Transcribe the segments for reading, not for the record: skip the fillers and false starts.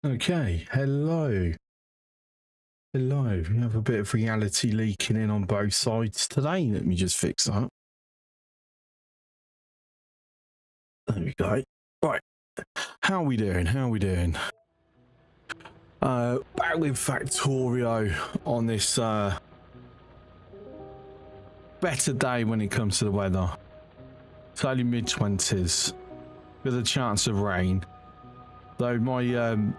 Okay, hello. Hello. We have a bit of reality leaking in on both sides today. Let me just fix that. There we go. Right. How are we doing? How are we doing? Back with Factorio on this better day when it comes to the weather. It's only mid-20s with a chance of rain. Though my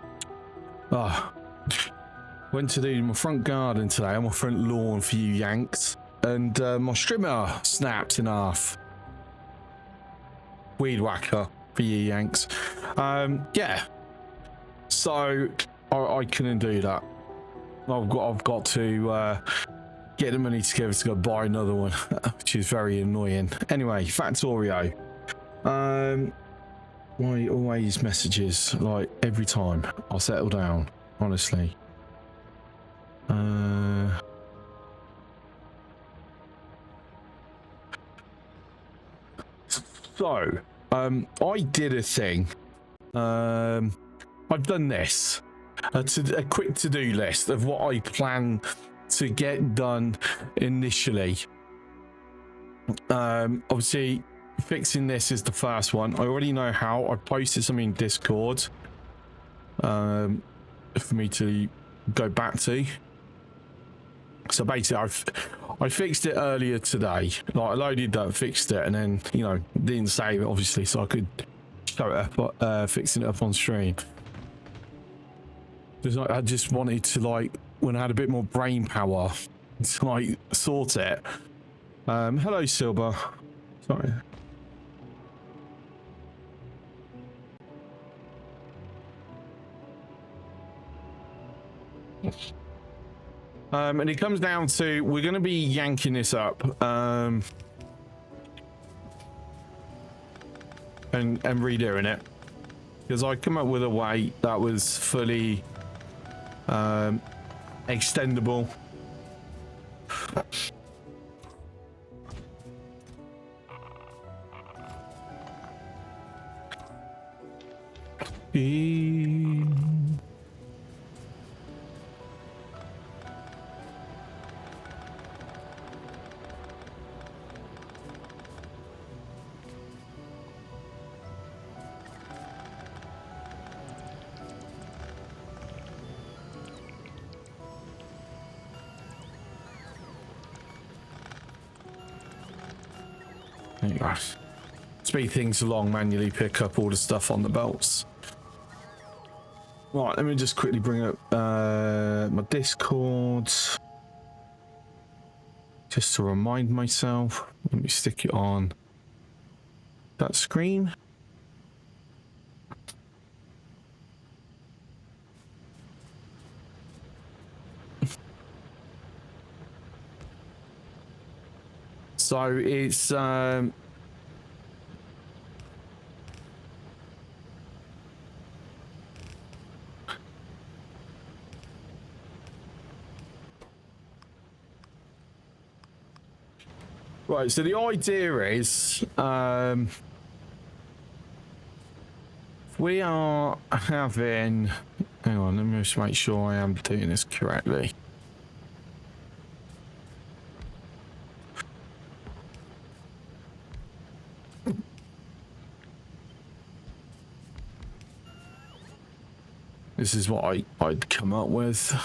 went to do my front garden today on my front lawn for you Yanks, and my strimmer snapped in half. Weed whacker for you Yanks. Yeah. So I couldn't do that. I've got to get the money together to go buy another one, which is very annoying. Anyway, Factorio. Why always messages like every time I'll settle down, honestly. So I did a thing. I've done this. A quick to-do list of what I plan to get done initially. Obviously, fixing this is the first one. I already know how. I posted something in Discord for me to go back to. So basically, I fixed it earlier today. Like, I loaded up, fixed it, and then, you know, didn't save it, obviously, so I could show it up, fixing it up on stream. I just wanted to, like, when I had a bit more brain power, to, like, sort it. Hello, Silver. Sorry. And it comes down to, we're going to be yanking this up. And redoing it. Because I come up with a way that was fully extendable. Speed things along, manually pick up all the stuff on the belts. Right, let me just quickly bring up my Discord. Just to remind myself. Let me stick it on that screen. So it's right, so the idea is we are having, hang on, let me just make sure I am doing this correctly. This is what I'd come up with.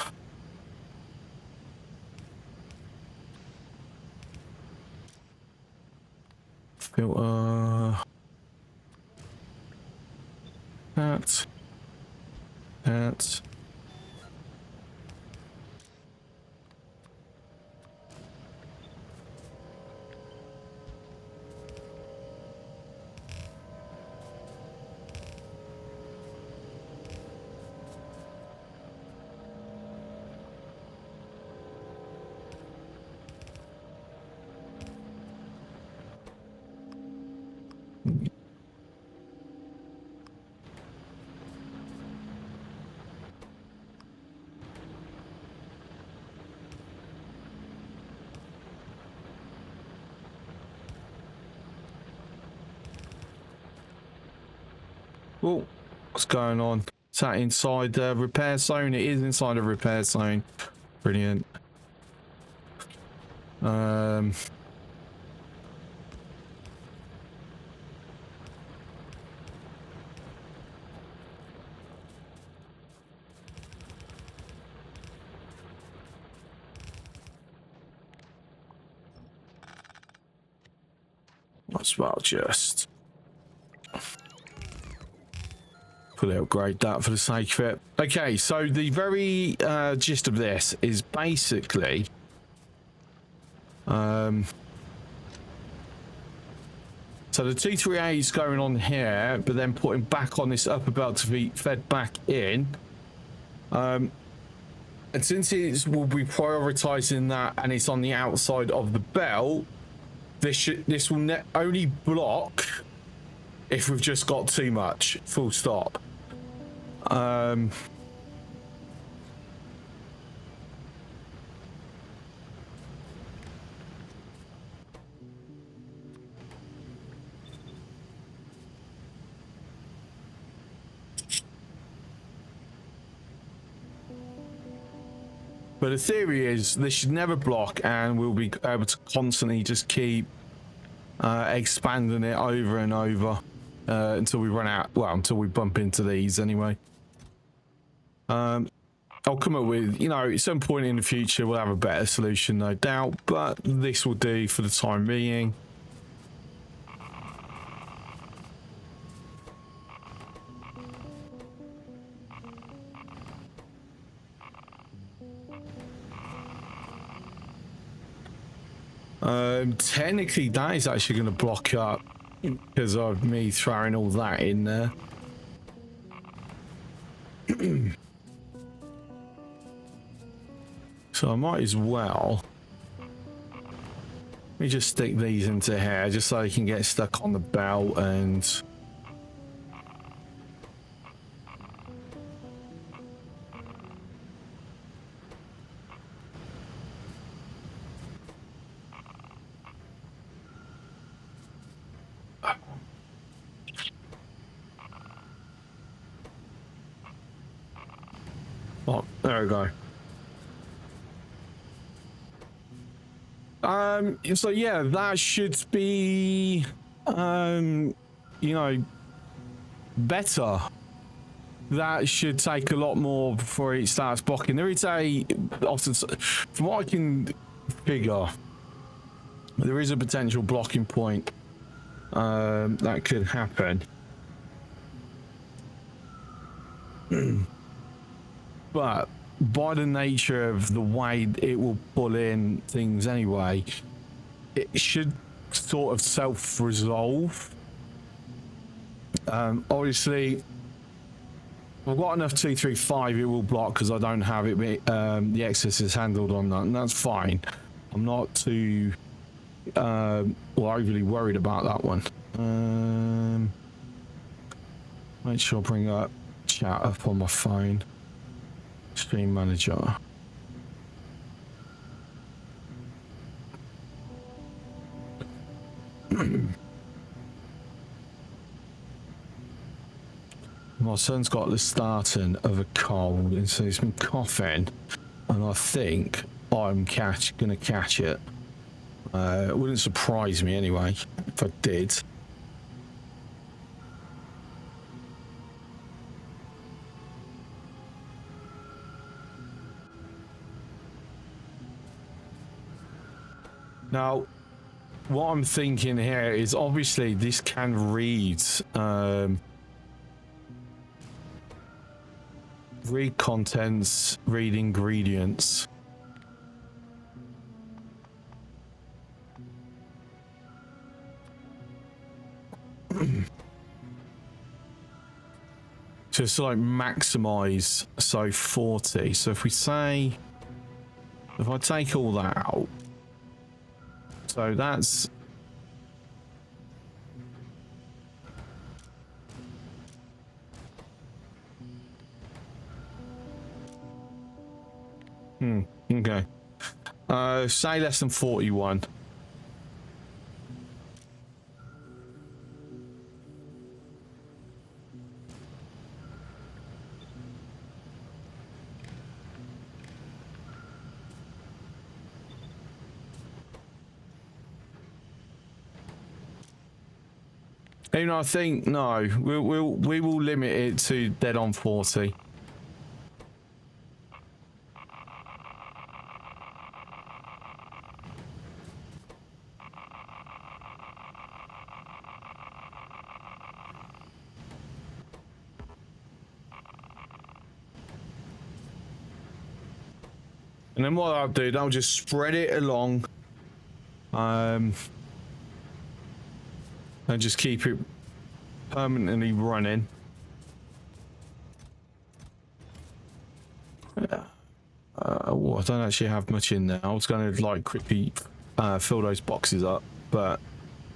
Filter. That. Oh, what's going on? that inside the repair zone? It is inside a repair zone. Brilliant. As well, just fully upgrade that for the sake of it. Okay, so the very gist of this is basically so the T3A is going on here, but then putting back on this upper belt to be fed back in. And since it will be prioritizing that and it's on the outside of the belt, this will only block if we've just got too much, full stop. But the theory is this should never block, and we'll be able to constantly just keep expanding it over and over until we run out. Well, until we bump into these anyway. I'll come up with, you know, at some point in the future we'll have a better solution, no doubt, but this will do for the time being. Technically that is actually going to block up because of me throwing all that in there. So I might as well, let me just stick these into here just so they can get stuck on the belt and oh, there we go. So yeah, that should be, you know, better. That should take a lot more before it starts blocking. There is a, often, from what I can figure, there is a potential blocking point that could happen. But by the nature of the way it will pull in things anyway, it should sort of self-resolve. Obviously, I've got enough 235 it will block because I don't have it, the excess is handled on that, and that's fine. I'm not too overly worried about that one. Make sure I bring up chat up on my phone. Stream manager. My son's got the starting of a cold, and so he's been coughing, and I think I'm gonna catch it. It wouldn't surprise me anyway if I did. Now, what I'm thinking here is obviously this can read read contents, read ingredients. Just like maximize, so 40. So if we say, if I take all that out, so that's okay. Say less than 41. Even though I think no, we will limit it to dead on 40. And then what I'll do, I'll just spread it along, and just keep it permanently running. Oh, I don't actually have much in there. I was going to like quickly fill those boxes up, but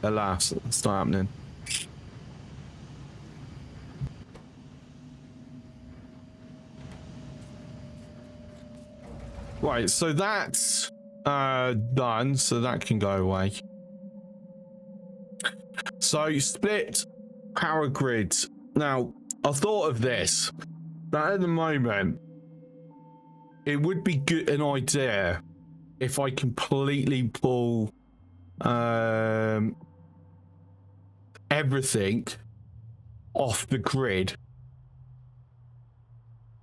alas, it's not happening. Right, so that's done, so that can go away. So split power grids. Now, I thought of this, that at the moment, it would be good an idea if I completely pull everything off the grid.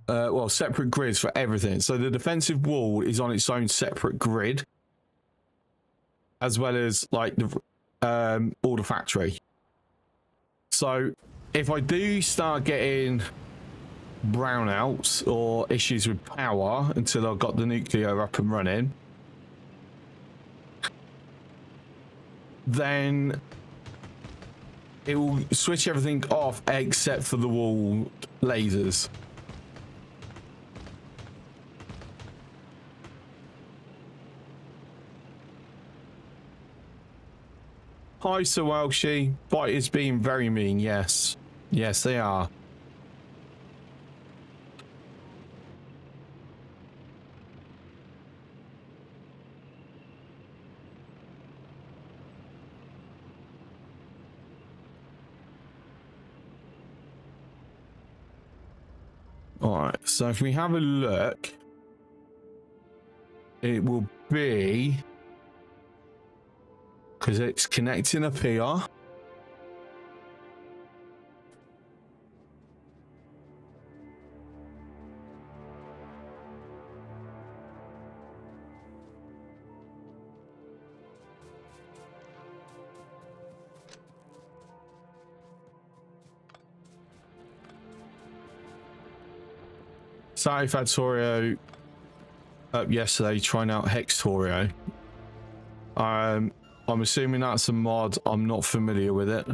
Well, separate grids for everything. So the defensive wall is on its own separate grid, as well as like the all the factory. So if I do start getting brownouts or issues with power until I've got the nuclear up and running, then it will switch everything off except for the wall lasers. Hi, Sir Welshie. Bite is being very mean, yes. Yes, they are. Alright, so if we have a look, it will be... because it's connecting up here. Sorry, Factorio up yesterday trying out Hextorio. I'm assuming that's a mod. I'm not familiar with it.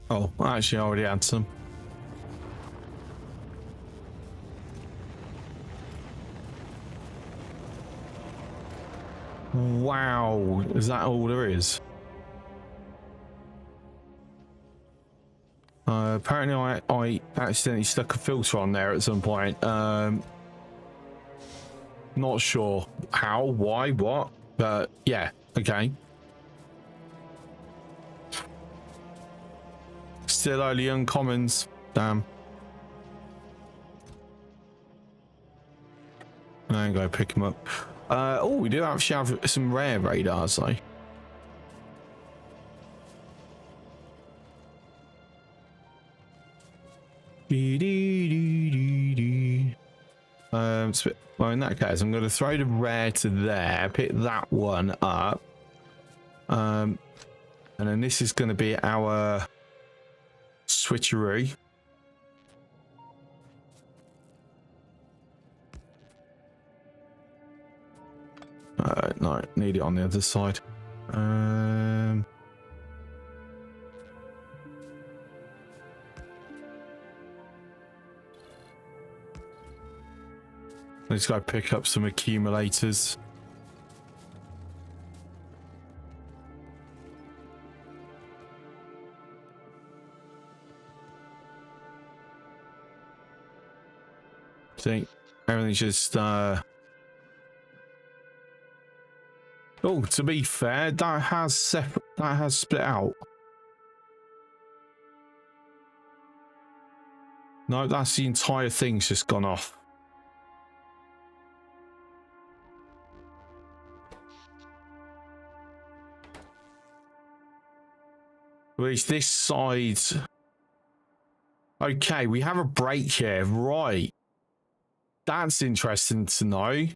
Oh, actually, I already had some. Wow, is that all there is? Apparently I accidentally stuck a filter on there at some point. Not sure how, why, what, but yeah, okay. Still only uncommons, damn. I ain't gonna pick them up. Oh, we do actually have some rare radars though. Well, in that case, I'm going to throw the rare to there, pick that one up, and then this is going to be our switcheroo. No, need it on the other side. Let's go pick up some accumulators. See, everything's just oh, to be fair, that has split out. No, that's the entire thing's just gone off. At least this side. Okay, we have a break here. Right. That's interesting to know.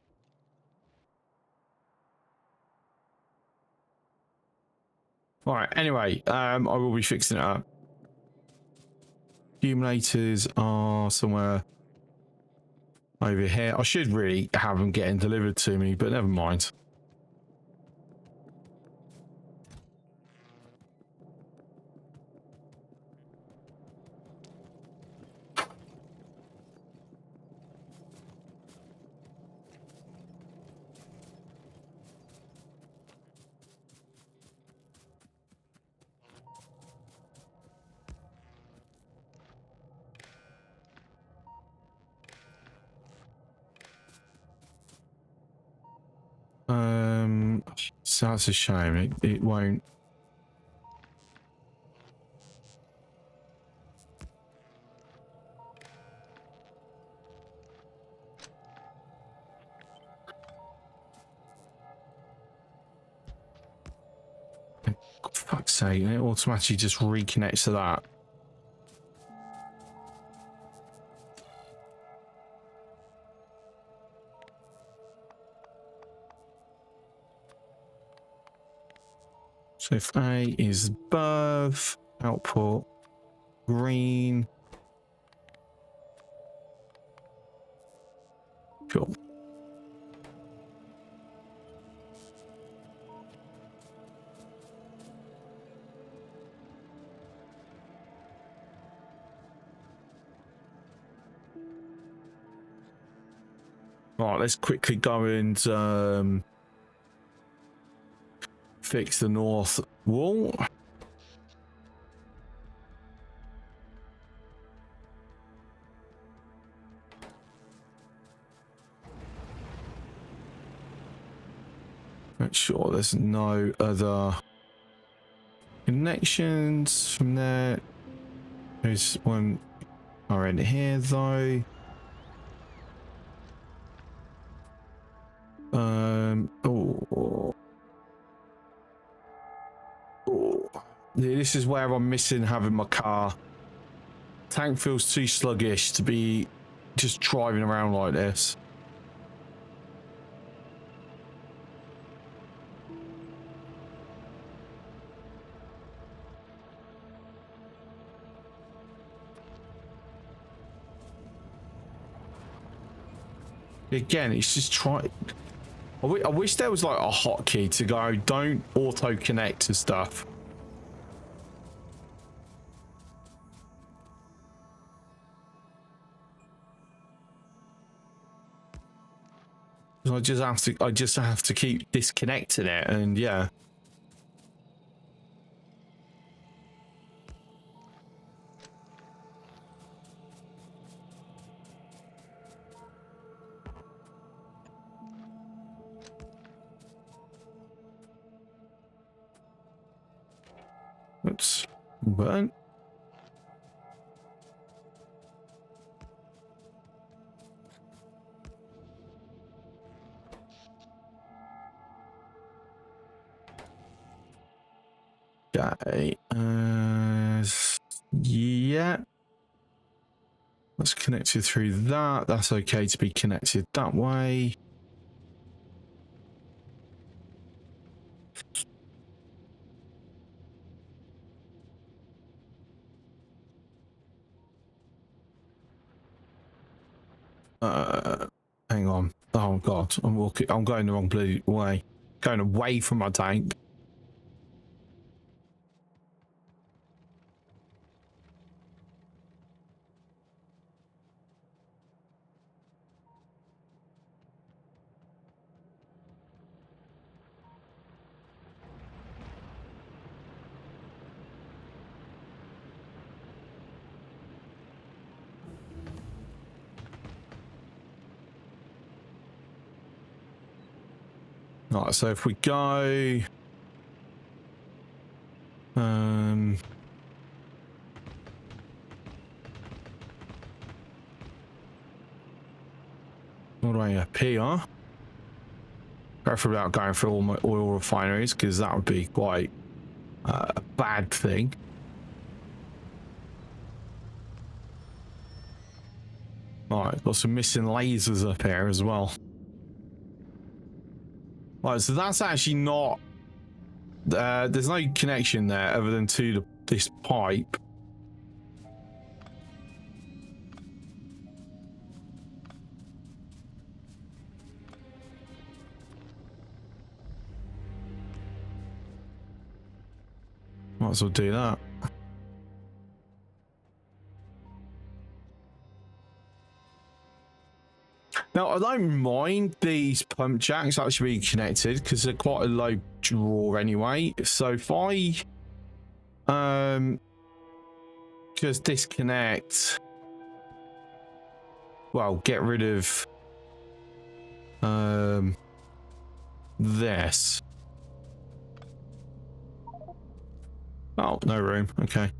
All right, anyway, I will be fixing it up. Accumulators are somewhere over here. I should really have them getting delivered to me, but never mind. So that's a shame. It won't. For fuck's sake, it automatically just reconnects to that. So if A is above, output green. Cool. Right, let's quickly go and fix the north wall. Make sure there's no other connections from there. There's one around here though. Oh. This is where I'm missing having my car. Tank feels too sluggish to be just driving around like this. Again, it's just trying. I wish there was like a hotkey to go, don't auto connect to stuff. I just have to keep disconnecting it, and yeah. Oops. Burn. Okay. Yeah. Let's connect it through that. That's okay to be connected that way. Hang on. Oh god, I'm going the wrong bloody way. Going away from my tank. Right, so if we go all the way up here. Careful about going through all my oil refineries, because that would be quite a bad thing. Right, got some missing lasers up here as well. Right, so that's actually not... there's no connection there other than to this pipe. Might as well do that. Now, I don't mind these pump jacks actually being connected because they're quite a low draw anyway. So if I just disconnect, well, get rid of this. Oh, no room. Okay.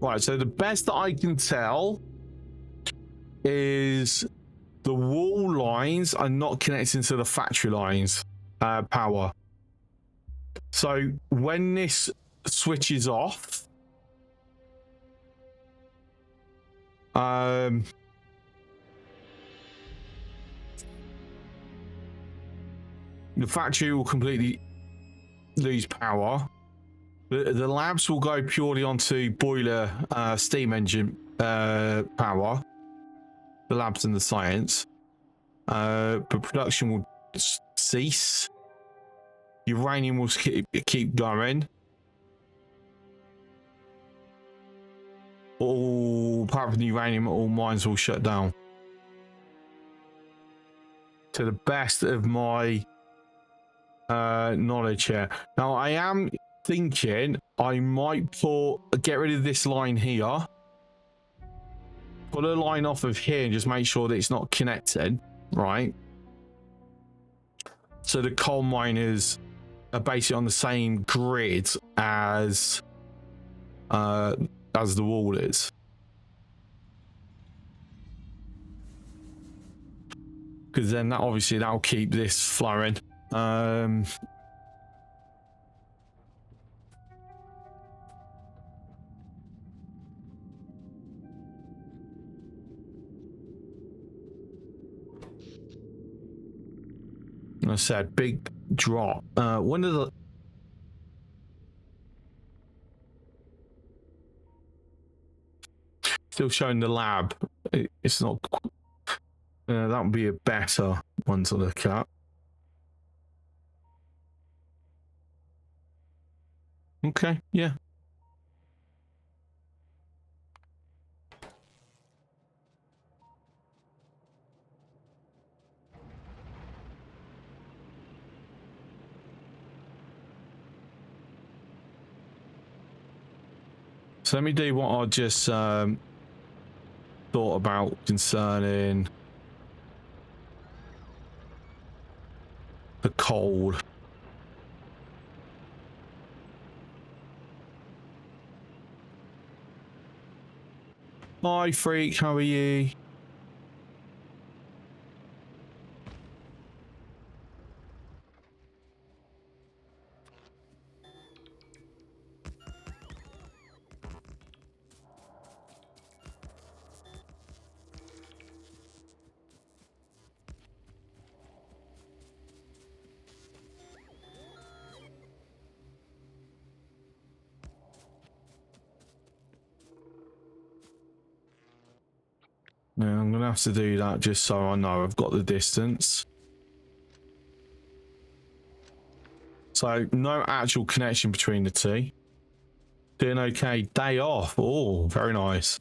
Right, so the best that I can tell is the wall lines are not connecting to the factory lines power. So when this switches off, the factory will completely lose power. The labs will go purely onto boiler steam engine power. The labs and the science. But production will cease. Uranium will keep going. Apart from the uranium, all mines will shut down. To the best of my knowledge here. Now, I am thinking I might get rid of this line here. Put a line off of here and just make sure that it's not connected, right? So the coal miners are basically on the same grid as the wall is. Because then that obviously that'll keep this flowing. I said big drop. When are the still showing the lab? It's not. That would be a better one to look at. Okay, yeah. So let me do what I just thought about concerning the coal. Hi, freak. How are you? Now I'm gonna have to do that just so I know I've got the distance. So no actual connection between the two. Doing okay. Day off. Oh, very nice.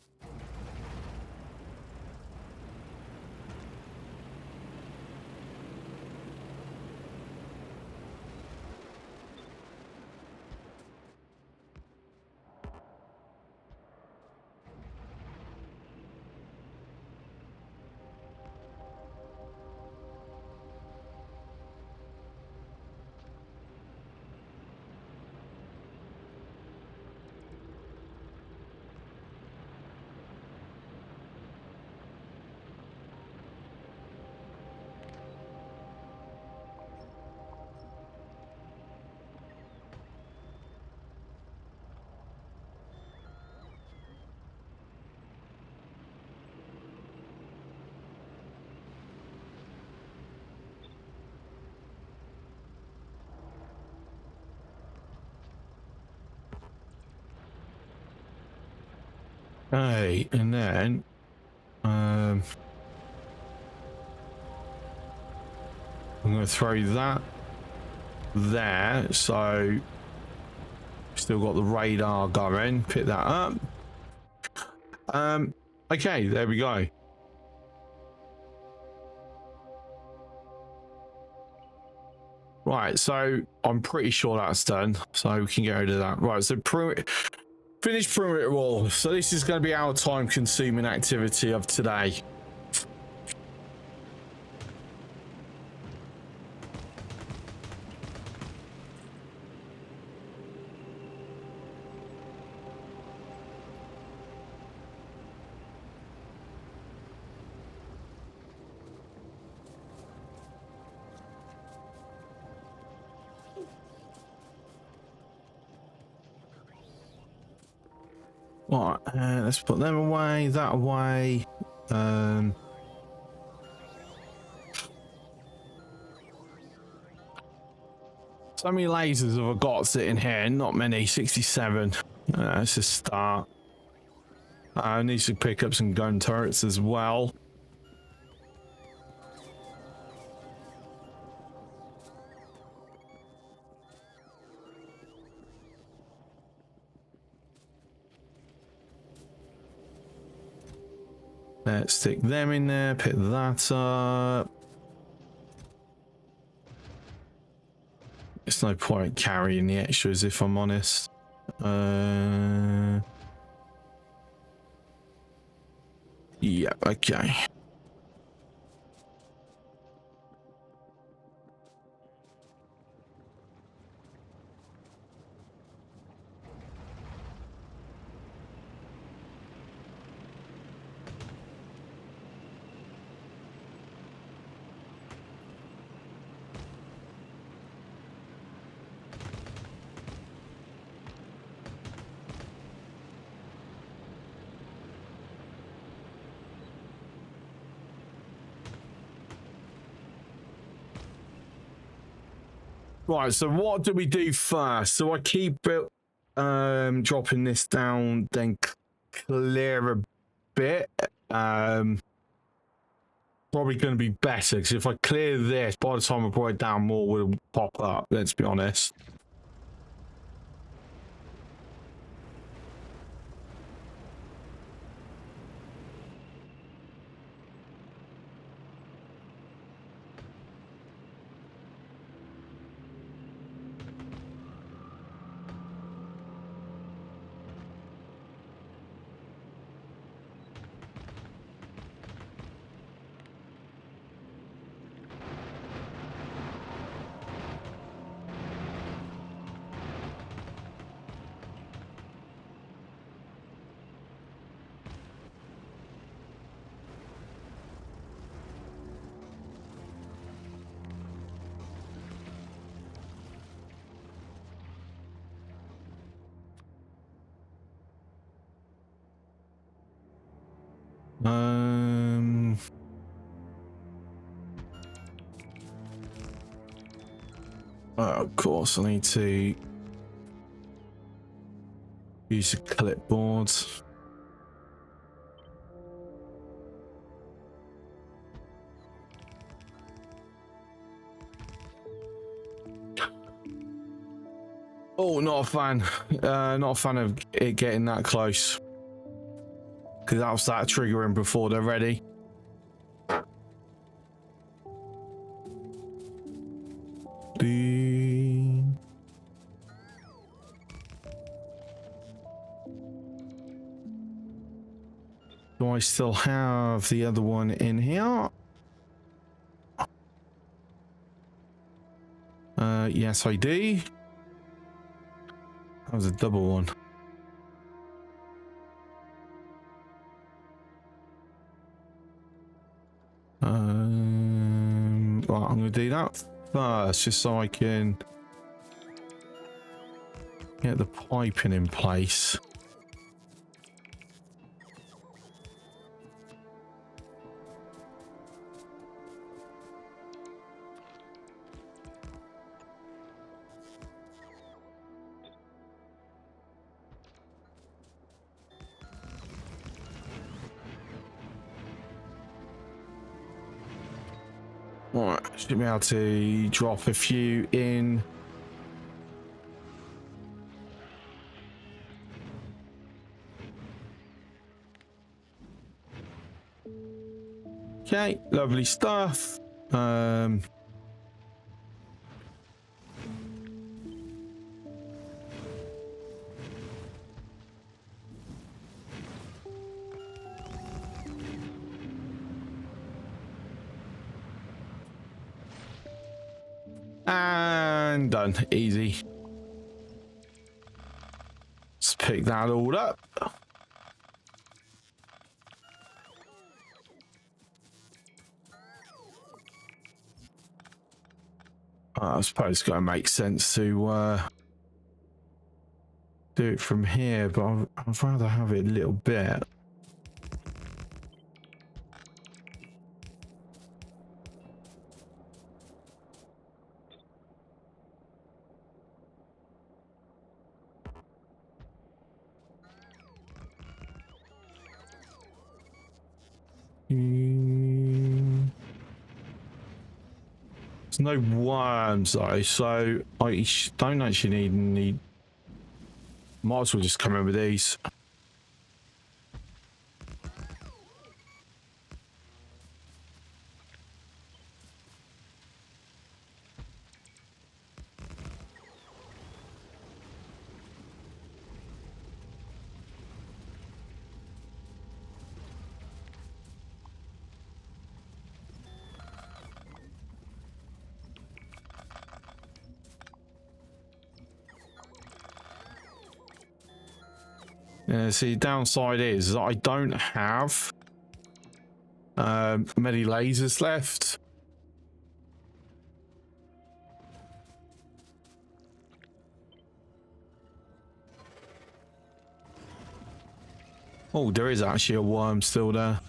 Hey, and then I'm going to throw that there, so still got the radar going. Pick that up. Okay, there we go. Right, so I'm pretty sure that's done, so we can get rid of that. Right, so finish perimeter wall. So this is going to be our time-consuming activity of today. Right, let's put them away, that away. So many lasers have I got sitting here? Not many, 67. Let's just start. I need to pick up some gun turrets as well. Let's stick them in there, pick that up. There's no point carrying the extras if I'm honest. Yeah, okay. Right, so what do we do first? So I keep it dropping this down, then clear a bit. Probably going to be better because if I clear this, by the time I brought it down, more will pop up. Let's be honest. Of course, I need to use a clipboard. Oh, not a fan. Not a fan of it getting that close. Because that'll start triggering before they're ready. Do I still have the other one in here? Yes, I do. That was a double one. Right, I'm going to do that first, just so I can get the piping in place. Alright, should be able to drop a few in. Okay, lovely stuff. And done. Easy. Let's pick that all up. I suppose it's going to make sense to do it from here, but I'd rather have it a little bit. There's no worms though, so I don't actually need. Might as well just come in with these. Yeah, see, the downside is that I don't have many lasers left. Oh, there is actually a worm still there.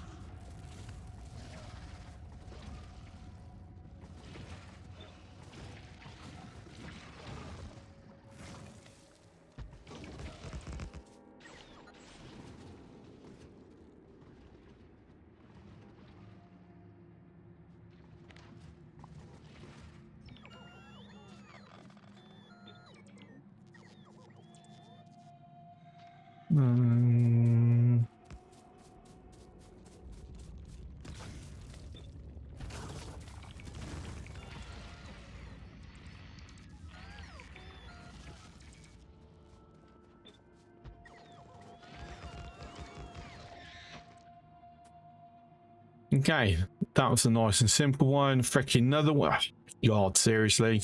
Okay, that was a nice and simple one. Freaking another one. God, seriously.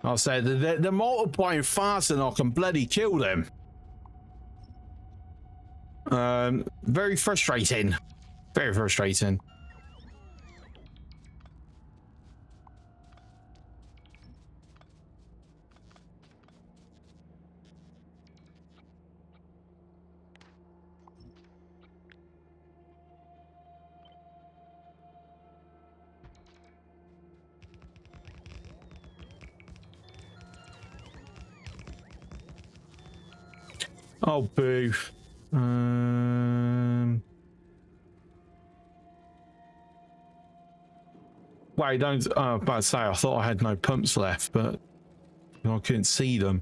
I'll say they're multiplying faster than I can bloody kill them. Very frustrating. Very frustrating. Oh, boo. Wait, don't. About to say, I thought I had no pumps left, but I couldn't see them.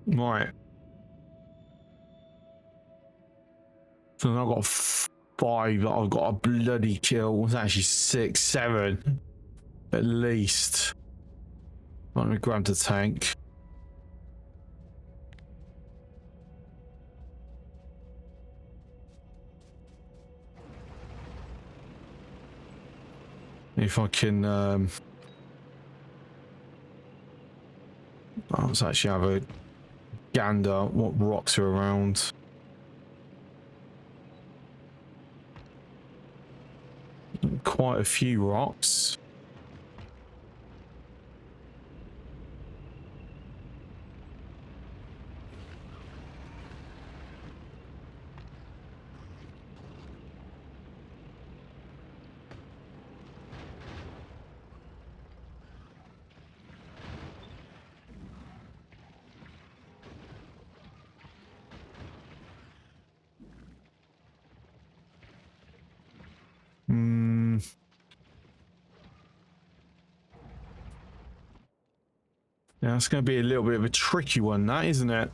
Right. So I've got 5 that I've got a bloody kill. It's actually 6, 7 at least. Let me grab the tank. If I can, let's actually have a gander what rocks are around. Quite a few rocks. Yeah, it's going to be a little bit of a tricky one, that, isn't it?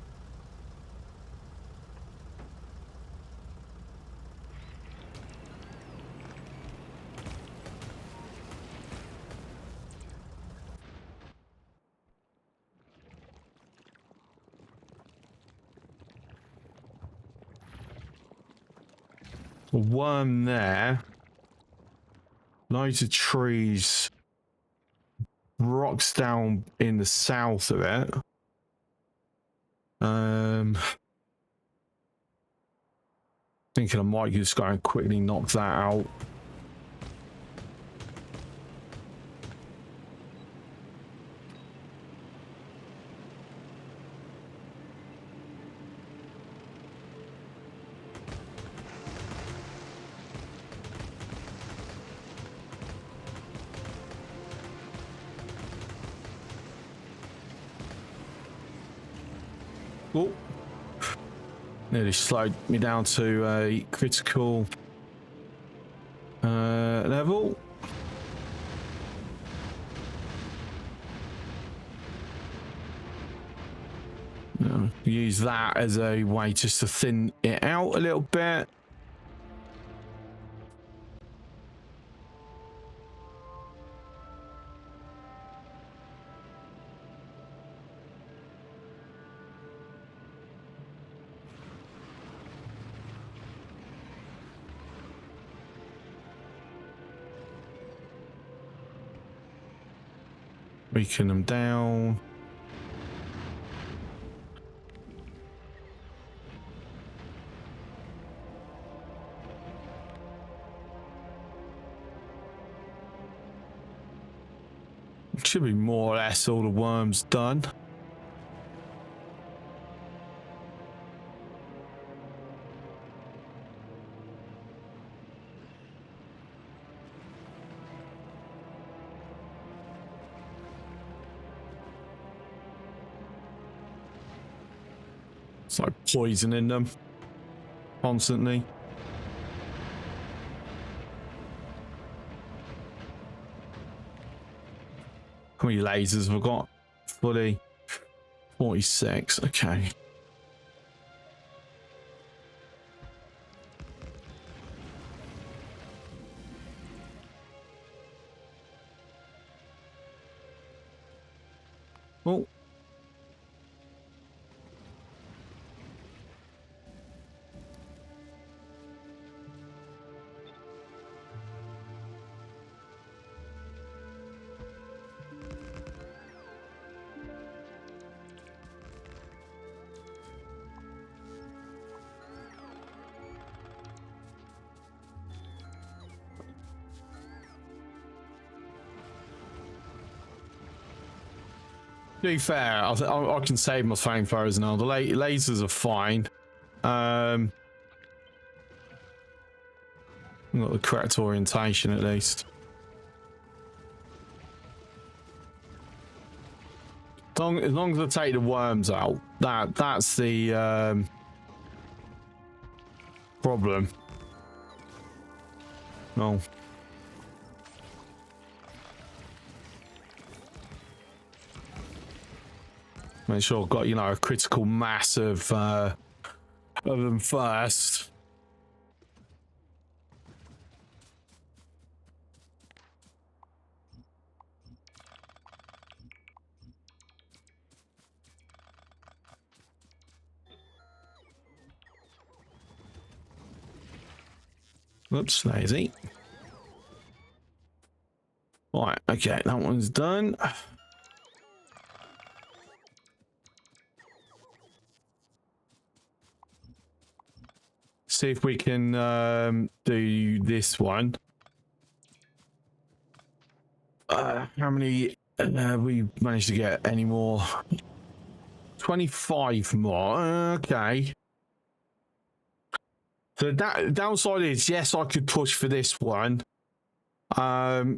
A worm there. Loads of trees. Rocks down in the south of it. Thinking I might just go and quickly knock that out. Oh, nearly slowed me down to a critical level. Use that as a way just to thin it out a little bit. Weaken them down. Should be more or less all the worms done. It's like poisoning them constantly. How many lasers have I got? Fully 46. Okay. Oh. To be fair, I can save my flamethrowers now. The lasers are fine. I've got the correct orientation at least. As long as I take the worms out, that's the problem. No. Make sure I've got, you know, a critical mass of them first. Whoops, lazy. Right, okay, that one's done. See if we can do this one. How many have we managed to get any more? 25 more. Okay. So that downside is, yes, I could push for this one. But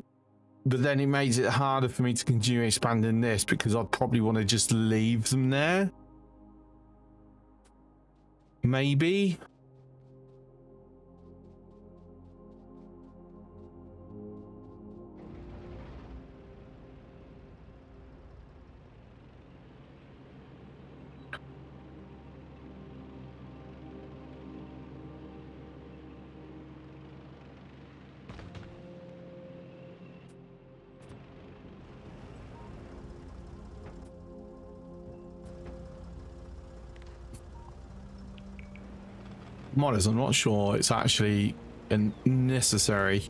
then it makes it harder for me to continue expanding this because I'd probably want to just leave them there. Maybe. Models, I'm not sure it's actually necessary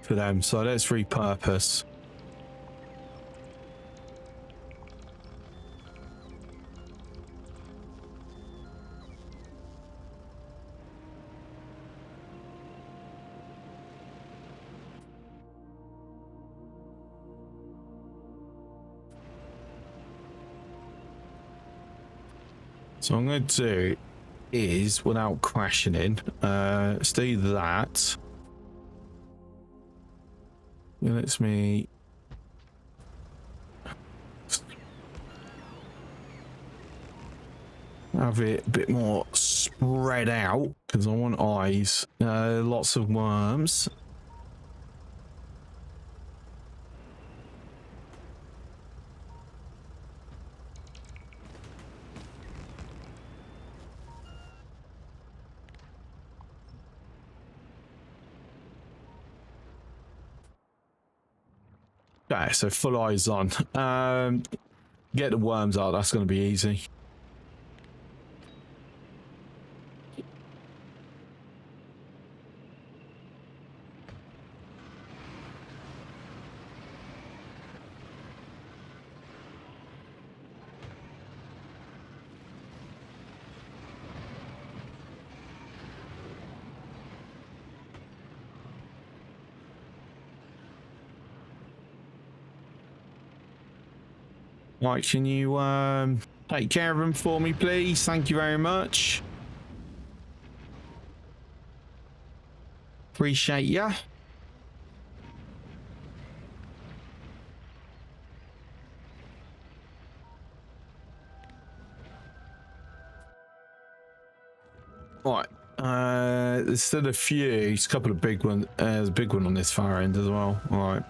for them, so let's repurpose. So what I'm going to do is, without crashing in, let's do that. It lets me have it a bit more spread out because I want eyes. Lots of worms. Okay, so full eyes on. Get the worms out, that's going to be easy. Right, can you take care of them for me, please? Thank you very much. Appreciate ya. Right. There's still a few. There's a couple of big ones. There's a big one on this far end as well. All right.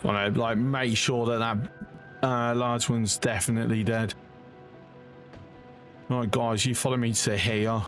I like make sure that large one's definitely dead. All right, guys, you follow me to here.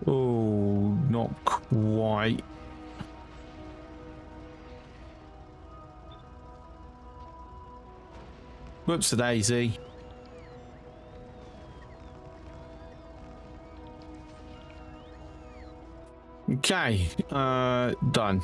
Oh, not quite. Whoops, a daisy. Okay, done.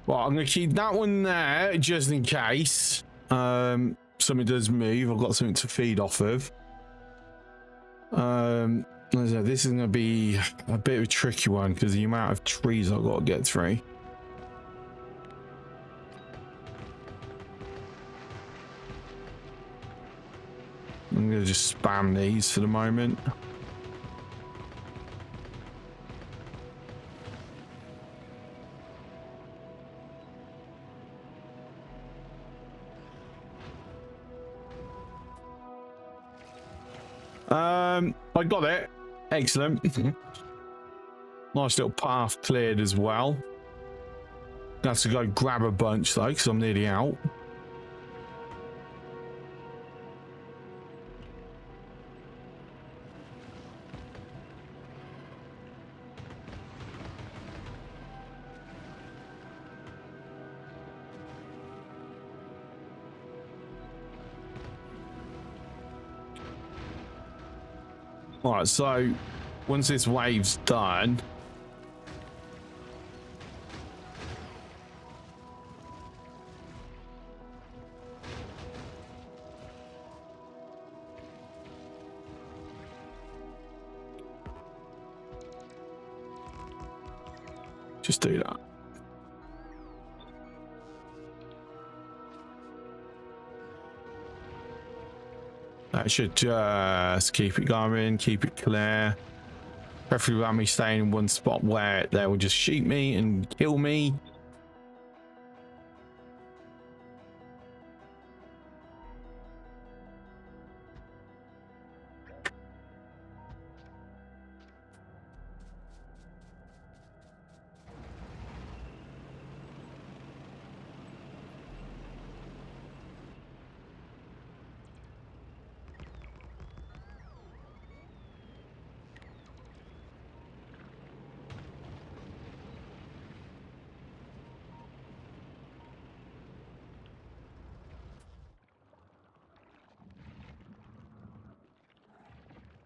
Well, I'm going to keep that one there just in case something does move. I've got something to feed off of. This is going to be a bit of a tricky one because the amount of trees I've got to get through. I'm going to just spam these for the moment. I got it. Excellent. Nice little path cleared as well. Have to go grab a bunch though, because I'm nearly out. Alright, so once this wave's done, just do that. That should just keep it going, keep it clear. Preferably without me staying in one spot where they will just shoot me and kill me.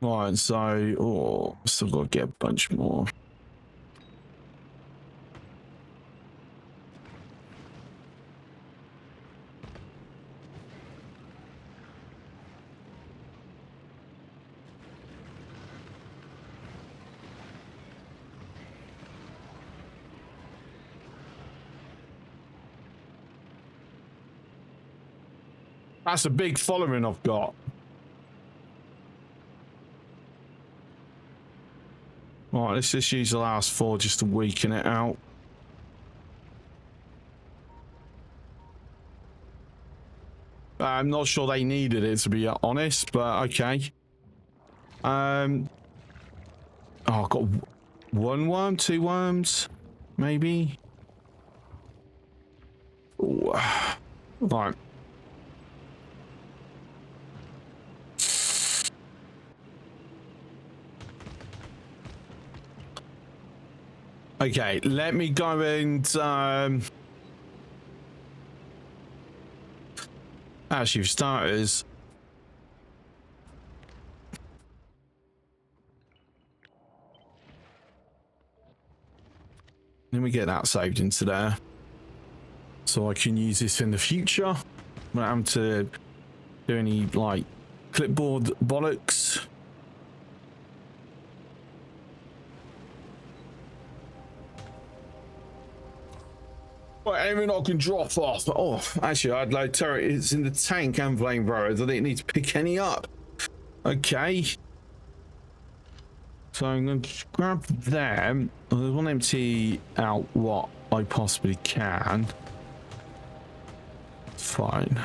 Right, so still got to get a bunch more. That's a big following I've got. Right, let's just use the last 4 just to weaken it out. I'm not sure they needed it, to be honest, but okay. Oh, I've got 1 worm, 2 worms, maybe. Ooh. Right. Okay, let me go and actually, for starters, let me get that saved into there so I can use this in the future when I'm to do any like clipboard bollocks. Right, anything I can drop off. Oh, actually, I'd load turret. It's in the tank and flamethrowers. I didn't need to pick any up. Okay. So I'm going to grab them. I want to empty out what I possibly can. It's fine.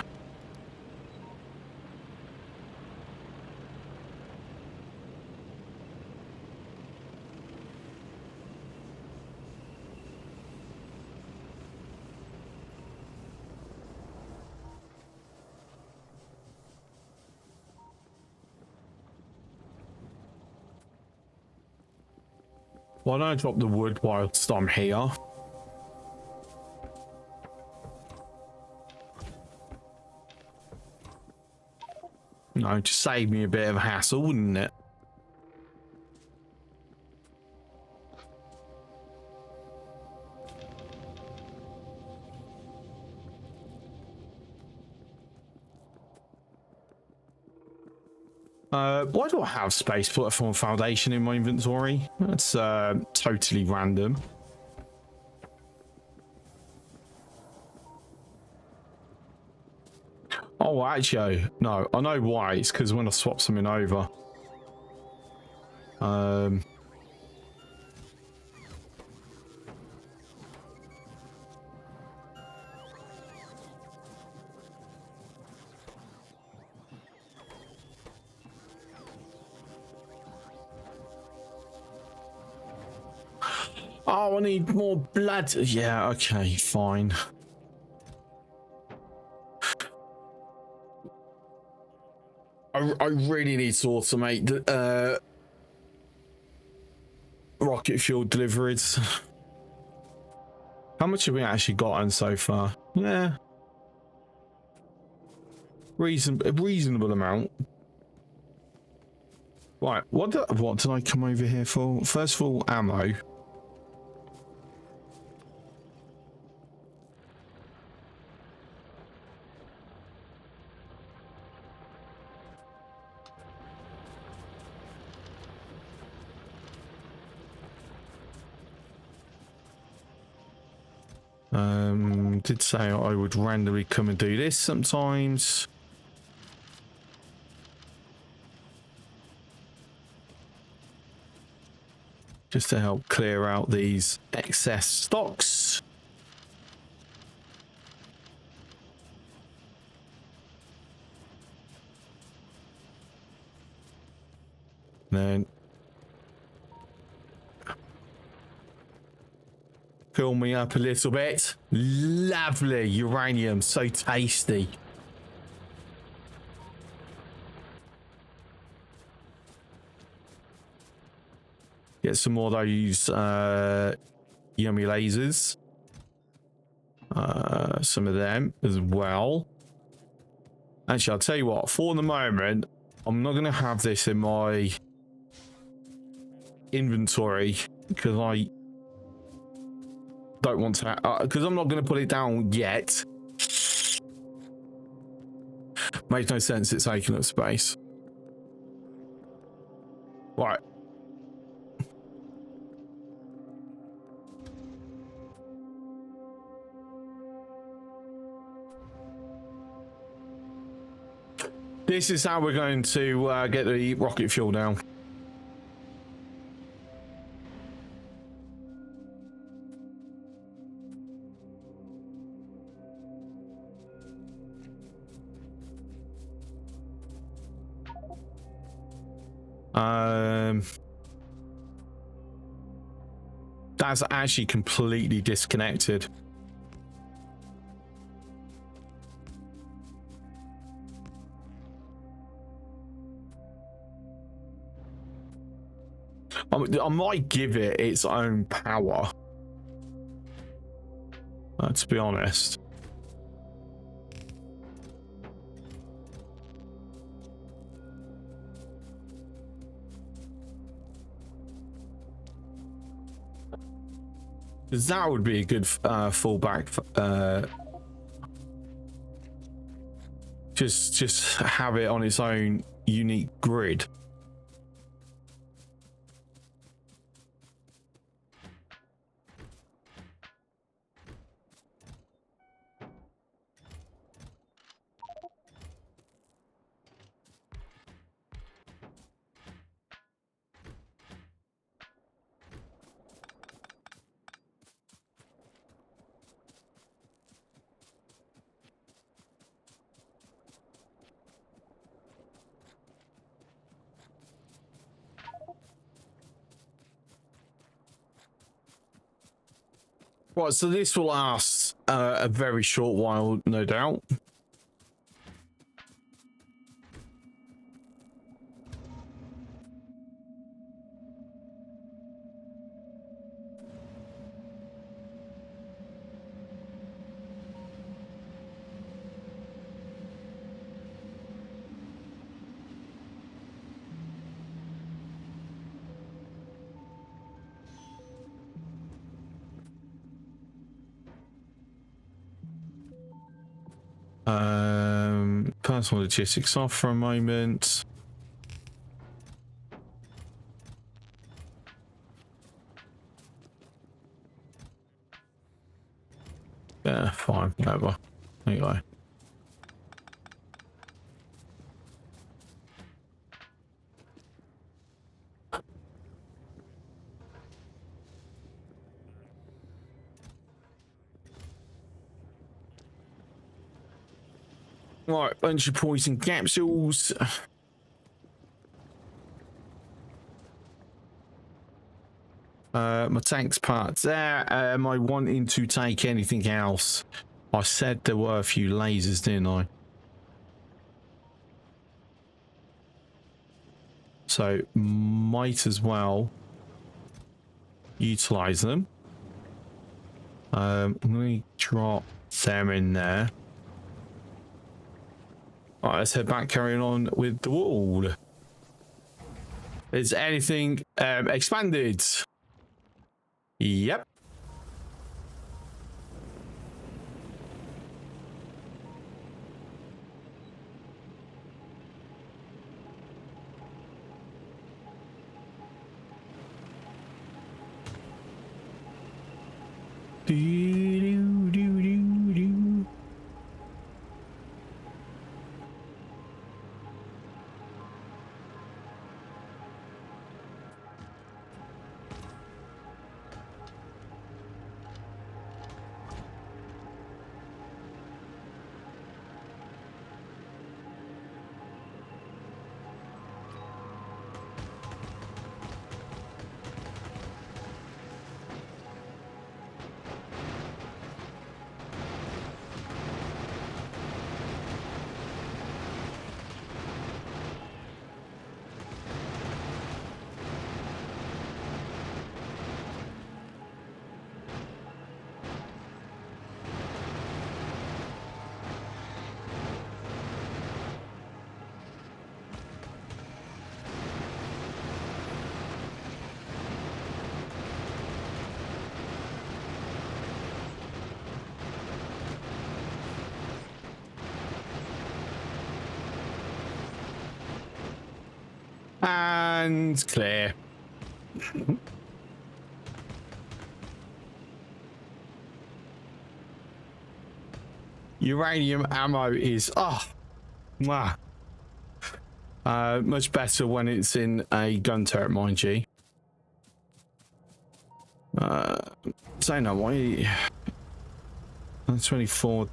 Why don't I drop the wood whilst I'm here? No, just save me a bit of hassle, wouldn't it? Why do I have space platform foundation in my inventory? That's totally random. Oh, actually, no, I know why. It's because when I swap something over. Oh, I need more blood. Yeah, okay, fine. I really need to automate the rocket fuel deliveries. How much have we actually gotten so far? Yeah. A reasonable amount. Right, what did I come over here for? First of all, ammo. Did say I would randomly come and do this sometimes. Just to help clear out these excess stocks. Then fill me up a little bit. Lovely uranium, so tasty. Get some more of those yummy lasers. Some of them as well. Actually, I'll tell you what, for the moment, I'm not going to have this in my inventory because I don't want to, because I'm not going to put it down yet. Makes no sense, it's taking up space. Right. This is how we're going to get the rocket fuel down. That's actually completely disconnected. I might give it its own power, to be honest. Because that would be a good fallback. Just have it on its own unique grid. Right, so this will last a very short while, no doubt. Personal logistics off for a moment. Yeah, fine, whatever. There you go. Right, bunch of poison capsules. My tank's parts there. Am I wanting to take anything else? I said there were a few lasers, didn't I? So might as well utilize them. I'm going to drop them in there. All right, let's head back, carrying on with the wall. Is anything expanded? Yep. Do, do, do, do, do. And clear. Uranium ammo is much better when it's in a gun turret, mind you. So no, why 24,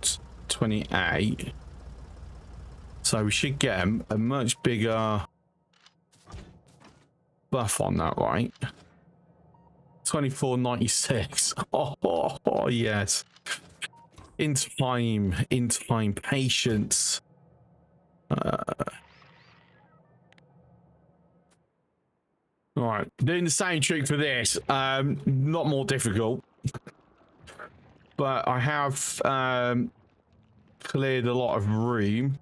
28. So we should get a much bigger buff on that, right? 24.96. Oh, yes. In time, patience. All right, doing the same trick for this. Not more difficult, but I have cleared a lot of room.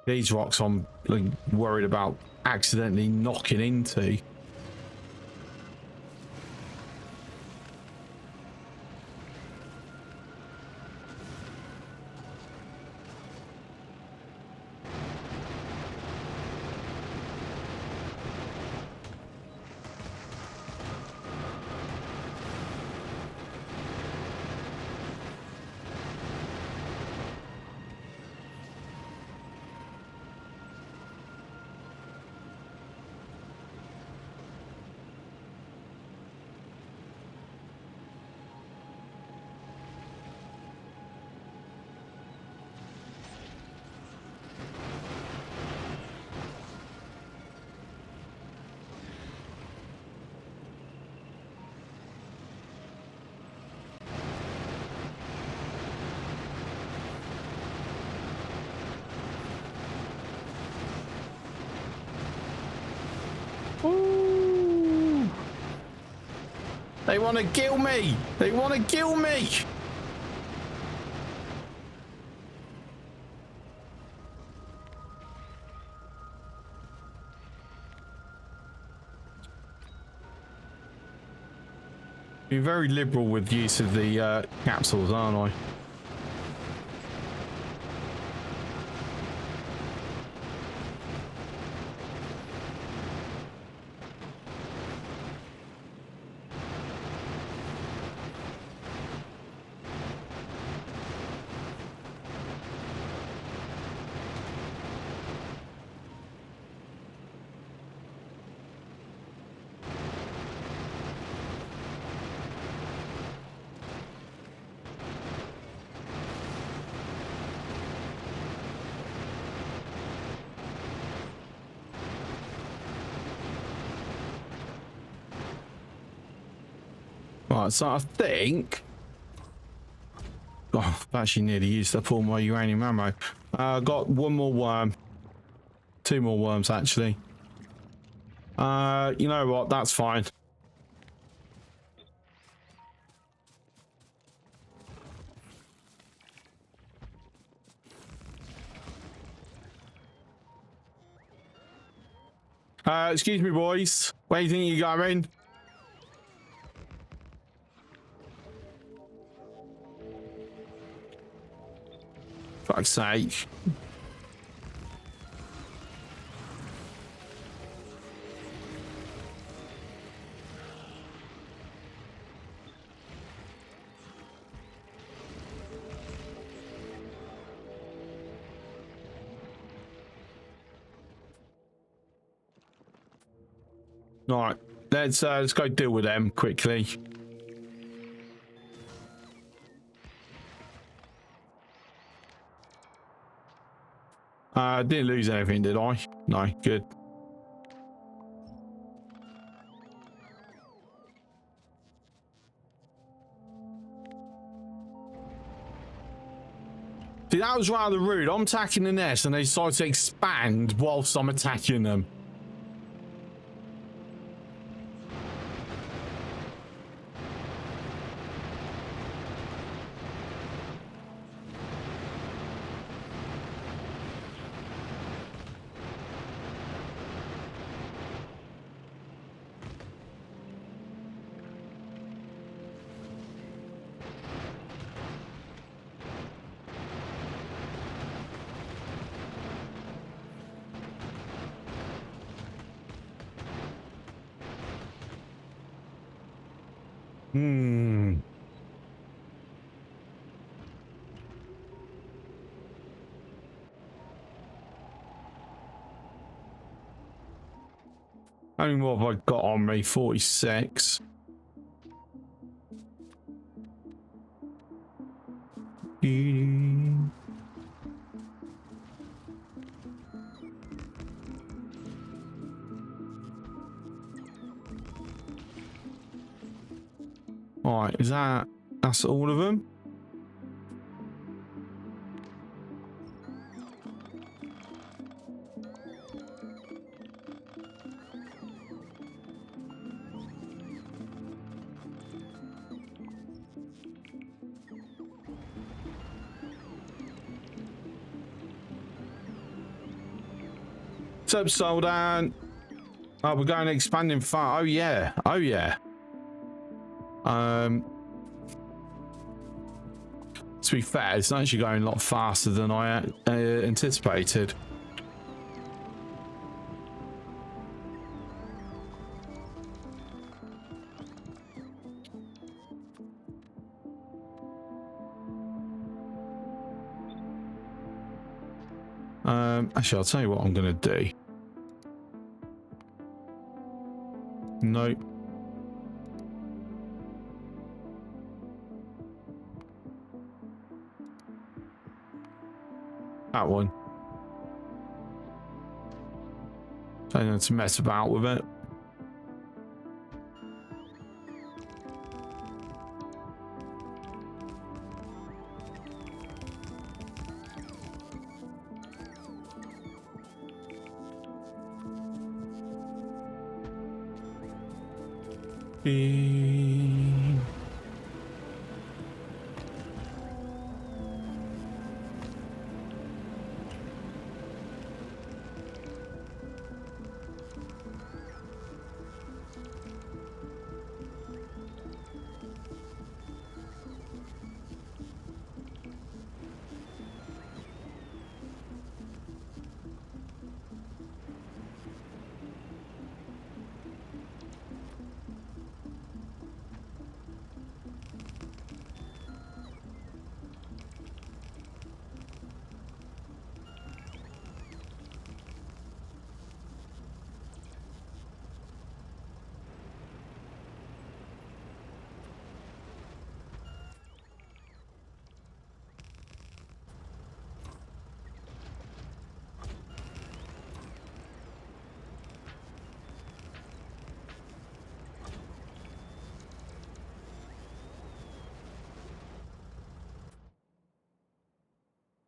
These rocks I'm like, worried about accidentally knocking into. Ooh. They want to kill me. They want to kill me. Being very liberal with the use of the capsules, aren't I? Right, so I think... Oh, I've actually nearly used up all my uranium ammo. Got one more worm. Two more worms, actually. You know what? That's fine. Excuse me, boys. Where do you think you're going? Fuck's sake. All right, let's go deal with them quickly. Didn't lose anything, did I? No, good. See, that was rather rude. I'm attacking the nest and they decide to expand whilst I'm attacking them. How many more have I got on me? 46. All right, that's all of them? What's up, Soldan? Oh, we're going expanding far. Oh yeah. Oh yeah. To be fair, it's actually going a lot faster than I anticipated. Actually, I'll tell you what I'm going to do. Nope. That one. I need to mess about with it.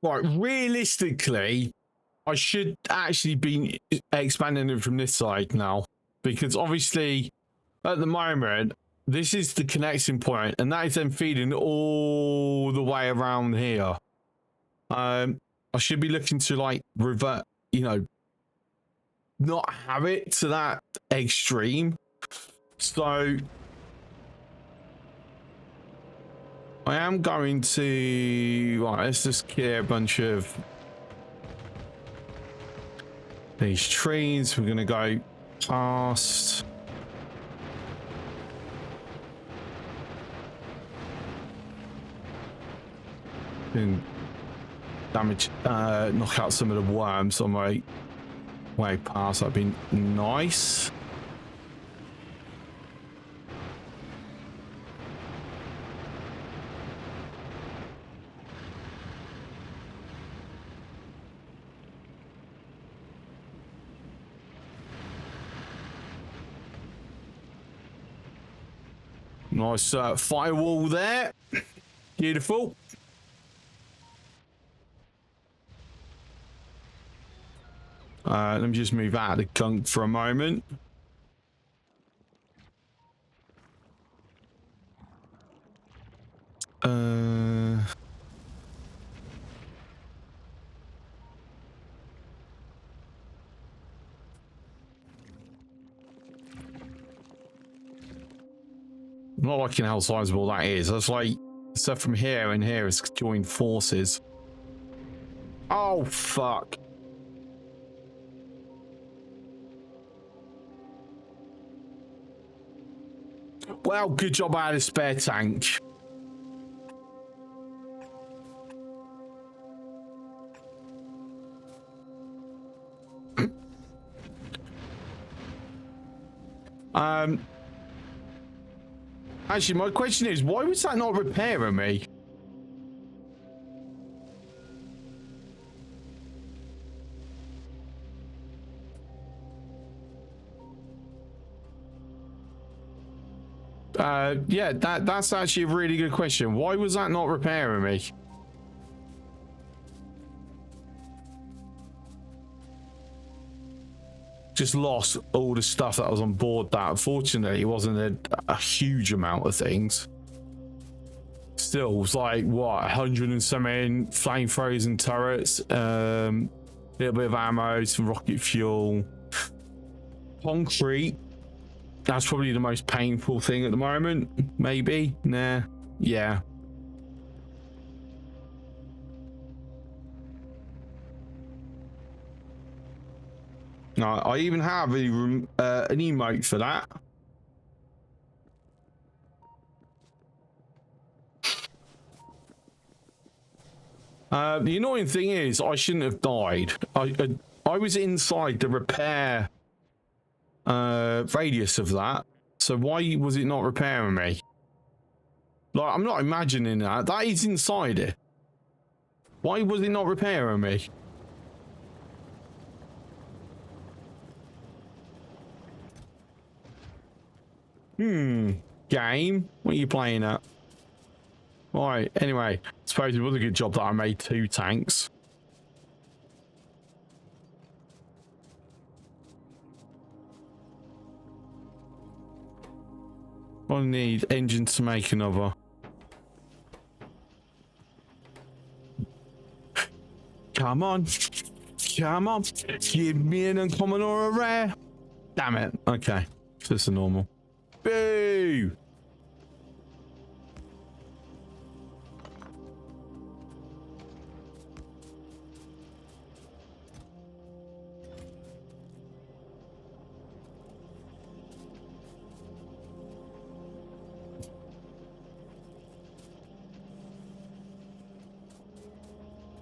Right, realistically, I should actually be expanding it from this side now, because obviously at the moment this is the connection point, and that is then feeding all the way around here. I should be looking to like revert, you know, not have it to that extreme. So I am going to, right, let's just clear a bunch of these trees. We're going to go past. And damage, knock out some of the worms on my way past. That'd be nice. Nice firewall there. Beautiful. Let me just move out of the gunk for a moment. Not liking how sizable that is. That's like stuff from here and here is joined forces. Oh, fuck. Well, good job I had a spare tank. Actually, my question is, why was that not repairing me? Yeah, that's actually a really good question. Why was that not repairing me? Just lost all the stuff that was on board. That unfortunately it wasn't a huge amount of things. Still, it was like what, 100 and something flamethrowers and turrets, little bit of ammo, some rocket fuel, concrete. That's probably the most painful thing at the moment. Maybe, nah, yeah. No, I even have an emote for that. The annoying thing is, I shouldn't have died. I was inside the repair radius of that. So why was it not repairing me? Like, I'm not imagining that. That is inside it. Why was it not repairing me? Game? What are you playing at? Right, anyway, I suppose it was a good job that I made 2 tanks. I need engines to make another. Come on. Come on. Give me an uncommon or a rare. Damn it. Okay. Just a normal. Boo!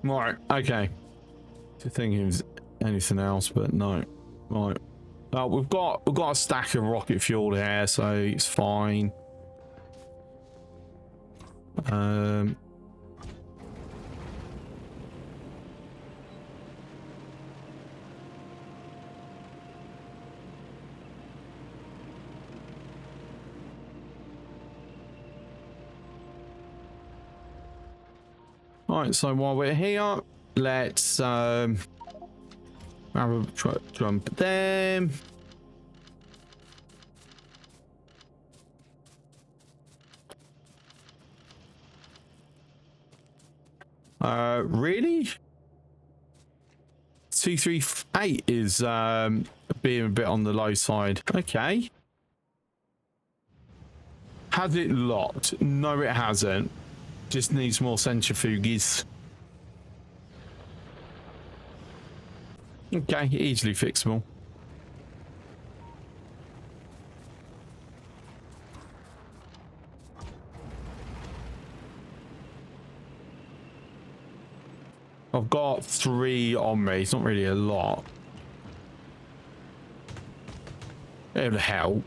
Right, okay. To think it was anything else, but no. Right. We've got a stack of rocket fuel here, so it's fine. Right, so while we're here, let's have a jump them. Really? 238 is being a bit on the low side. Okay. Has it locked? No, it hasn't. Just needs more centrifuges. Okay, easily fixable. I've got 3 on me. It's not really a lot. It'll help.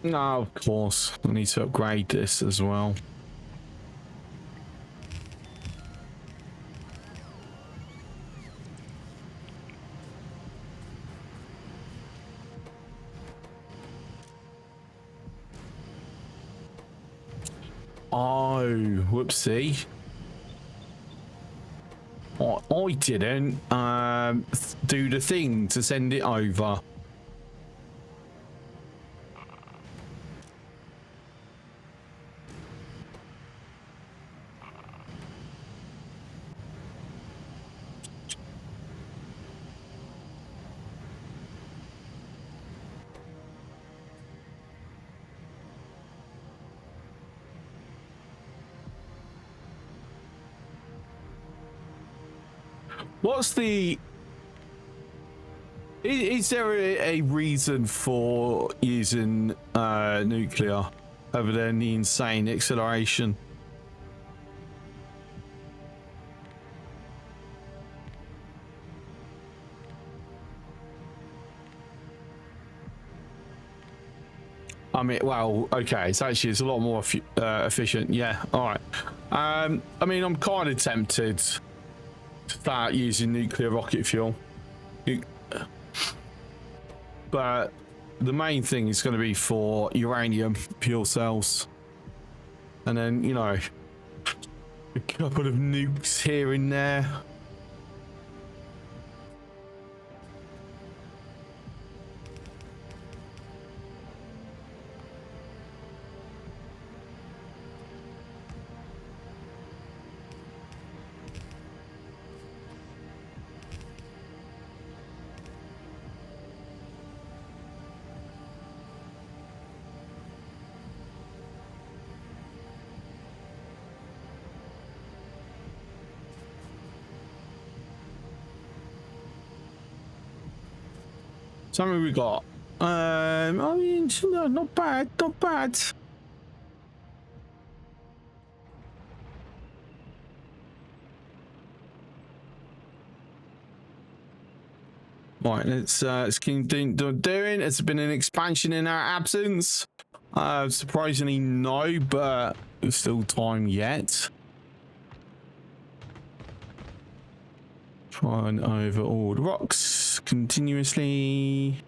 No, of course. I need to upgrade this as well. Oh, whoopsie. I didn't do the thing to send it over. What's the... Is there a reason for using nuclear other than the insane acceleration? I mean, well, okay, so actually it's a lot more efficient. Yeah, all right. I mean, I'm kind of tempted to start using nuclear rocket fuel. But the main thing is going to be for uranium fuel cells. And then, you know, a couple of nukes here and there. So how many we got? I mean, no, not bad, not bad. Right, let's keep doing. It's been an expansion in our absence. Surprisingly, no, but there's still time yet. Try and over all the rocks continuously.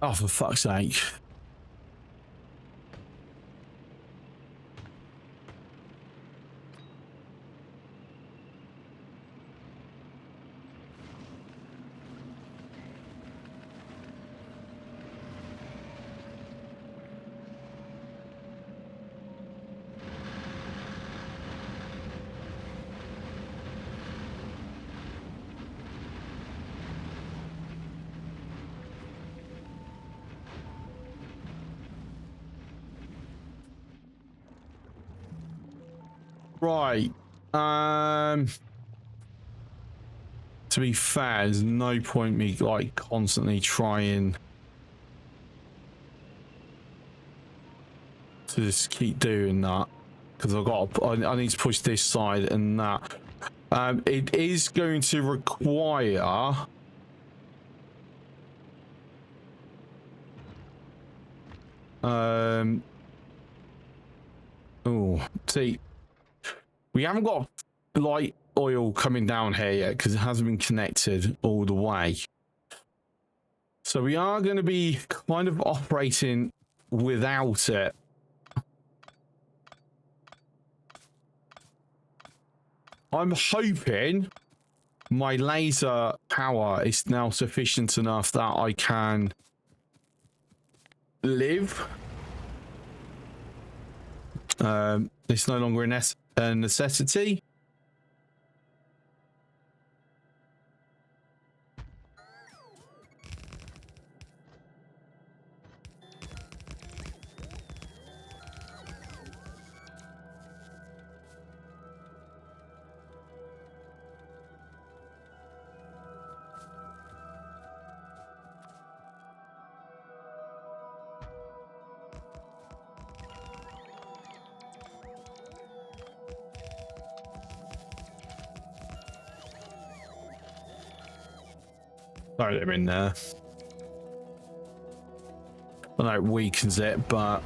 Oh, for fuck's sake. Right. To be fair, there's no point me like constantly trying to just keep doing that because I need to push this side and that. It is going to require oh, see, we haven't got light oil coming down here yet because it hasn't been connected all the way. So we are going to be kind of operating without it. I'm hoping my laser power is now sufficient enough that I can live. It's no longer a necessity. Throw them in there. I know it weakens it, but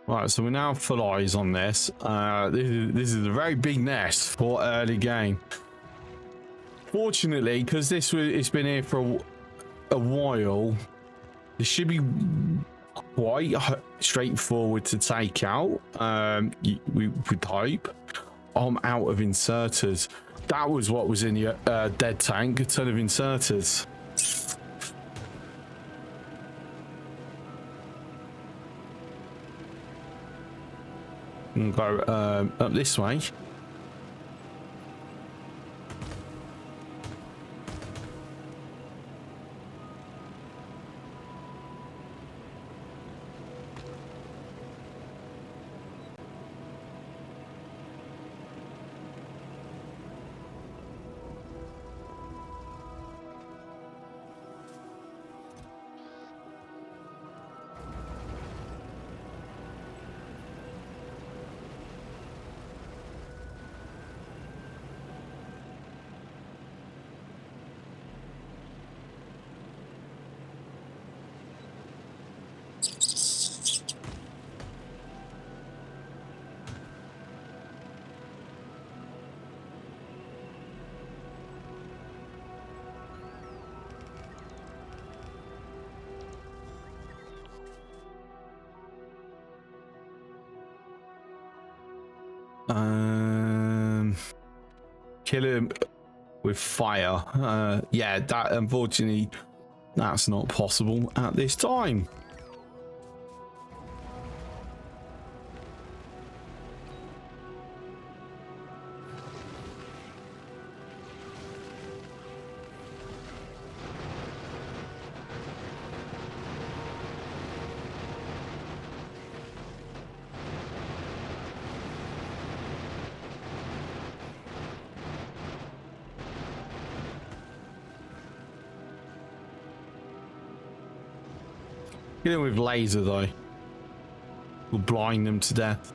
right, so we're now full eyes on this. This is a very big nest for early game. Fortunately, because it's been here for a while, this should be quite straightforward to take out. We would hope. I'm out of inserters. That was what was in the dead tank, a ton of inserters. And go up this way. Kill him with fire. Yeah, that unfortunately that's not possible at this time. Get him with laser though. We'll blind them to death.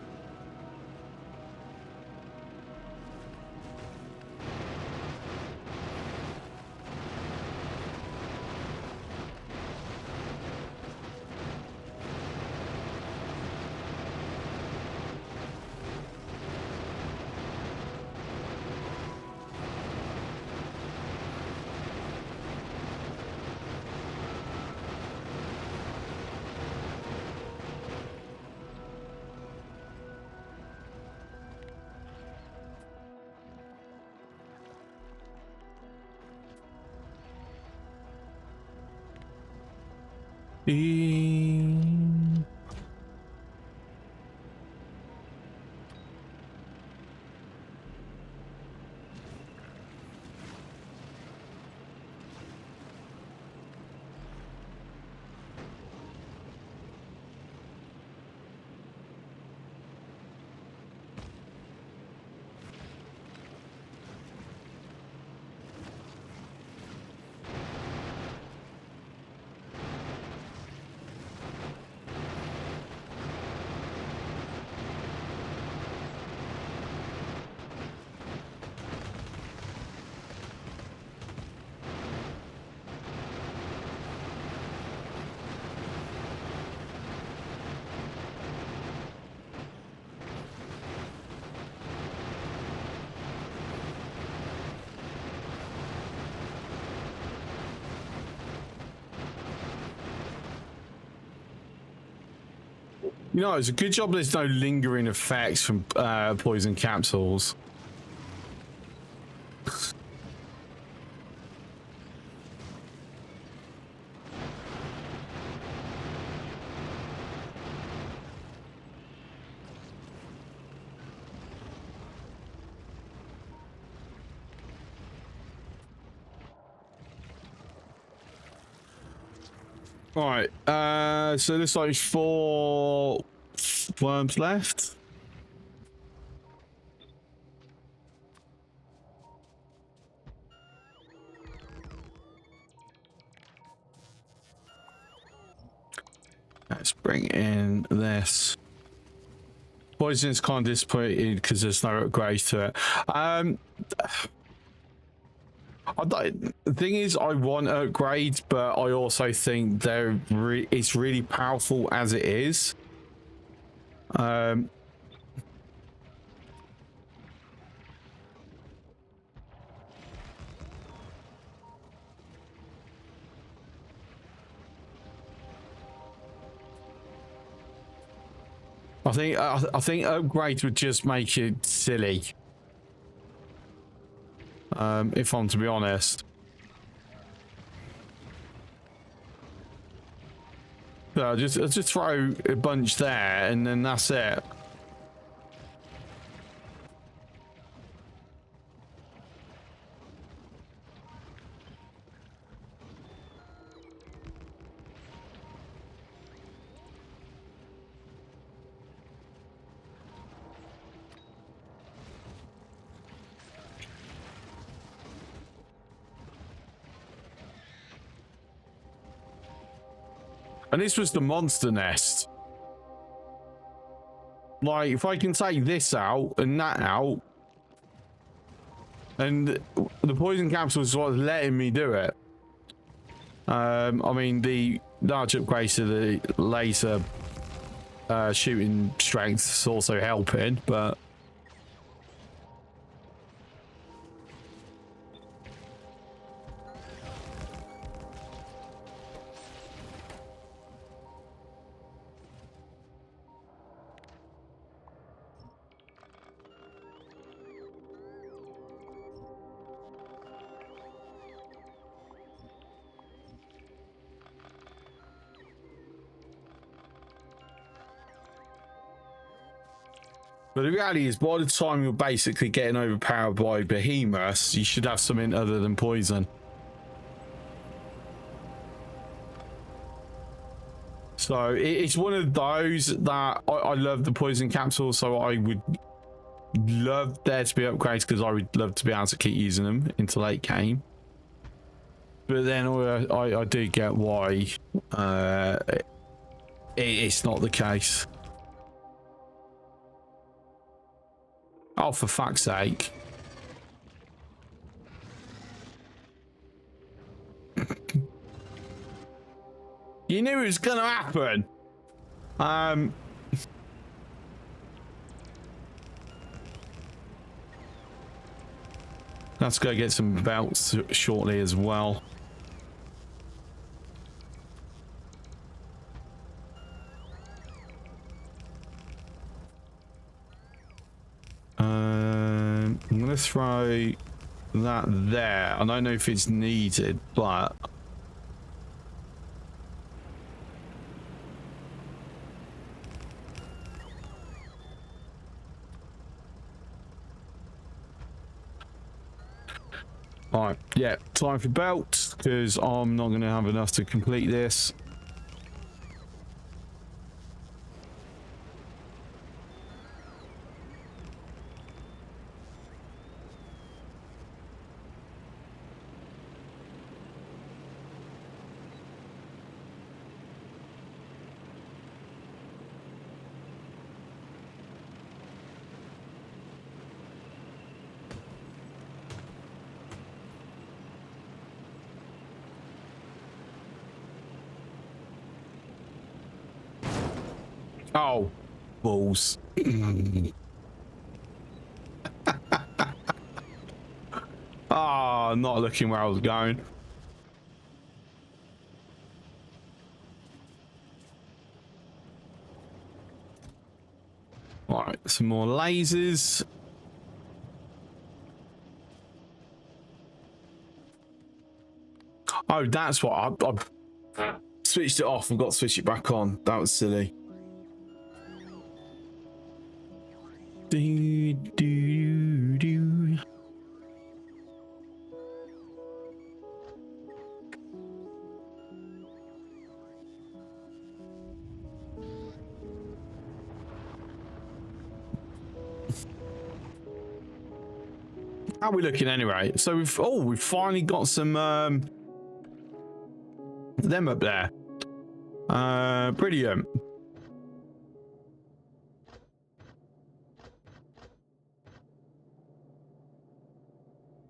You know, it's a good job there's no lingering effects from poison capsules. All right, so there's like 4 worms left. Let's bring in this. Poison's kind of disappointed because there's no upgrades to it. The thing is, I want upgrades, but I also think it's really powerful as it is. I think upgrades would just make it silly. If I'm to be honest. So just throw a bunch there and then that's it. And this was the monster nest. Like, if I can take this out and that out, and the poison capsule is what's letting me do it. I mean, the large upgrades to the laser shooting strength is also helping, but the reality is, by the time you're basically getting overpowered by behemoths, you should have something other than poison. So it's one of those that I love the poison capsule, so I would love there to be upgrades because I would love to be able to keep using them into late game. But then I do get why it's not the case. Oh, for fuck's sake. You knew it was gonna happen. Let's go get some belts shortly as well. I'm gonna throw that there. I don't know if it's needed, but All right, yeah, time for belts because I'm not going to have enough to complete this. Oh, balls. Ah, not looking where I was going. All right, some more lasers. Oh, that's what I switched it off and got to switch it back on. That was silly. Do, do, do. How are we looking anyway? So we've finally got some them up there. Brilliant.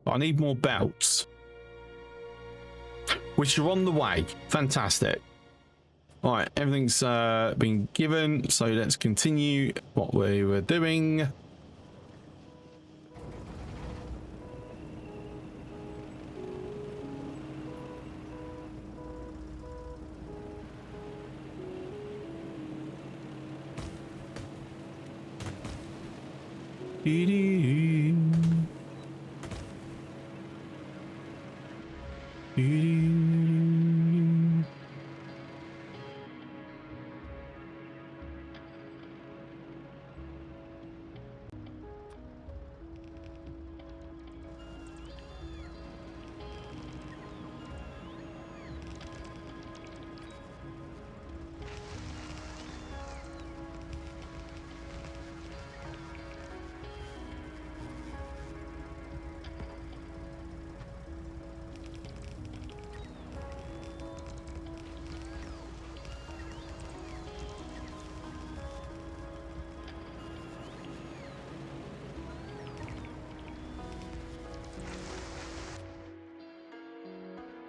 I need more belts, which are on the way. Fantastic. All right, everything's been given, so let's continue what we were doing.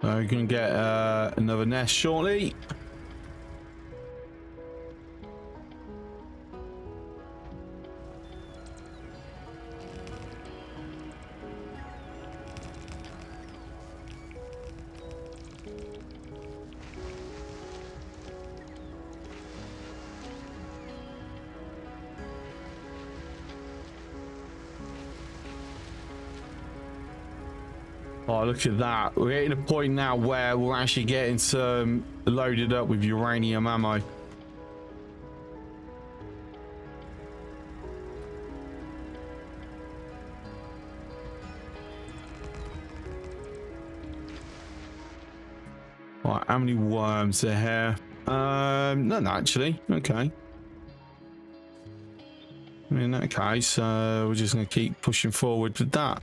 We're going to get another nest shortly. Oh, look at that. We're getting a point now where we're actually getting some loaded up with uranium ammo. Right, how many worms are here? None actually. Okay. In that case, we're just going to keep pushing forward with that.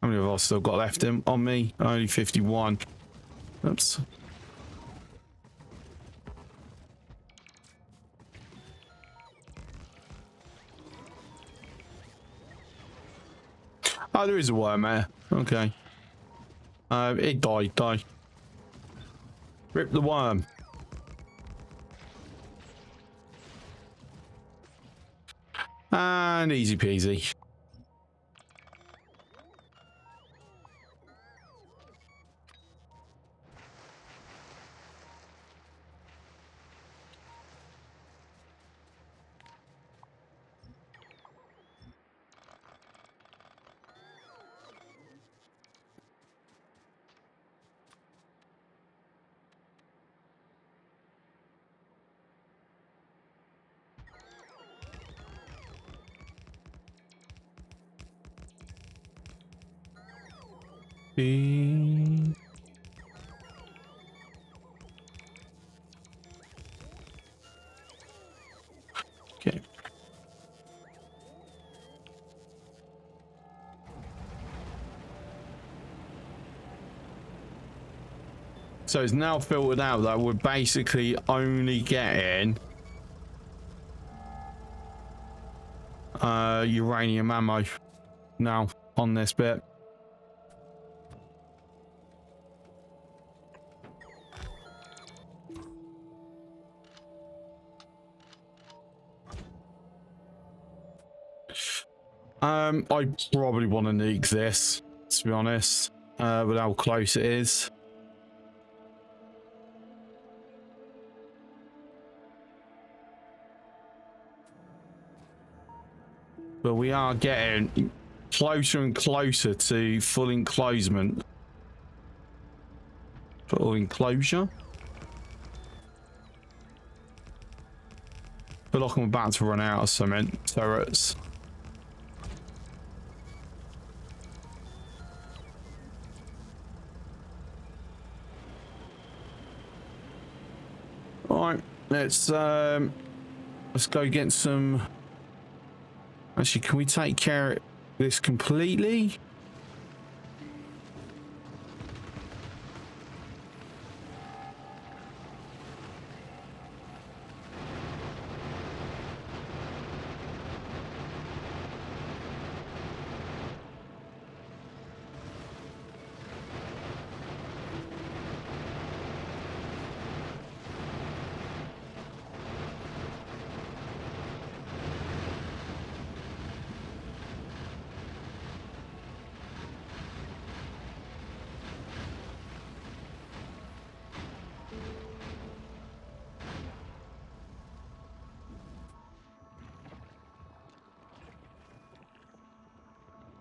How many of us still got left on me? Only 51. Oops. Oh, there is a worm there. Okay. It died. Rip the worm. And easy peasy. Okay. So it's now filtered out that we're basically only getting uranium ammo now on this bit. I probably want to nuke this, to be honest, with how close it is. But we are getting closer and closer to full enclosement. Full enclosure. Feel like I'm about to run out of cement turrets. Alright, let's go get some. Actually, can we take care of this completely?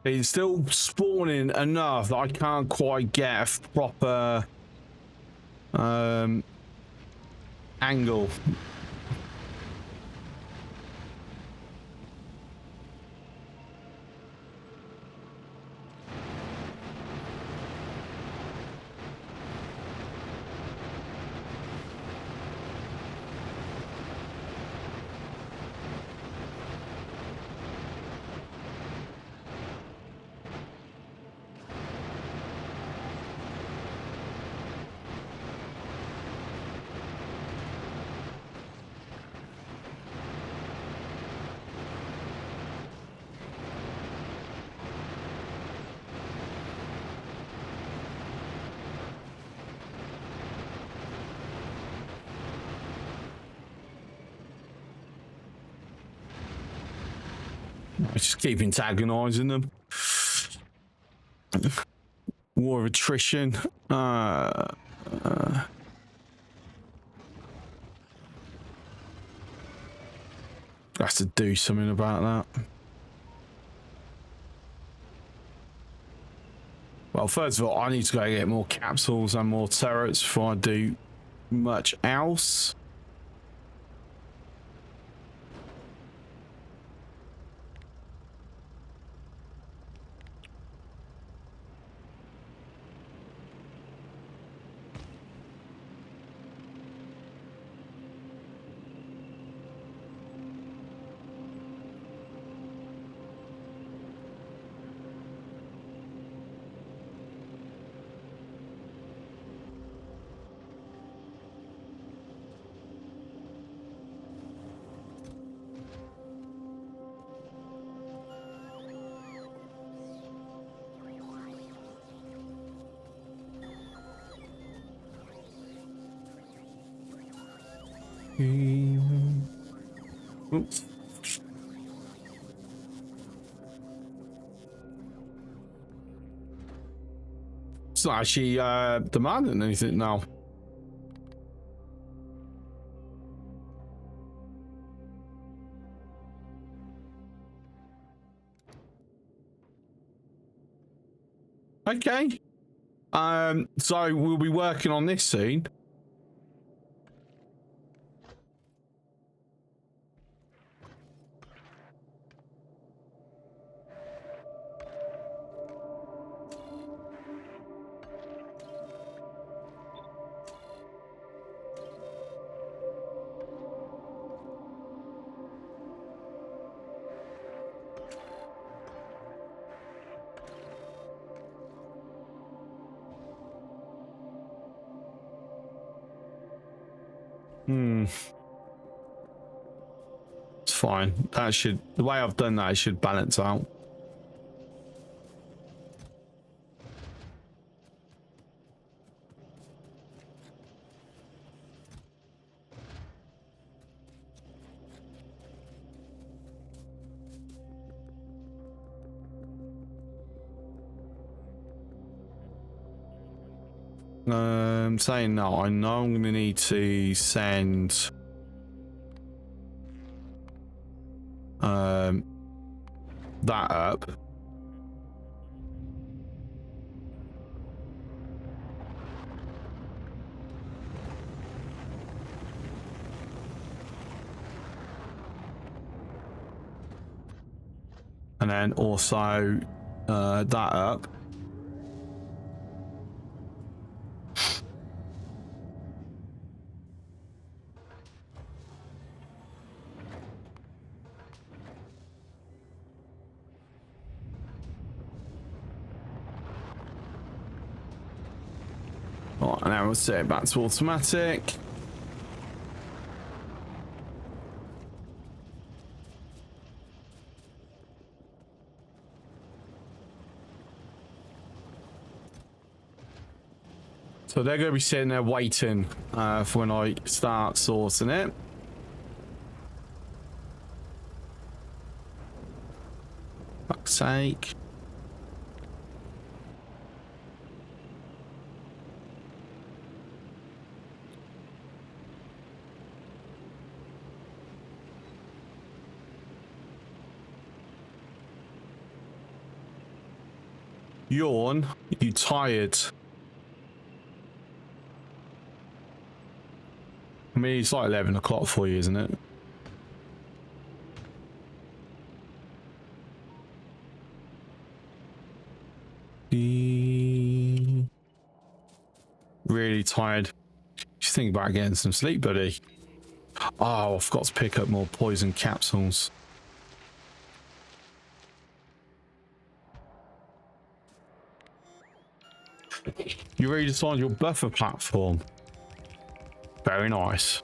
It's still spawning enough that I can't quite get a proper angle. I just keep antagonizing them. War of attrition. Has to do something about that. Well, first of all, I need to go get more capsules and more turrets before I do much else. Oops. It's not actually demanding anything now. Okay. So we'll be working on this soon. It's fine. That should, the way I've done that, it should balance out. Saying no, I know I'm gonna need to send that up. And then also that up. Right, now we'll set it back to automatic. So they're going to be sitting there waiting for when I start sorting it. Fuck's sake. Yawn, you tired? I mean, it's like 11 o'clock for you, isn't it? Really tired. Just think about getting some sleep, buddy. Oh, I forgot to pick up more poison capsules. You redesigned your buffer platform. Very nice.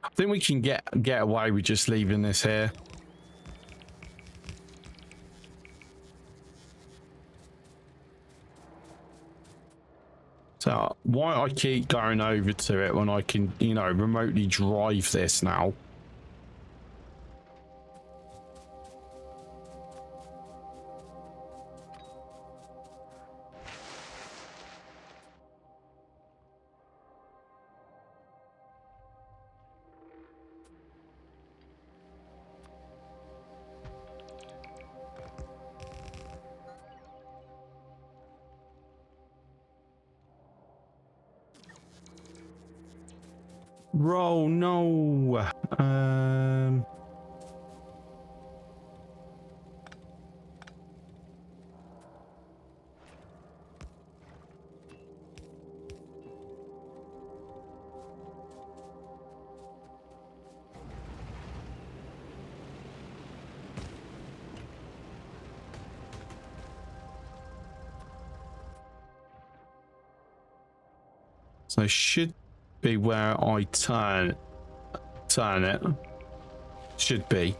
I think we can get away with just leaving this here. So why I keep going over to it when I can, you know, remotely drive this now? Bro, no. So it should be where I turn it. Should be.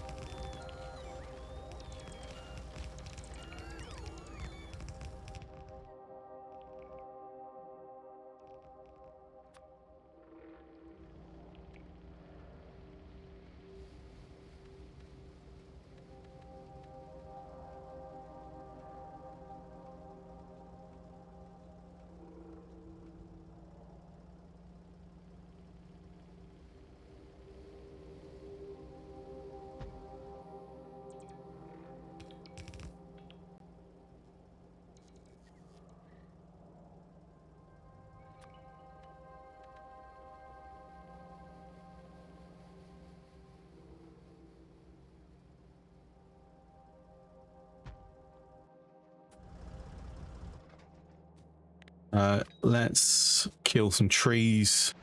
Let's kill some trees.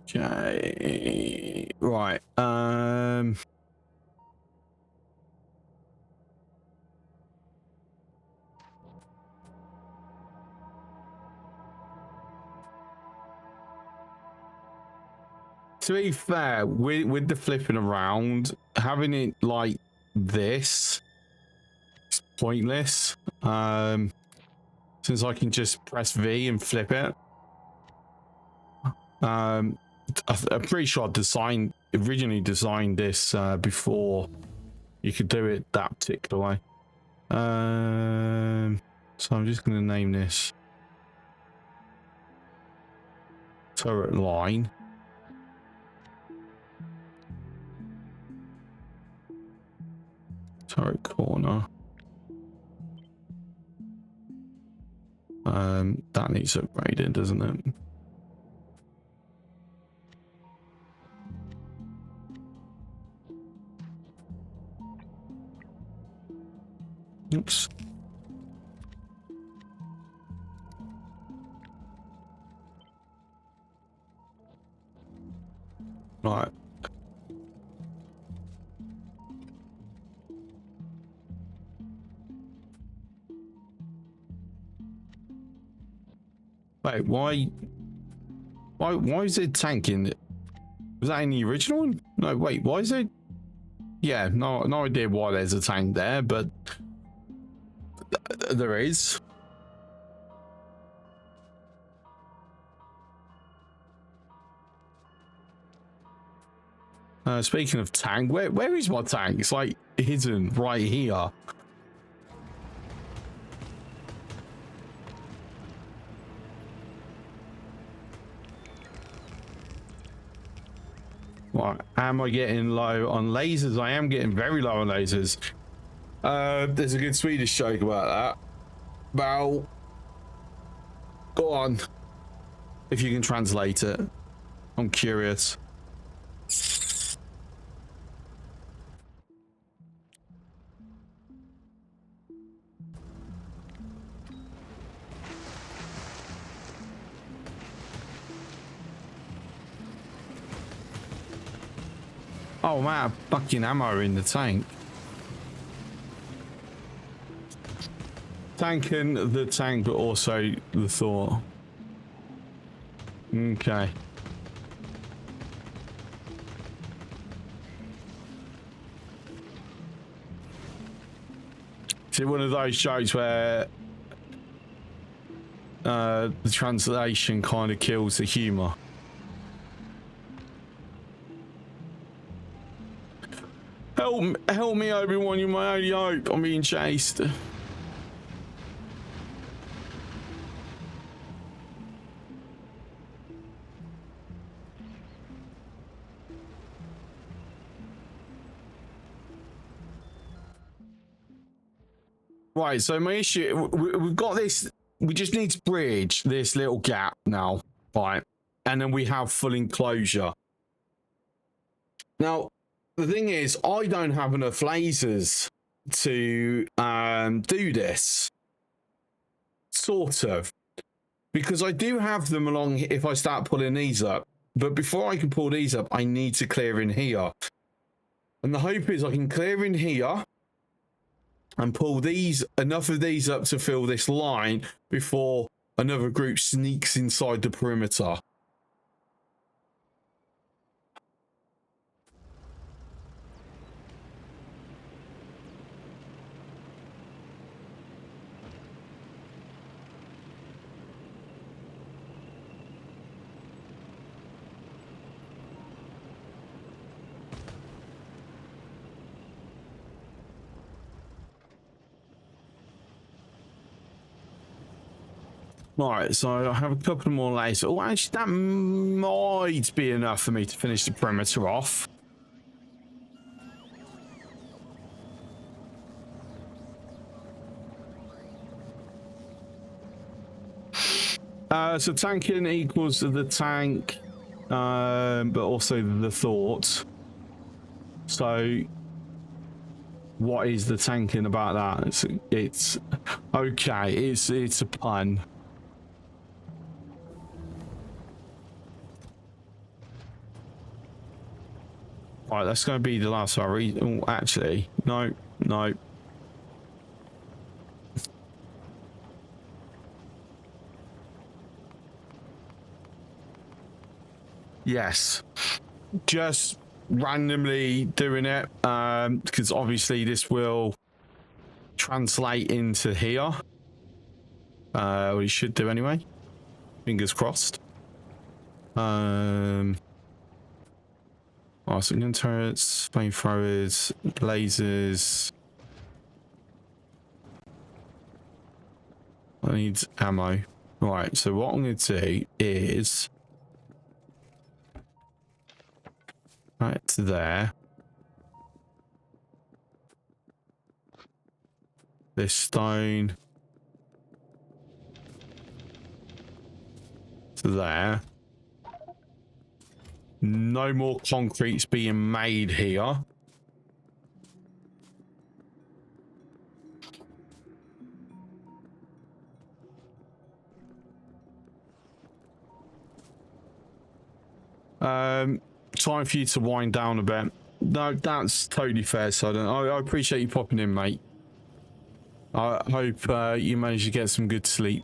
Okay. Right. To be fair, with the flipping around, having it like this is pointless. Since I can just press V and flip it. I'm pretty sure I originally designed this before you could do it that particular way. So I'm just going to name this turret line. Turret corner. That needs upgraded, doesn't it? Oops. Right. Wait, why is it tanking? Was that in the original one? No, wait, why is it? Yeah, no idea why there's a tank there, but there is. Speaking of tank, where is my tank? It's like hidden right here. Right, am I getting low on lasers? I am getting very low on lasers. There's a good Swedish joke about that. Well, go on. If you can translate it. I'm curious. Oh man, fucking ammo in the tank. Tanking the tank, but also the Thor. Okay. Is it one of those jokes where the translation kind of kills the humor? Help me, Obi-Wan, you're my only hope. I'm being chased. Right, so my issue, we've got this, we just need to bridge this little gap now, right? And then we have full enclosure. Now, the thing is, I don't have enough lasers to do this. Sort of. Because I do have them along if I start pulling these up. But before I can pull these up, I need to clear in here. And the hope is I can clear in here and pull enough of these up to fill this line before another group sneaks inside the perimeter. Right, so I have a couple more layers. Oh, actually, that might be enough for me to finish the perimeter off. So tanking equals the tank, but also the thought. So what is the tanking about that? It's okay. It's a pun. All right, that's going to be the last one. Oh, actually, no, no. Yes, just randomly doing it because obviously this will translate into here. We should do anyway. Fingers crossed. Arsenal turrets, flamethrowers, lasers. I need ammo. Right, so what I'm going to do is right to there. This stone to there. No more concrete's being made here. Time for you to wind down a bit. No, that's totally fair, Sudden. I appreciate you popping in, mate. I hope you manage to get some good sleep.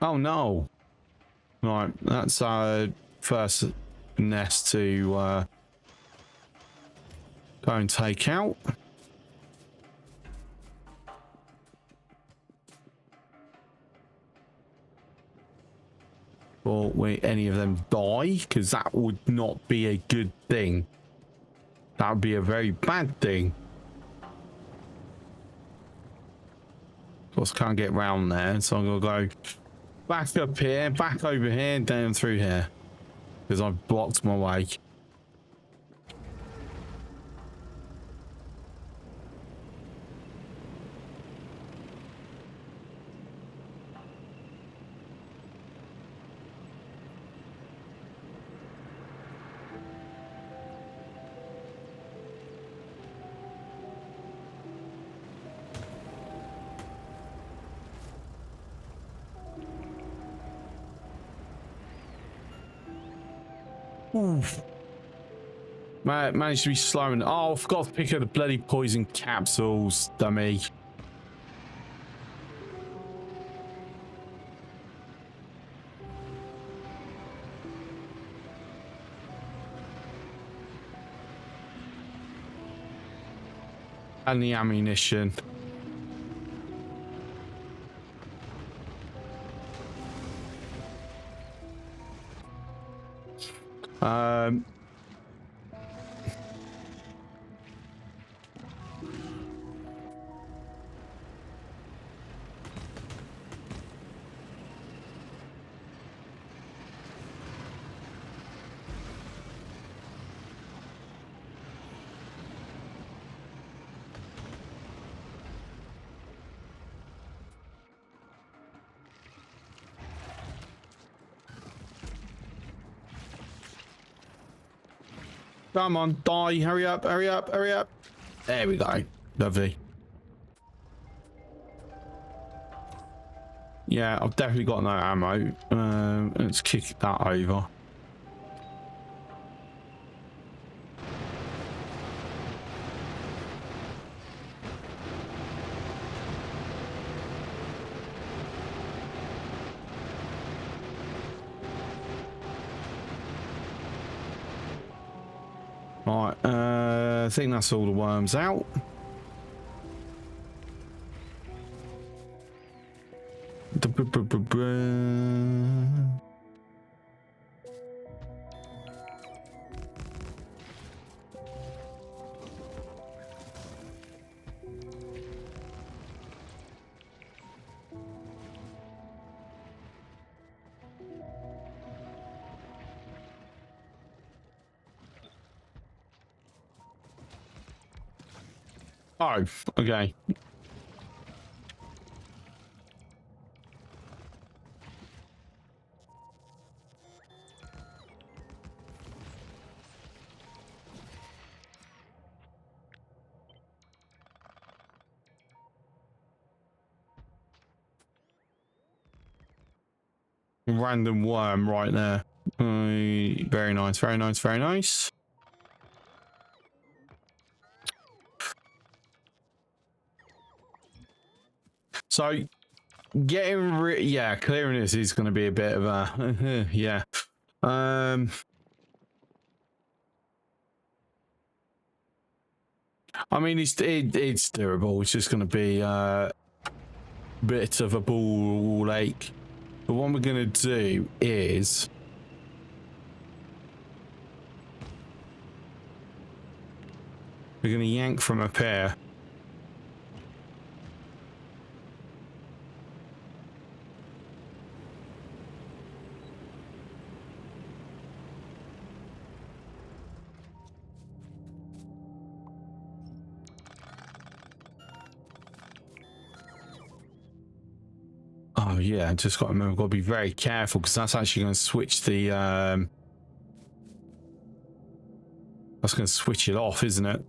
Oh no. Right, that's our first nest to go and take out. Or will any of them die? Because that would not be a good thing. That would be a very bad thing. Of course, can't get round there, so I'm gonna go back up here, back over here, down through here. Because I've blocked my way. Oof. Managed to be slowing. Oh, I forgot to pick up the bloody poison capsules, dummy. And the ammunition. Come on, die. Hurry up, hurry up, hurry up. There we go. Lovely. Yeah, I've definitely got no ammo. Let's kick that over. Right, I think that's all the worms out. Oh, okay. Random worm right there. Very nice, very nice, very nice. So yeah, clearing this is going to be a bit of a yeah. I mean, it's doable. It's just going to be a bit of a ball ache. But what we're going to do is we're going to yank from a pair. Oh yeah, just got to remember, got to be very careful because that's actually going to switch the that's going to switch it off, isn't it?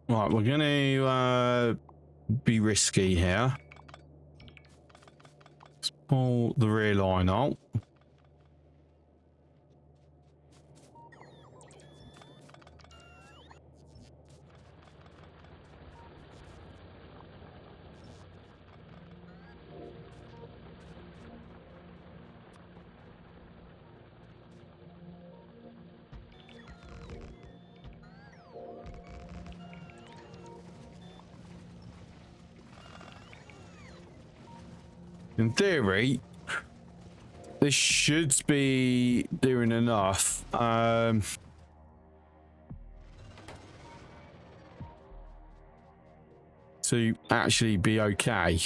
Right, we're going to be risky here. Let's pull the rear line out. In theory, this should be doing enough. To actually be okay.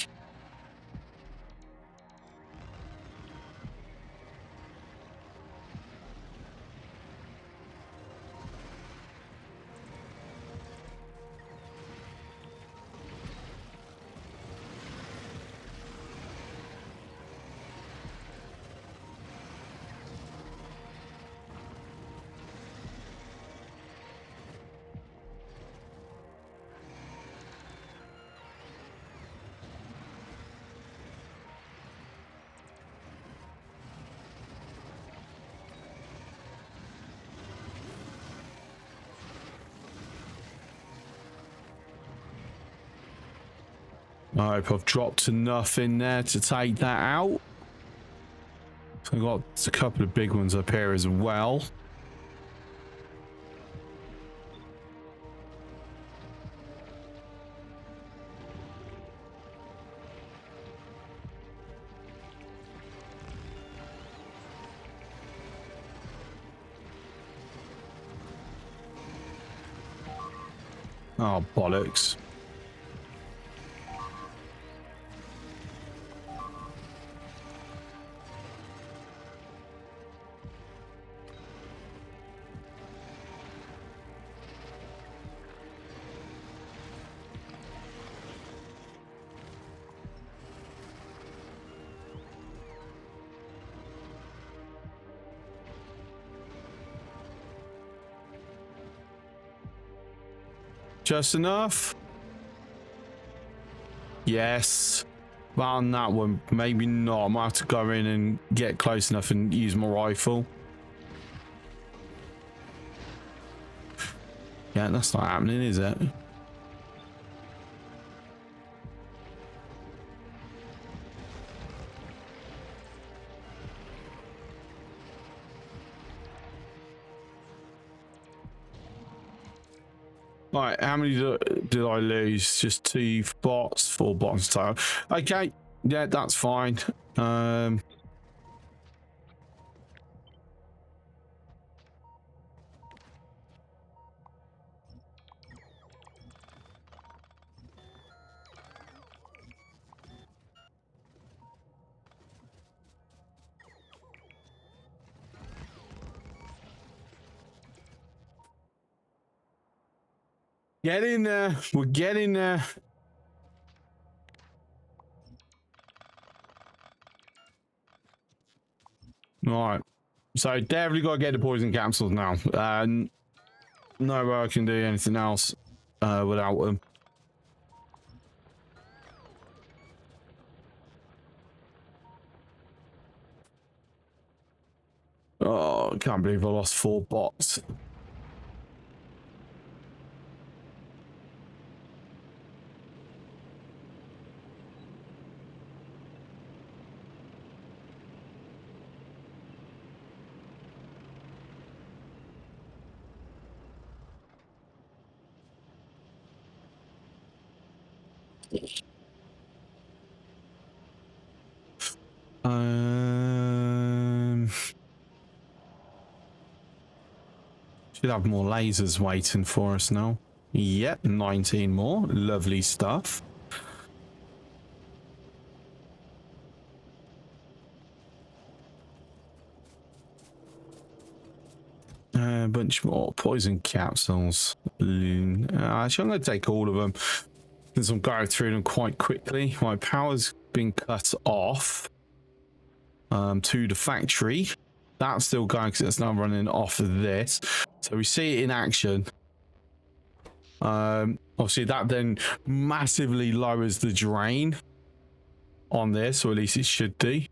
I hope I've dropped enough in there to take that out. So I've got a couple of big ones up here as well. Oh, bollocks. Just enough? Yes. But on that one, maybe not. I might have to go in and get close enough and use my rifle. Yeah, that's not happening, is it? Right, how many did I lose? Just 2 bots, 4 bots total. Okay, yeah, that's fine. Get in there. We're getting there. All right. So definitely got to get the poison capsules now. No way I can do anything else without them. Oh, I can't believe I lost 4 bots. Should have more lasers waiting for us now. Yep, 19 more. Lovely stuff. A bunch more poison capsules. Actually, I'm going to take all of them since I'm going through them quite quickly. My power's been cut off to the factory. That's still going because it's now running off of this. So we see it in action. Obviously, that then massively lowers the drain on this, or at least it should do.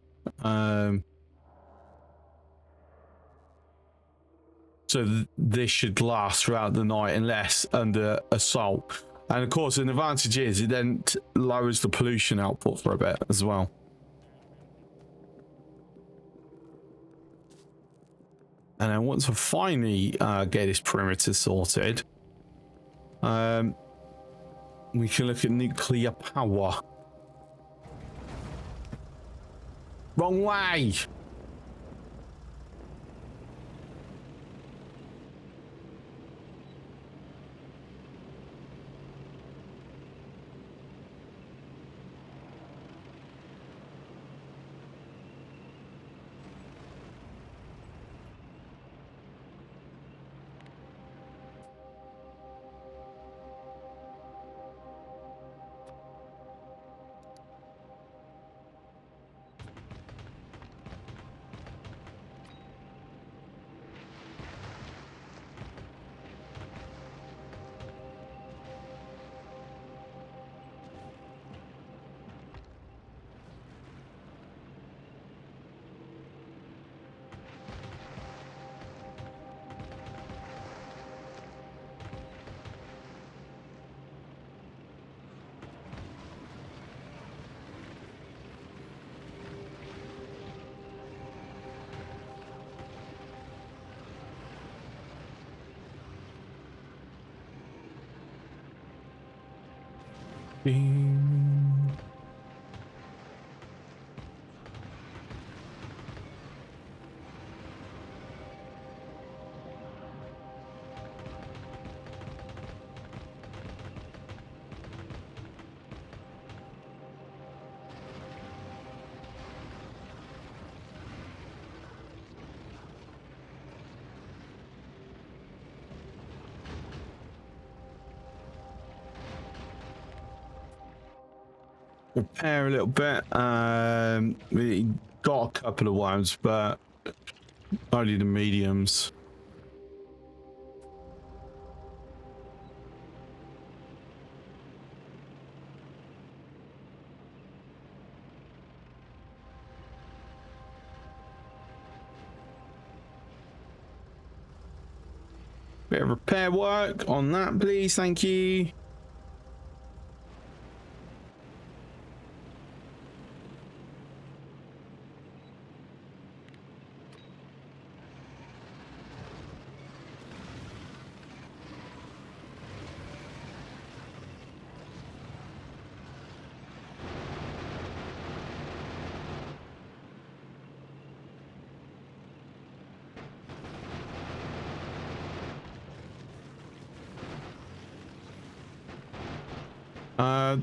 So this should last throughout the night unless under assault. And of course, an advantage is it then lowers the pollution output for a bit as well. And then once I finally get this perimeter sorted, we can look at nuclear power. Wrong way! Bing. repair a little bit. We got a couple of ones, but only the mediums. Bit of repair work on that, please. Thank you.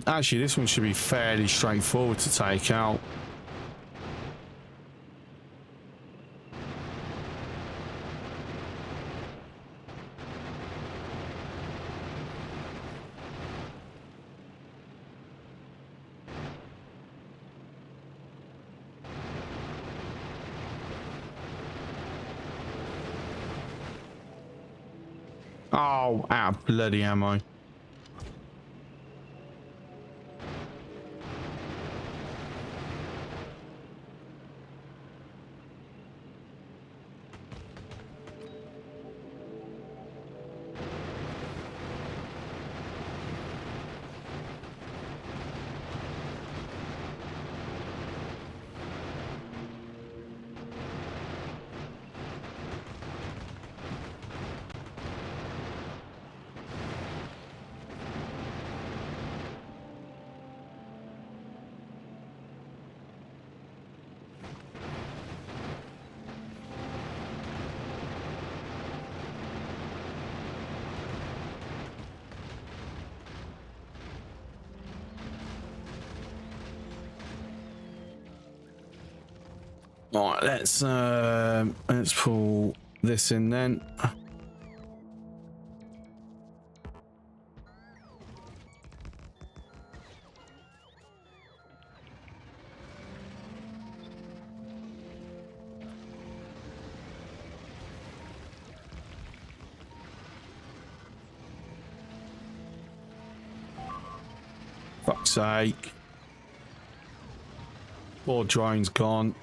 Actually, this one should be fairly straightforward to take out. Oh, out of bloody ammo. All right, let's pull this in then. Fuck's sake. Poor drone's gone.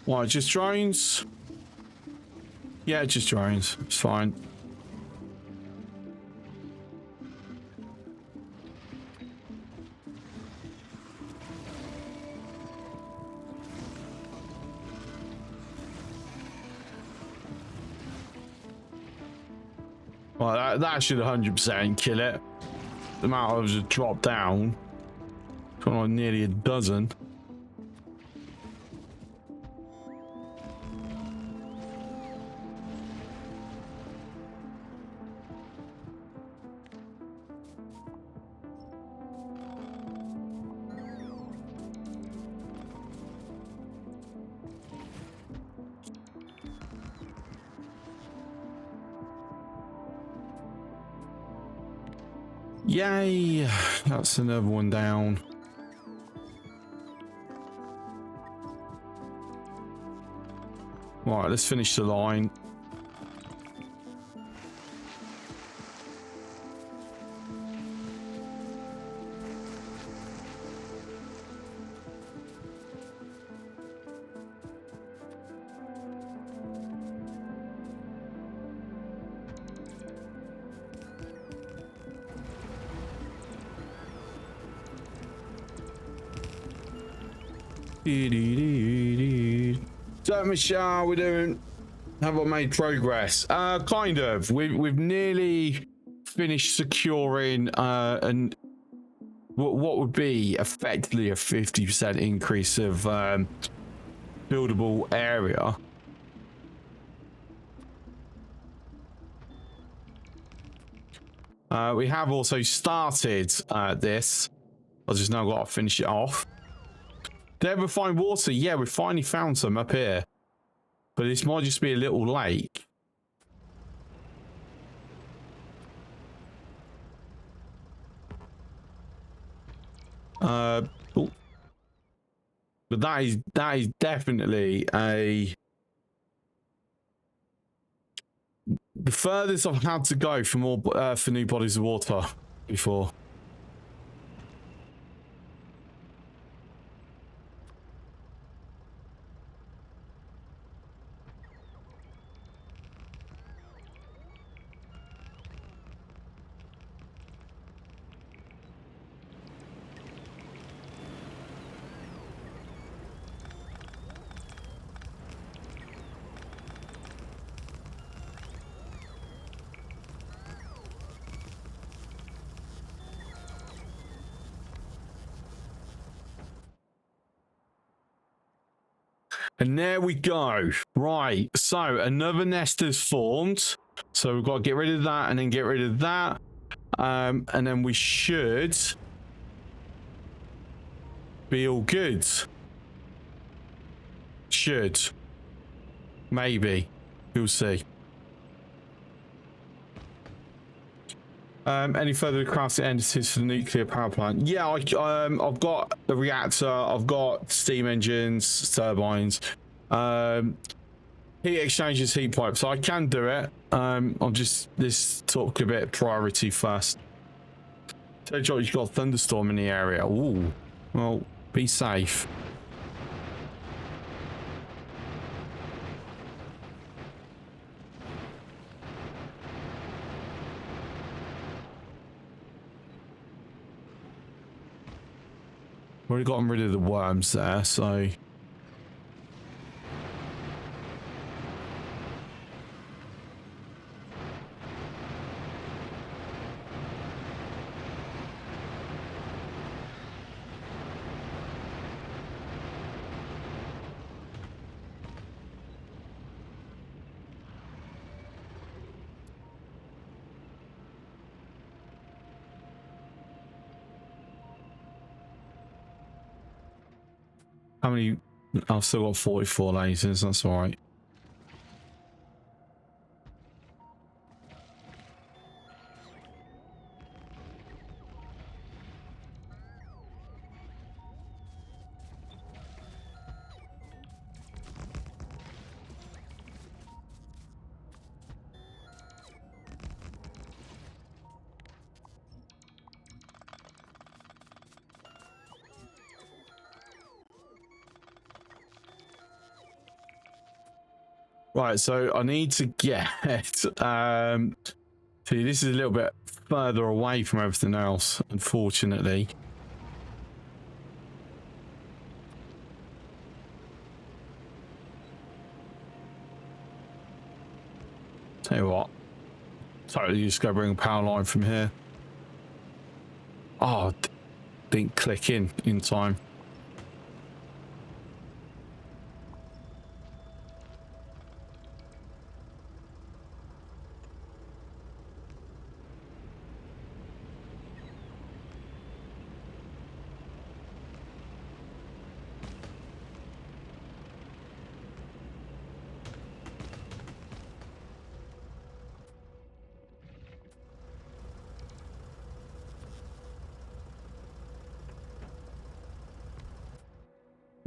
Why, just drones? Yeah, just drones. It's fine. Well, that should 100% kill it. The amount of just dropped down. Got on nearly a dozen. Yay! That's another one down. Right, let's finish the line. So, Michelle, we're doing. Have I made progress? Kind of. We've nearly finished securing and what would be effectively a 50% increase of buildable area. We have also started this. I've just now got to finish it off. Did I ever find water? Yeah, we finally found some up here. But this might just be a little lake. Oh. But that is definitely the furthest I've had to go for more for new bodies of water before. And there we go. Right, so another nest has formed. So we've got to get rid of that and then get rid of that. And then we should be all good. Should. Maybe. We'll see. Any further crafting entities for the nuclear power plant? Yeah, I've got the reactor, I've got steam engines, turbines, heat exchangers, heat pipes, so I can do it. I'll just talk a bit priority first. So you've got a thunderstorm in the area. Ooh, well, be safe. Already gotten rid of the worms there, so how many? I've still got 44 lasers, that's all right. Right, so I need to get see, this is a little bit further away from everything else, unfortunately. Tell you what, totally just go bring a power line from here. Oh, didn't click in time.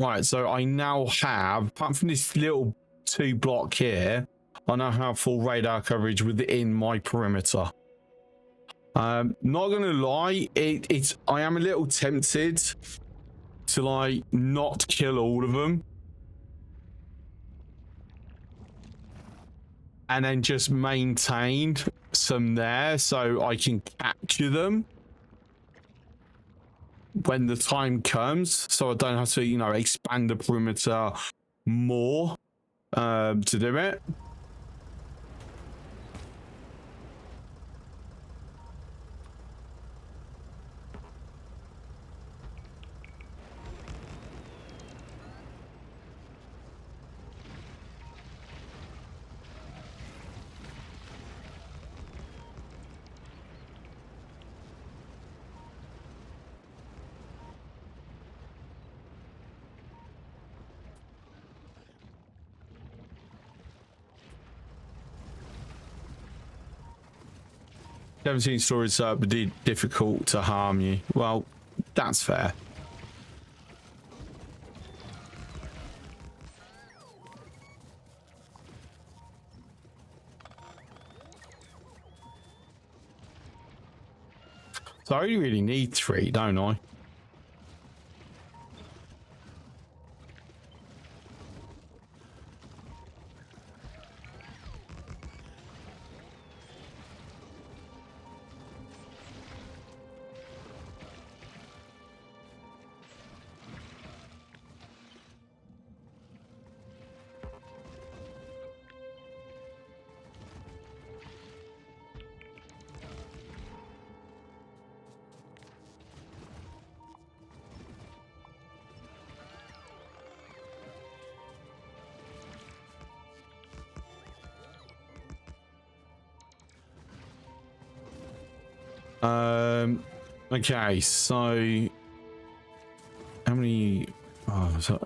Right, so I now have, apart from this little 2 block here, I now have full radar coverage within my perimeter. Not gonna lie, I am a little tempted to like not kill all of them and then just maintain some there so I can capture them. when the time comes, so I don't have to, you know, expand the perimeter more to do it. Haven't seen stories but difficult to harm you. Well, that's fair. So I only really need 3, don't I? Okay, so how many? Oh, so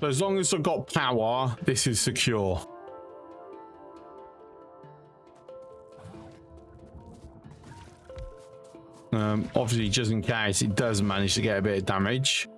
as long as I've got power, this is secure. Obviously, just in case it does manage to get a bit of damage.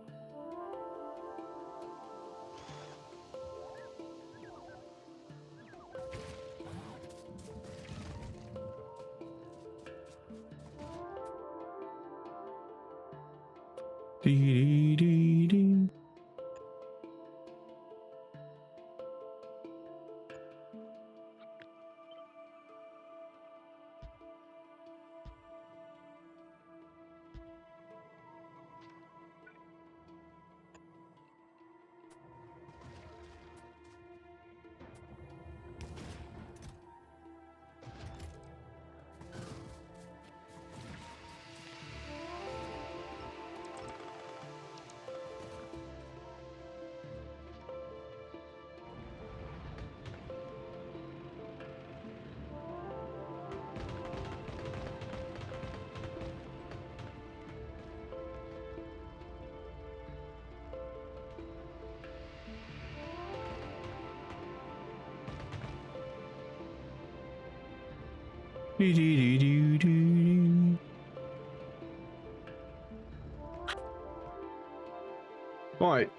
Right,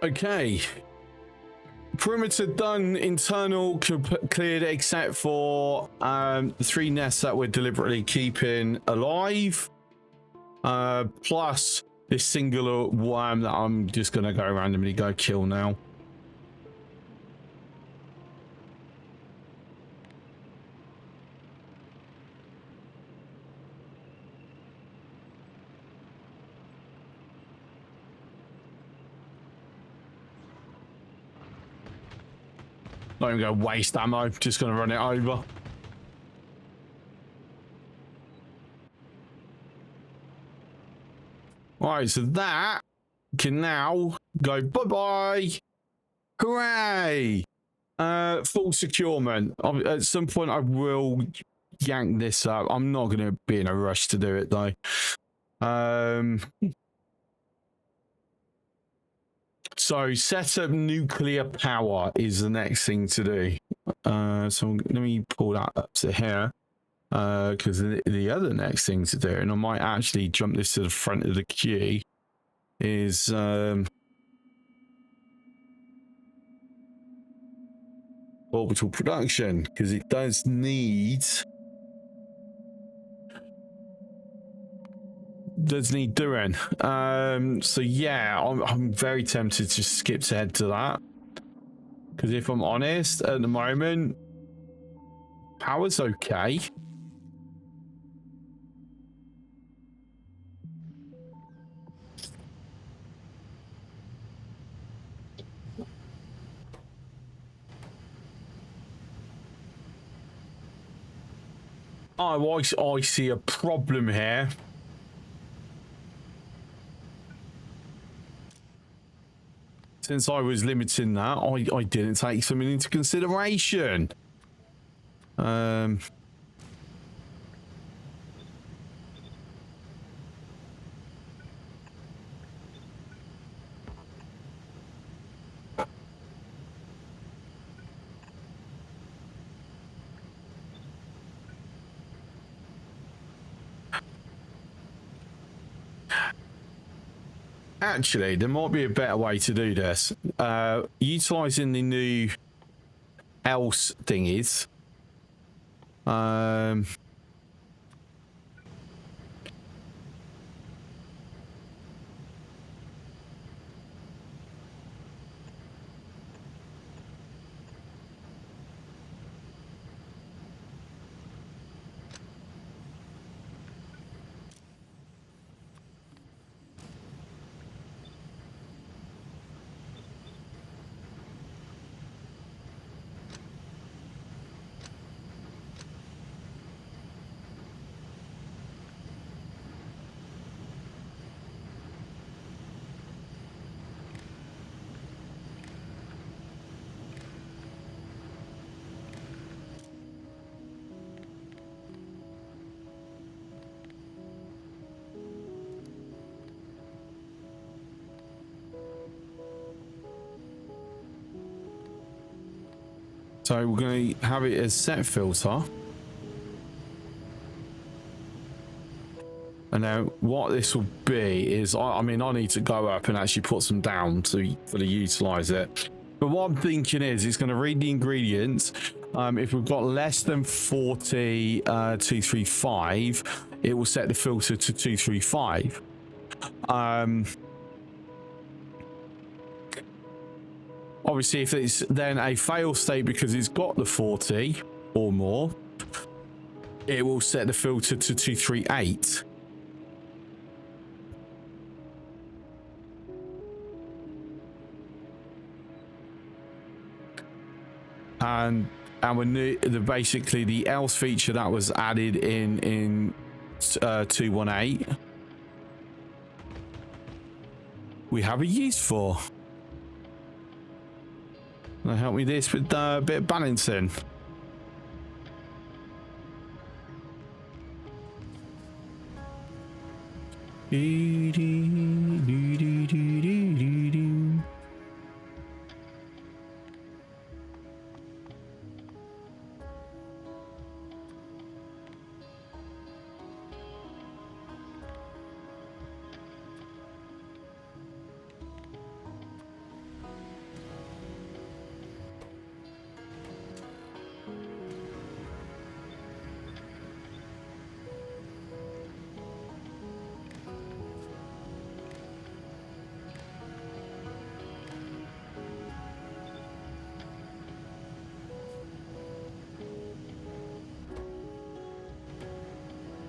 okay. perimeter done, internal cleared except for the 3 nests that we're deliberately keeping alive, plus this singular worm that I'm just gonna go randomly go kill now. Not even gonna waste ammo, just gonna run it over. Alright, so that can now go bye-bye. Hooray! Full securement. At some point I will yank this up. I'm not gonna be in a rush to do it though. So set up nuclear power is the next thing to do. So let me pull that up to here. Because the other next thing to do, and I might actually jump this to the front of the queue, is orbital production, because it does need doing. So yeah, I'm very tempted to skip ahead to that, because if I'm honest, at the moment, power's okay. Oh, I see a problem here. Since I was limiting that, I didn't take something into consideration. Actually, there might be a better way to do this. Utilizing the new else thingies. So we're going to have it as set filter. And now what this will be is, I mean, I need to go up and actually put some down to fully utilize it. But what I'm thinking is it's going to read the ingredients. If we've got less than 40 235, it will set the filter to 235. Obviously, if it's then a fail state because it's got the 40 or more, it will set the filter to 238. And our new, basically the else feature that was added in 218, we have a use for. Can I help me this with a bit of balancing?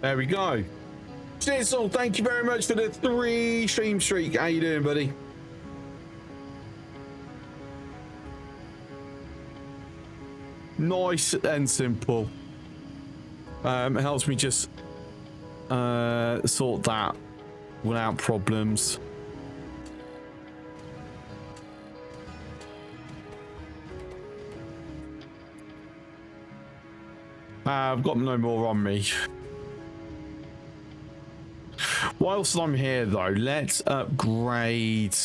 There we go. Schnitzel, thank you very much for the 3 stream streak. How you doing, buddy? Nice and simple. It helps me just sort that without problems. I've got no more on me. Whilst I'm here though, let's upgrade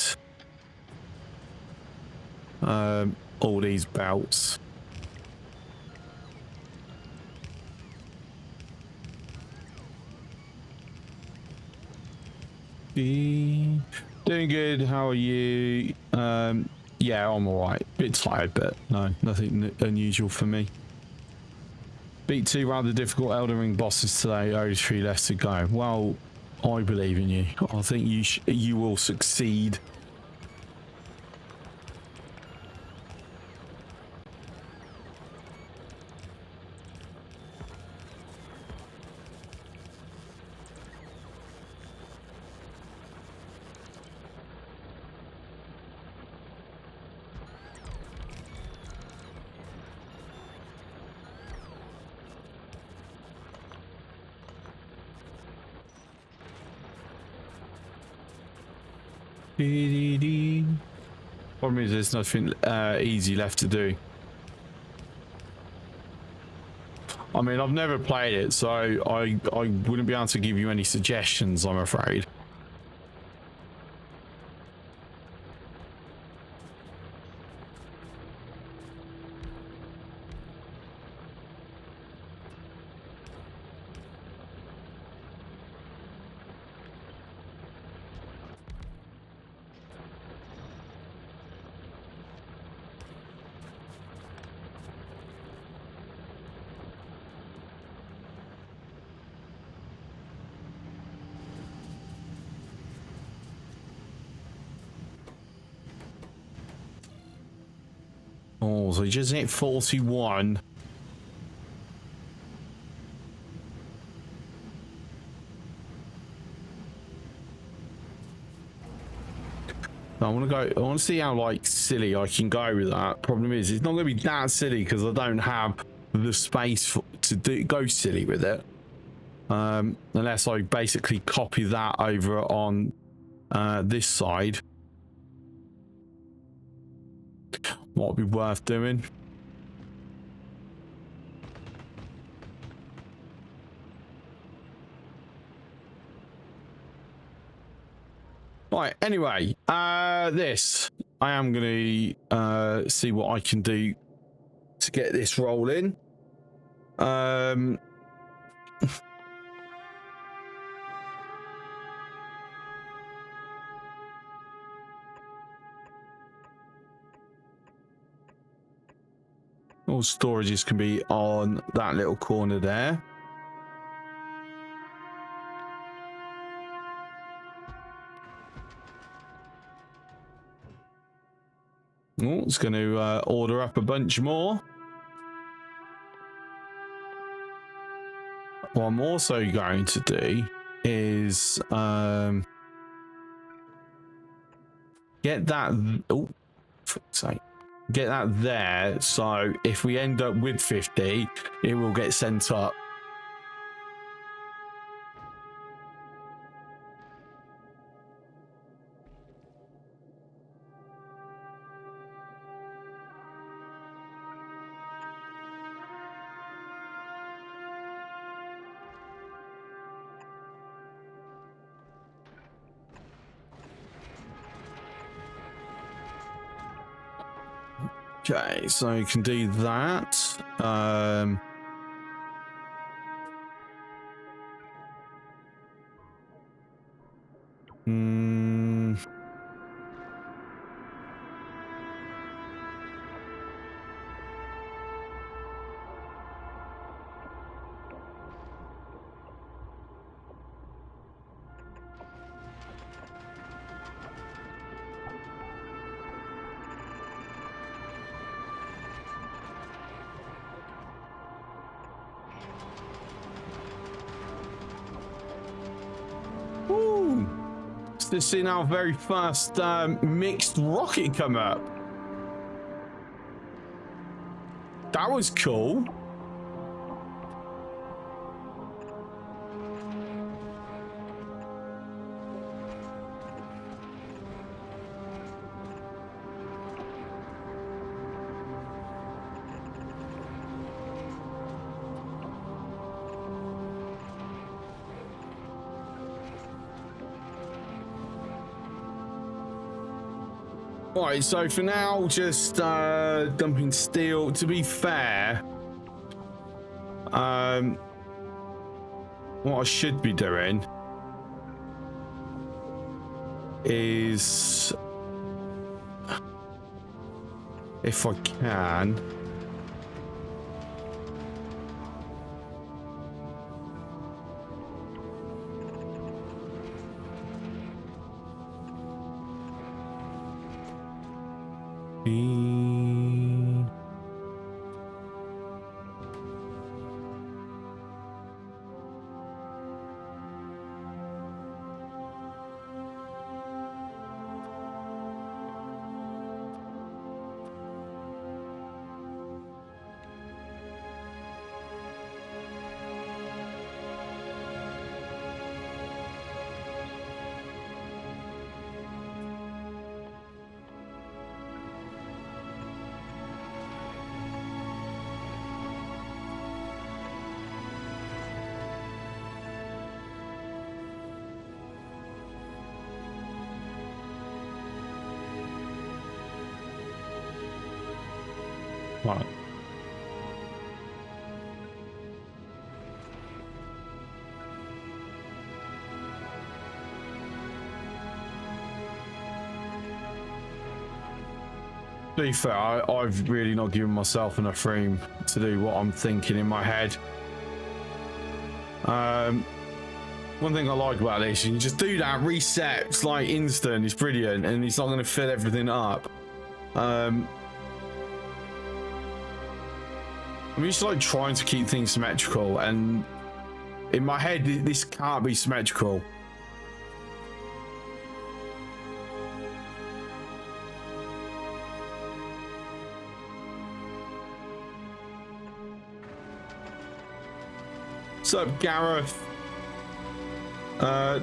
all these belts. Doing good. How are you? Yeah, I'm alright. Bit tired, but no, nothing unusual for me. Beat 2 rather difficult Elden Ring bosses today. Only 3 left to go. Well, I believe in you. I think you will succeed. Problem is, there's nothing easy left to do. I mean, I've never played it, so I wouldn't be able to give you any suggestions, I'm afraid. Oh, so just hit 41. I want to see how like silly I can go with that. Problem is, it's not going to be that silly because I don't have the space to go silly with it. Unless I basically copy that over on this side. What would be worth doing? Right, anyway, this. I am going to see what I can do to get this rolling. All storages can be on that little corner there. Oh, it's going to order up a bunch more. What I'm also going to do is get that. Oh, for fuck's sake. Get that there, so if we end up with 50, it will get sent up. Okay, so you can do that. just seen our very first mixed rocket come up. That was cool. Right, so for now, just dumping steel. To be fair, what I should be doing is, if I can, right. To be fair, I've really not given myself enough room to do what I'm thinking in my head. One thing I like about this, you can just do that, reset, it's like instant, it's brilliant, and it's not going to fill everything up. I'm just like trying to keep things symmetrical, and in my head, this can't be symmetrical. What's up, Gareth?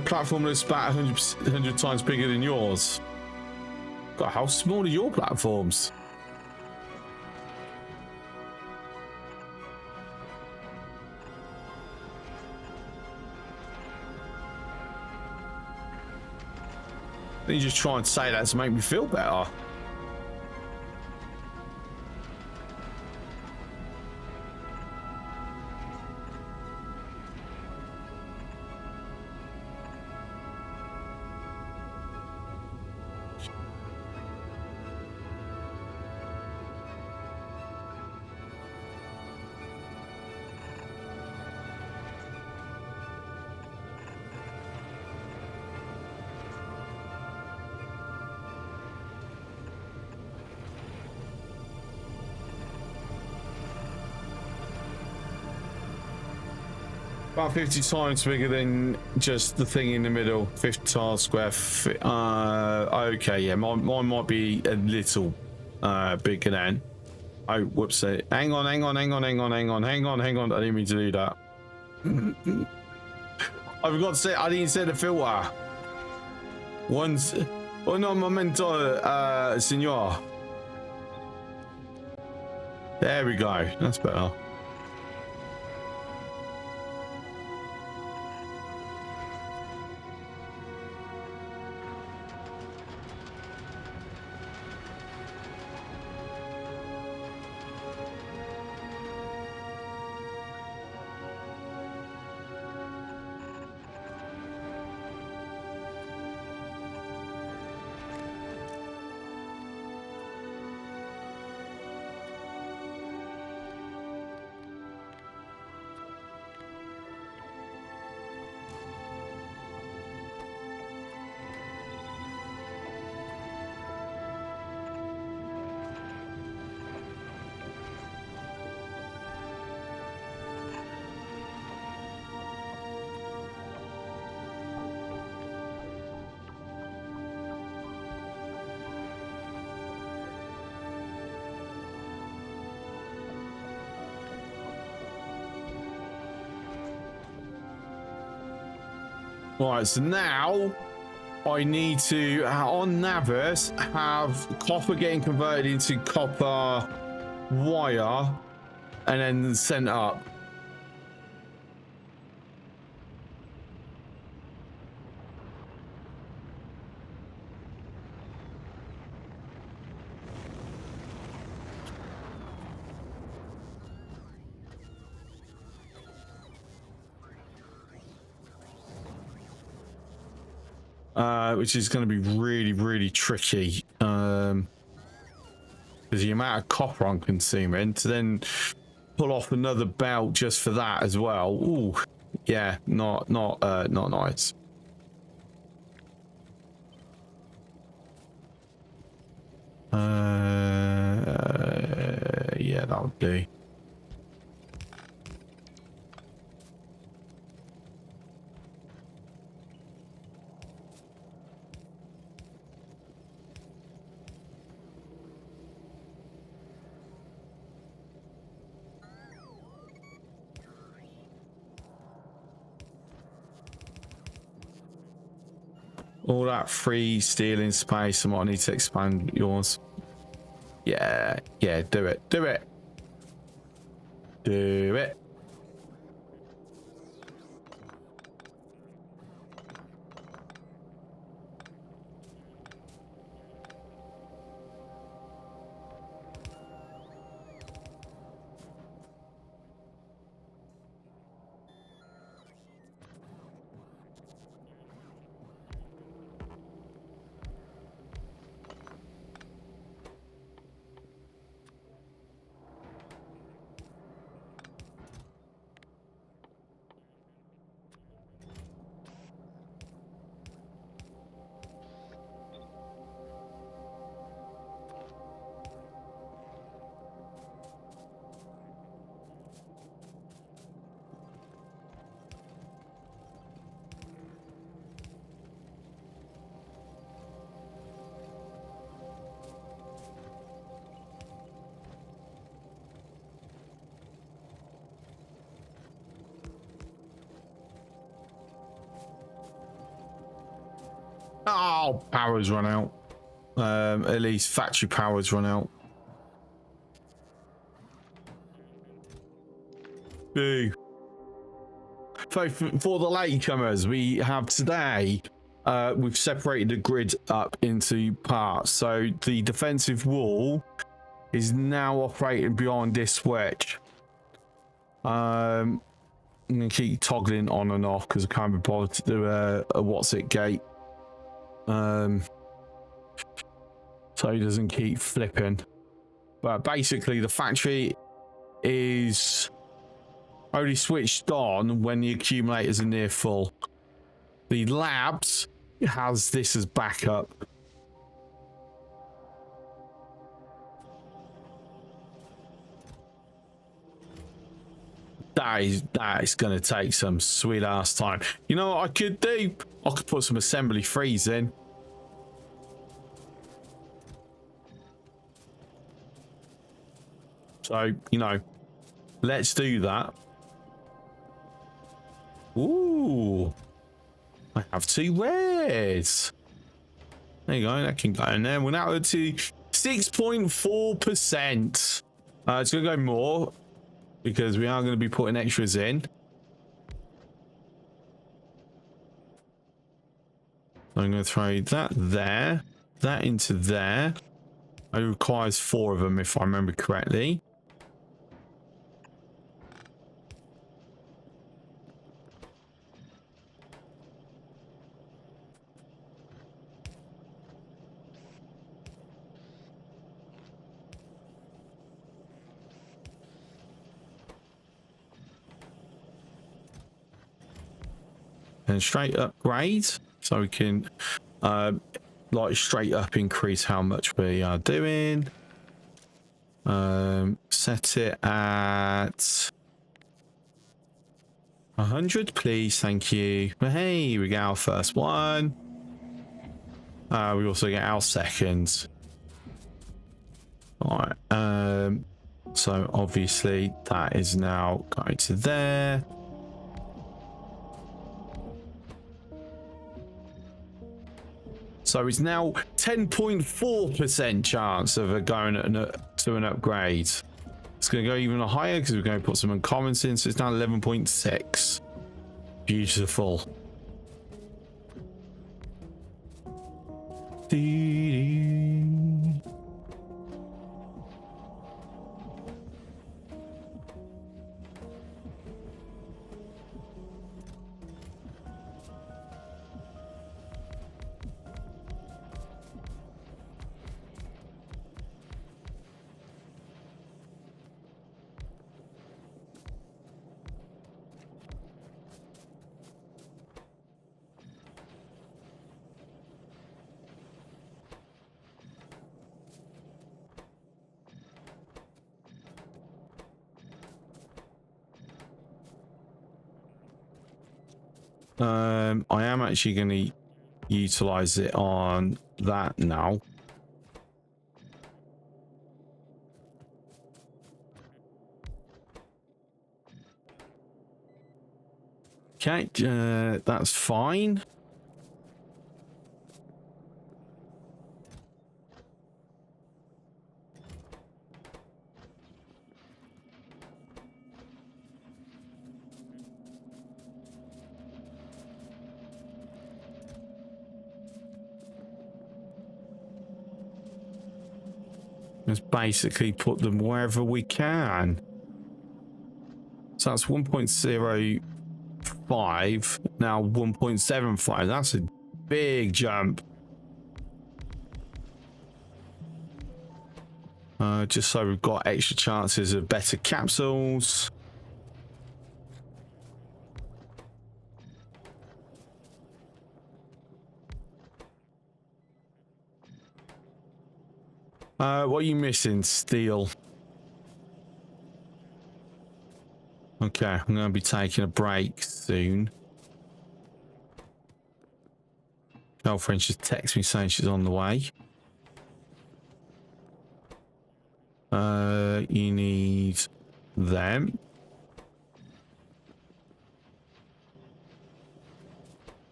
Platform that's about 100 times bigger than yours. God, how small are your platforms? Then you just try and say that to make me feel better. About 50 times bigger than just the thing in the middle. 50 tiles square. Okay, yeah, mine might be a little bigger then. Oh, whoops! Hang on. I didn't mean to do that. I forgot to say I didn't set the filter. Once, oh no, momento, senor. There we go. That's better. Right, so now I need to, on Navis, have copper getting converted into copper wire and then sent up. Which is going to be really, really tricky. Because the amount of copper I'm consuming to then pull off another belt just for that as well. Ooh, yeah, not nice. Yeah, that would do. All that free stealing space, I might need to expand yours. Yeah, do it. Do it. Do it. Oh, power's run out. At least factory power's run out. Boo. So for the latecomers, we have today, we've separated the grid up into parts. So the defensive wall is now operating beyond this switch. I'm going to keep toggling on and off because I can't be bothered to do a what's it gate. So he doesn't keep flipping. But basically the factory is only switched on when the accumulators are near full. The labs has this as backup. That is going to take some sweet ass time. You know what I could do? I could put some assembly freeze in. So, you know, let's do that. Ooh, I have 2 reds. There you go, that can go in there. We're now up to 6.4%. It's going to go more because we are going to be putting extras in. I'm going to throw that there, that into there. It requires 4 of them if I remember correctly. And straight upgrade, so we can like straight up increase how much we are doing. Set it at 100, please. Thank you. Hey, we get our first one. We also get our second. All right. So obviously that is now going to there. So it's now 10.4% chance of it going to an upgrade. It's going to go even higher because we're going to put some uncommons in. So it's now 11.6. Beautiful. I am actually going to utilize it on that now. Okay, that's fine. Let's basically put them wherever we can. So that's 1.05, now 1.75. That's a big jump. Just so we've got extra chances of better capsules. What are you missing? Steel. Okay, I'm going to be taking a break soon. Girlfriend just texted me saying she's on the way. You need them.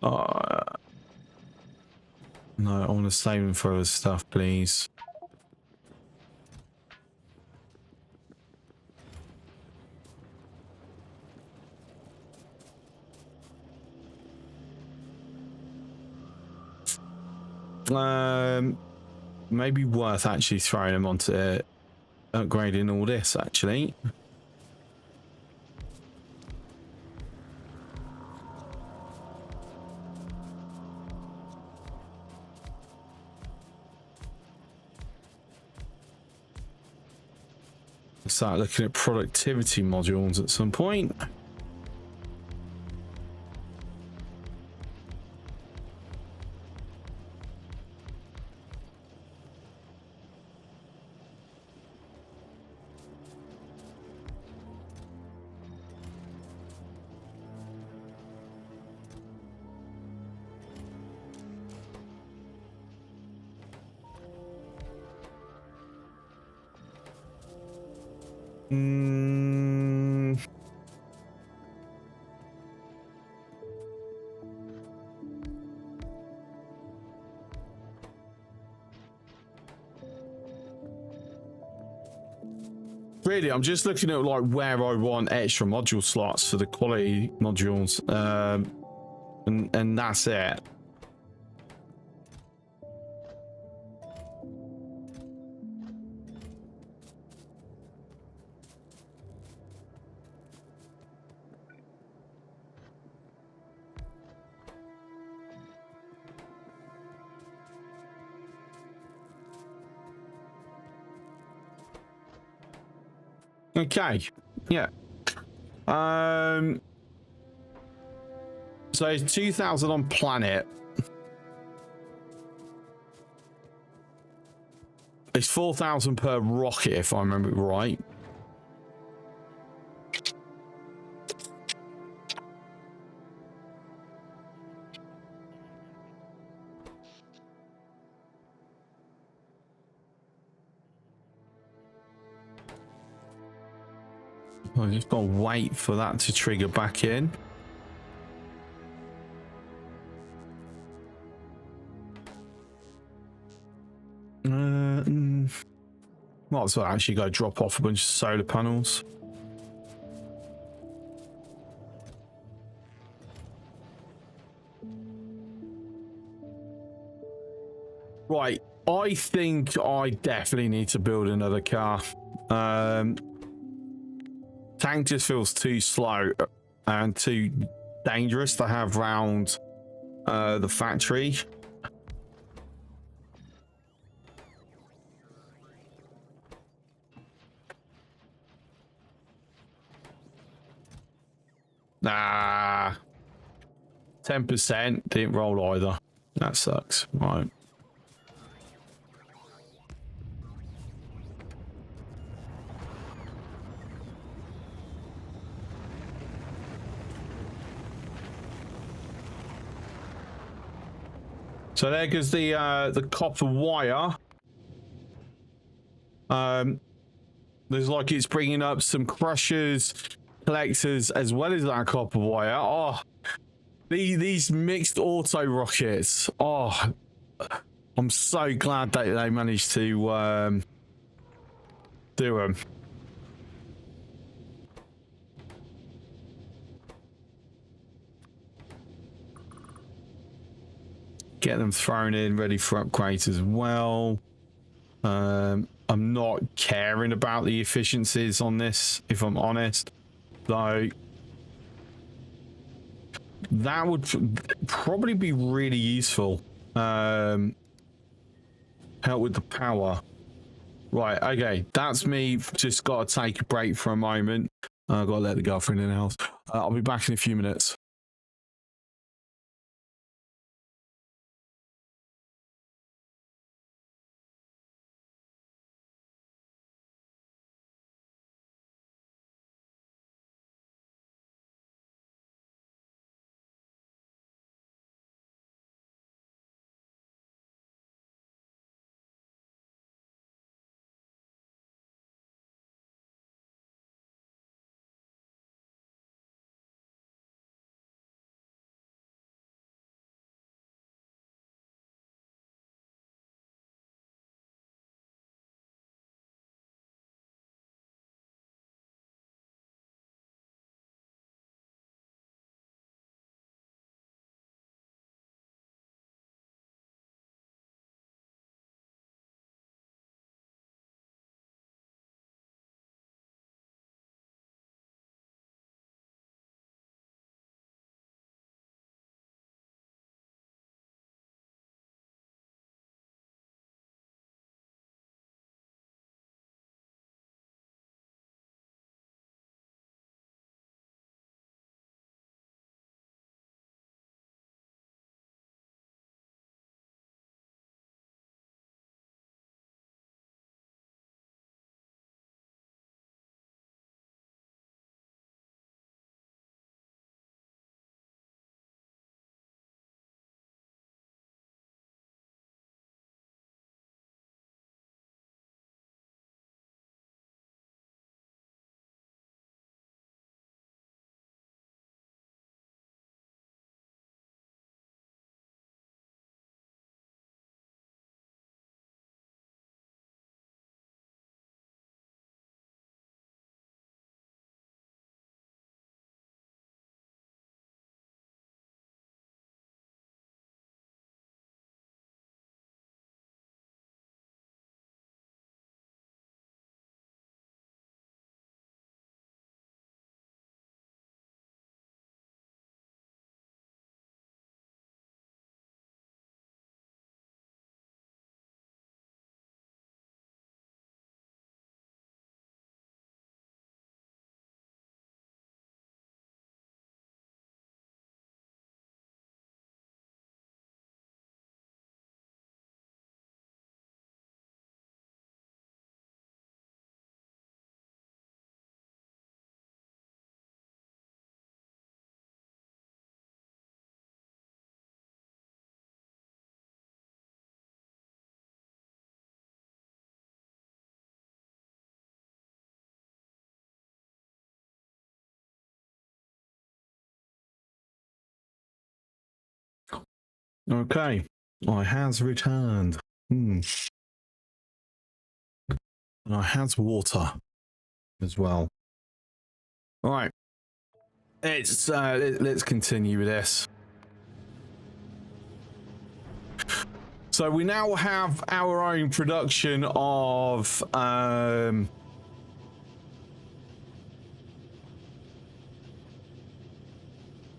No, I want to save them for other stuff, please. Maybe worth actually throwing them onto upgrading all this actually. Start looking at productivity modules at some point. Really, I'm just looking at like where I want extra module slots for the quality modules, and that's it. Okay, yeah. So it's 2,000 on planet. It's 4,000 per rocket, if I remember right. I just got to wait for that to trigger back in. Might as well actually go drop off a bunch of solar panels. Right, I think I definitely need to build another car. Tank just feels too slow and too dangerous to have round the factory. Nah, 10% didn't roll either. That sucks. Right. So there goes the copper wire. There's like it's bringing up some crushers, collectors, as well as that copper wire. Oh, these mixed auto rockets. Oh, I'm so glad that they managed to do them. Get them thrown in, ready for upgrades as well. I'm not caring about the efficiencies on this, if I'm honest. Though that would probably be really useful. Help with the power. Right, okay, that's me. Just got to take a break for a moment. I've got to let the girlfriend in the house. I'll be back in a few minutes. Okay, I has returned. And I had water as well. All right. Let's continue with this. So we now have our own production of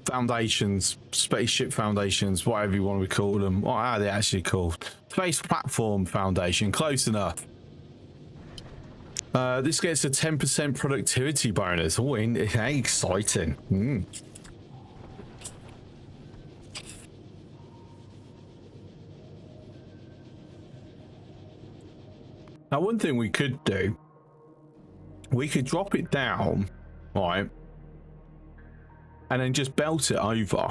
foundations, spaceship foundations, whatever you want to call them. What are they actually called? Space platform foundation. Close enough. This gets a 10% productivity bonus. Oh, exciting. Now, one thing we could do, we could drop it down, right, and then just belt it over.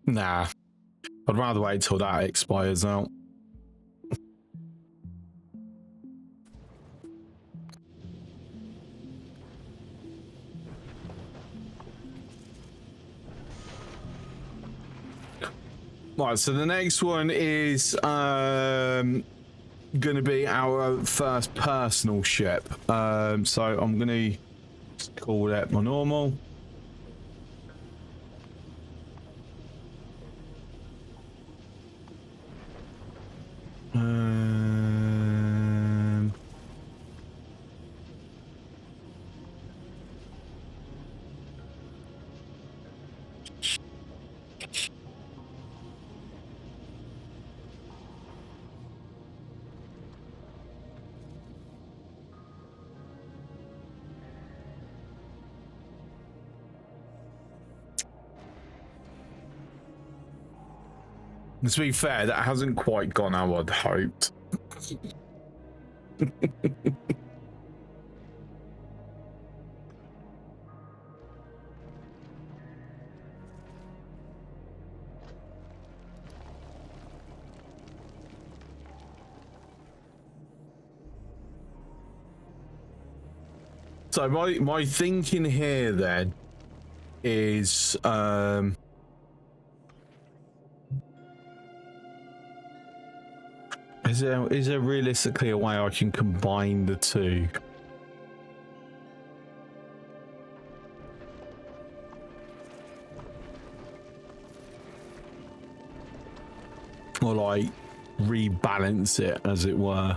Nah, I'd rather wait till that expires out. Right, so the next one is going to be our first personal ship. So I'm going to call that my normal. To be fair, that hasn't quite gone how I'd hoped. So my thinking here then is is there realistically a way I can combine the two? Or like rebalance it, as it were?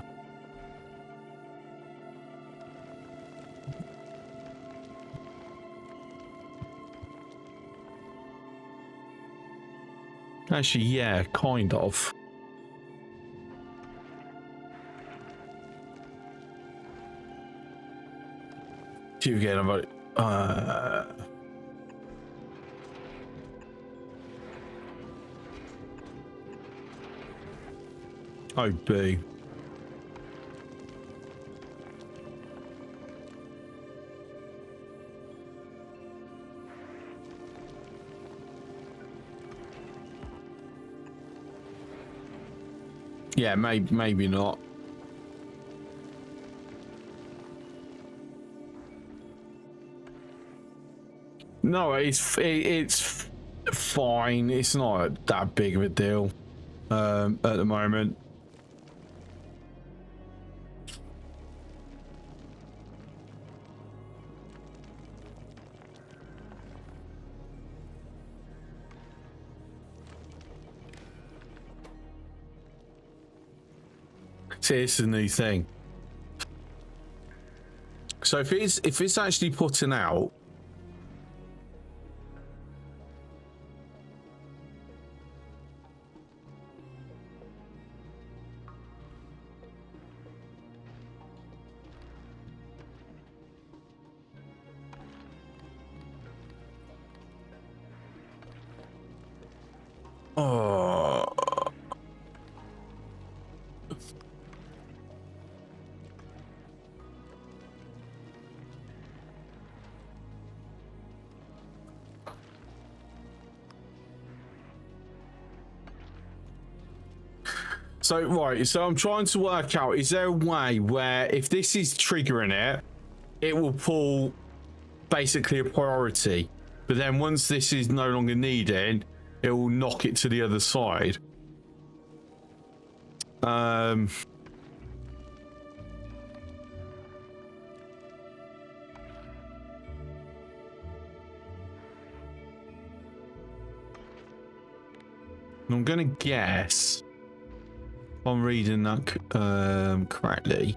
Actually, yeah, kind of. You again about oh B. Yeah, maybe not. No, it's fine. It's not that big of a deal at the moment. See, it's a new thing. So if it's actually putting out, so right, so I'm trying to work out, is there a way where if this is triggering it, it will pull basically a priority. But then once this is no longer needed, it will knock it to the other side. I'm gonna guess, if I'm reading that correctly,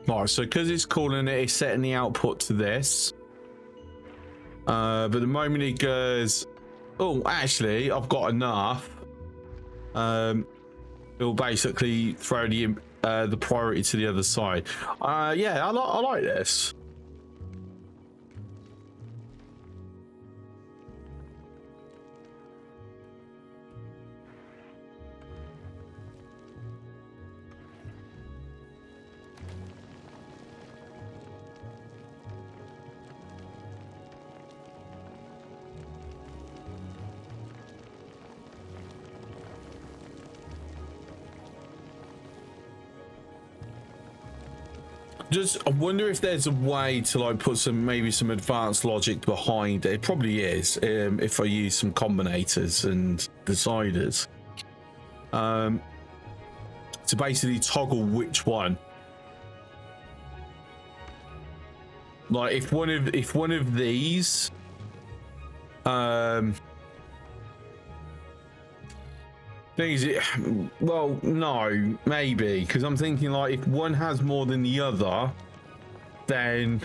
right, so because it's calling it, it's setting the output to this. But the moment it goes, oh, actually, I've got enough, it'll basically throw the priority to the other side. Yeah, I like this. Just, I wonder if there's a way to like put maybe some advanced logic behind it. It probably is, if I use some combinators and deciders, to basically toggle which one. Like if one of these, things, well, no, maybe, because I'm thinking like if one has more than the other, then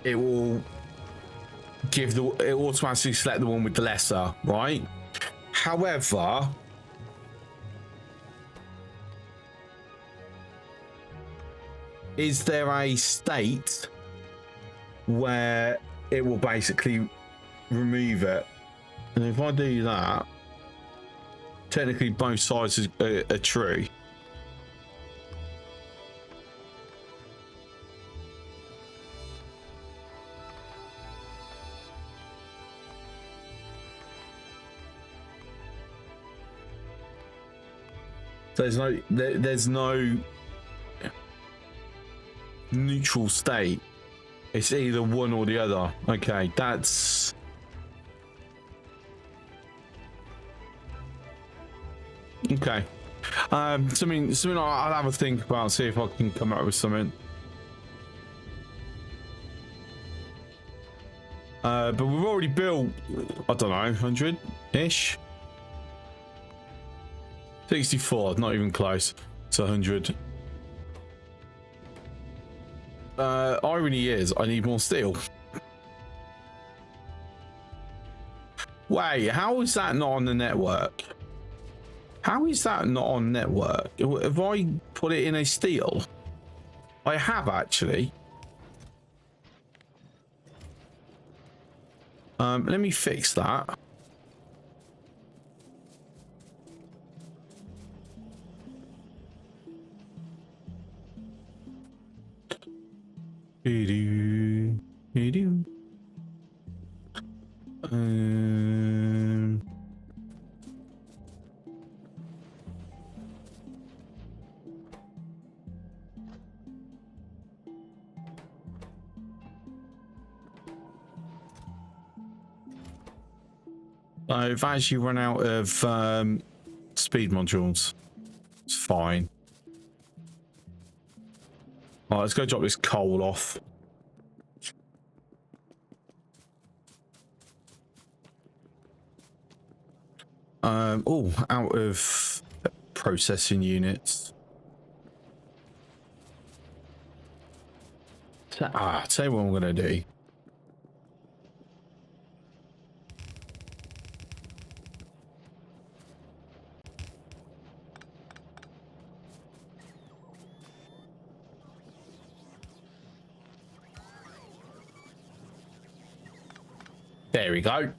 it will automatically select the one with the lesser, right? However, is there a state where it will basically remove it? And if I do that, technically both sides are true. There's no neutral state. It's either one or the other. Okay, that's... Okay. Something I'll have a think about, see if I can come up with something. But we've already built, I don't know, 100-ish? 64, not even close to 100. Irony is, I need more steel. Wait, how is that not on the network? How is that not on network? Have I put it in a steel? I have actually. Let me fix that. I've actually run out of speed modules. It's fine. All right, let's go drop this coal off. Oh, out of processing units. Tell you what I'm gonna do. There we go.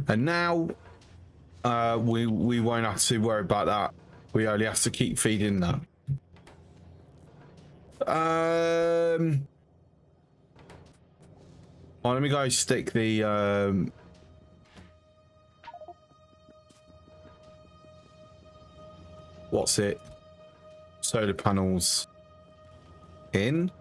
And now we won't have to worry about that. We only have to keep feeding that. Oh, let me go stick the what's it? Solar panels in.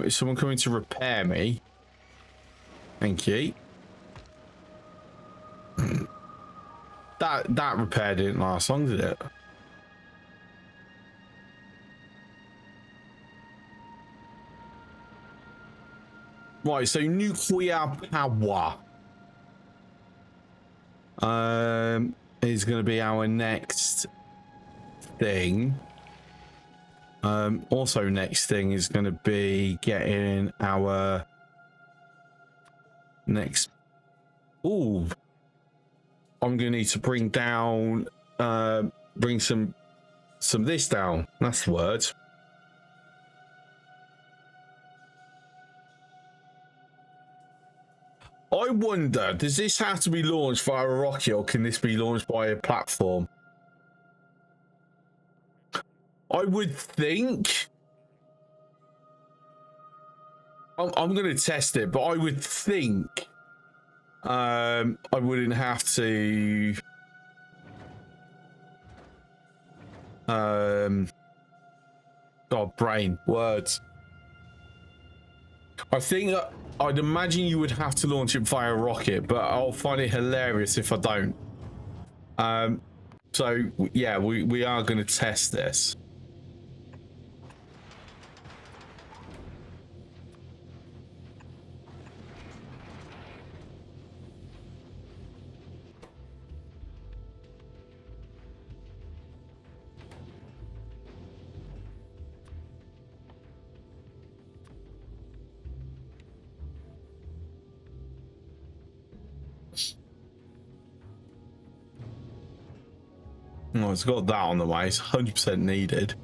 Is someone coming to repair me? Thank you. That repair didn't last long, did it? Right, so nuclear power is going to be our next thing. Also next thing is going to be getting our next. Ooh, I'm going to need to bring down, bring some this down. That's the word. I wonder, does this have to be launched via a rocket, or can this be launched by a platform? I would think. I'm going to test it, but I would think I wouldn't have to. God, brain words. I think I'd imagine you would have to launch it via a rocket, but I'll find it hilarious if I don't. So yeah, we are going to test this. Oh, it's got that on the way. It's 100% needed.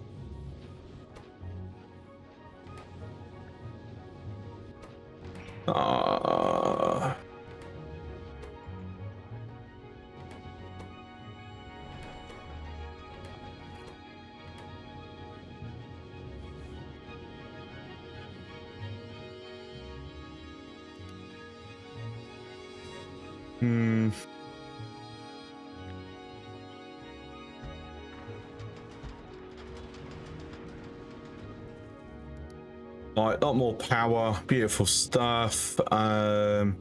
Right, a lot more power, beautiful stuff. I've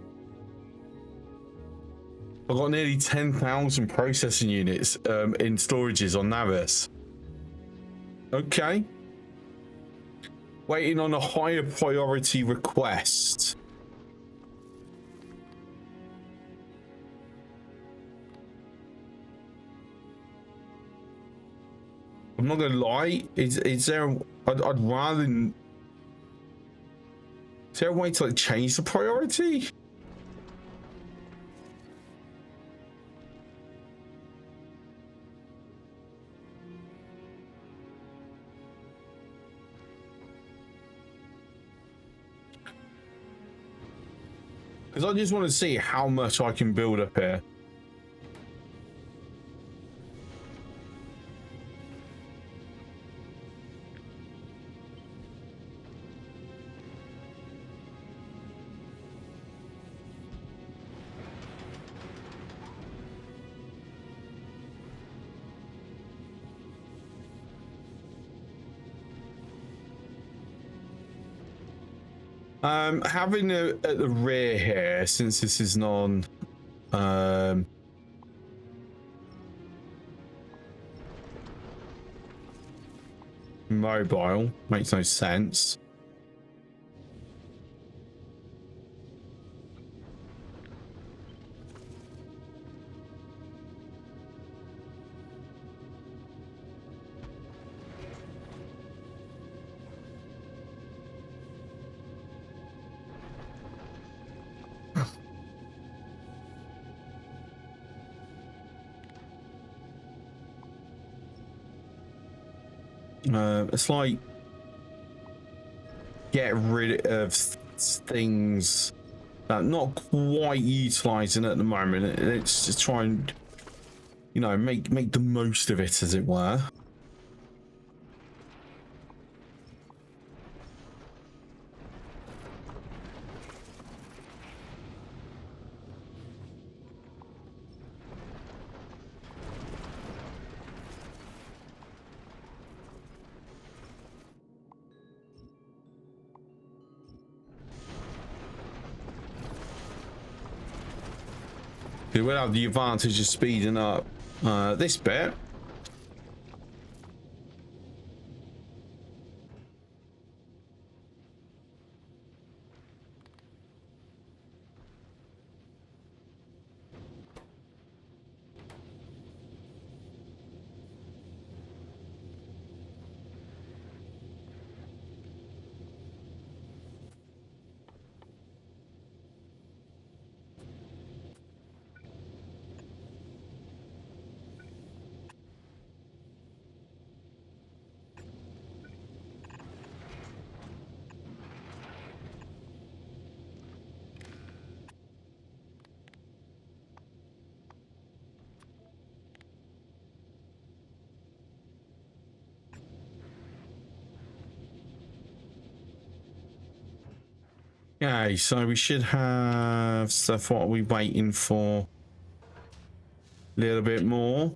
got nearly 10,000 processing units in storages on Navis. Okay. Waiting on a higher priority request. I'm not gonna lie. Is there? I'd rather. Is there a way to like change the priority? Because I just want to see how much I can build up here. Having at the rear here, since this is non, mobile. Makes no sense. It's like get rid of things that not quite utilizing at the moment. It's just try and, you know, make the most of it, as it were. It will have the advantage of speeding up this bit. Okay, so we should have stuff. What are we waiting for? A little bit more.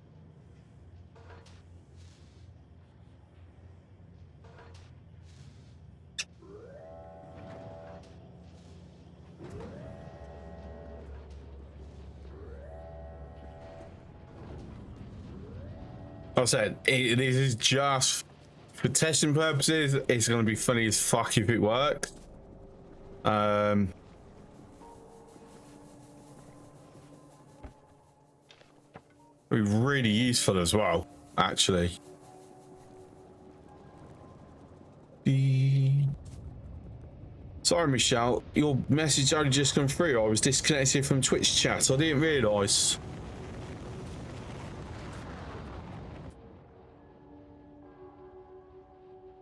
Like I said, this is just for testing purposes. It's going to be funny as fuck if it works. Be really useful as well, actually. Sorry, Michelle, your message only just come through. I was disconnected from Twitch chat. I didn't realise.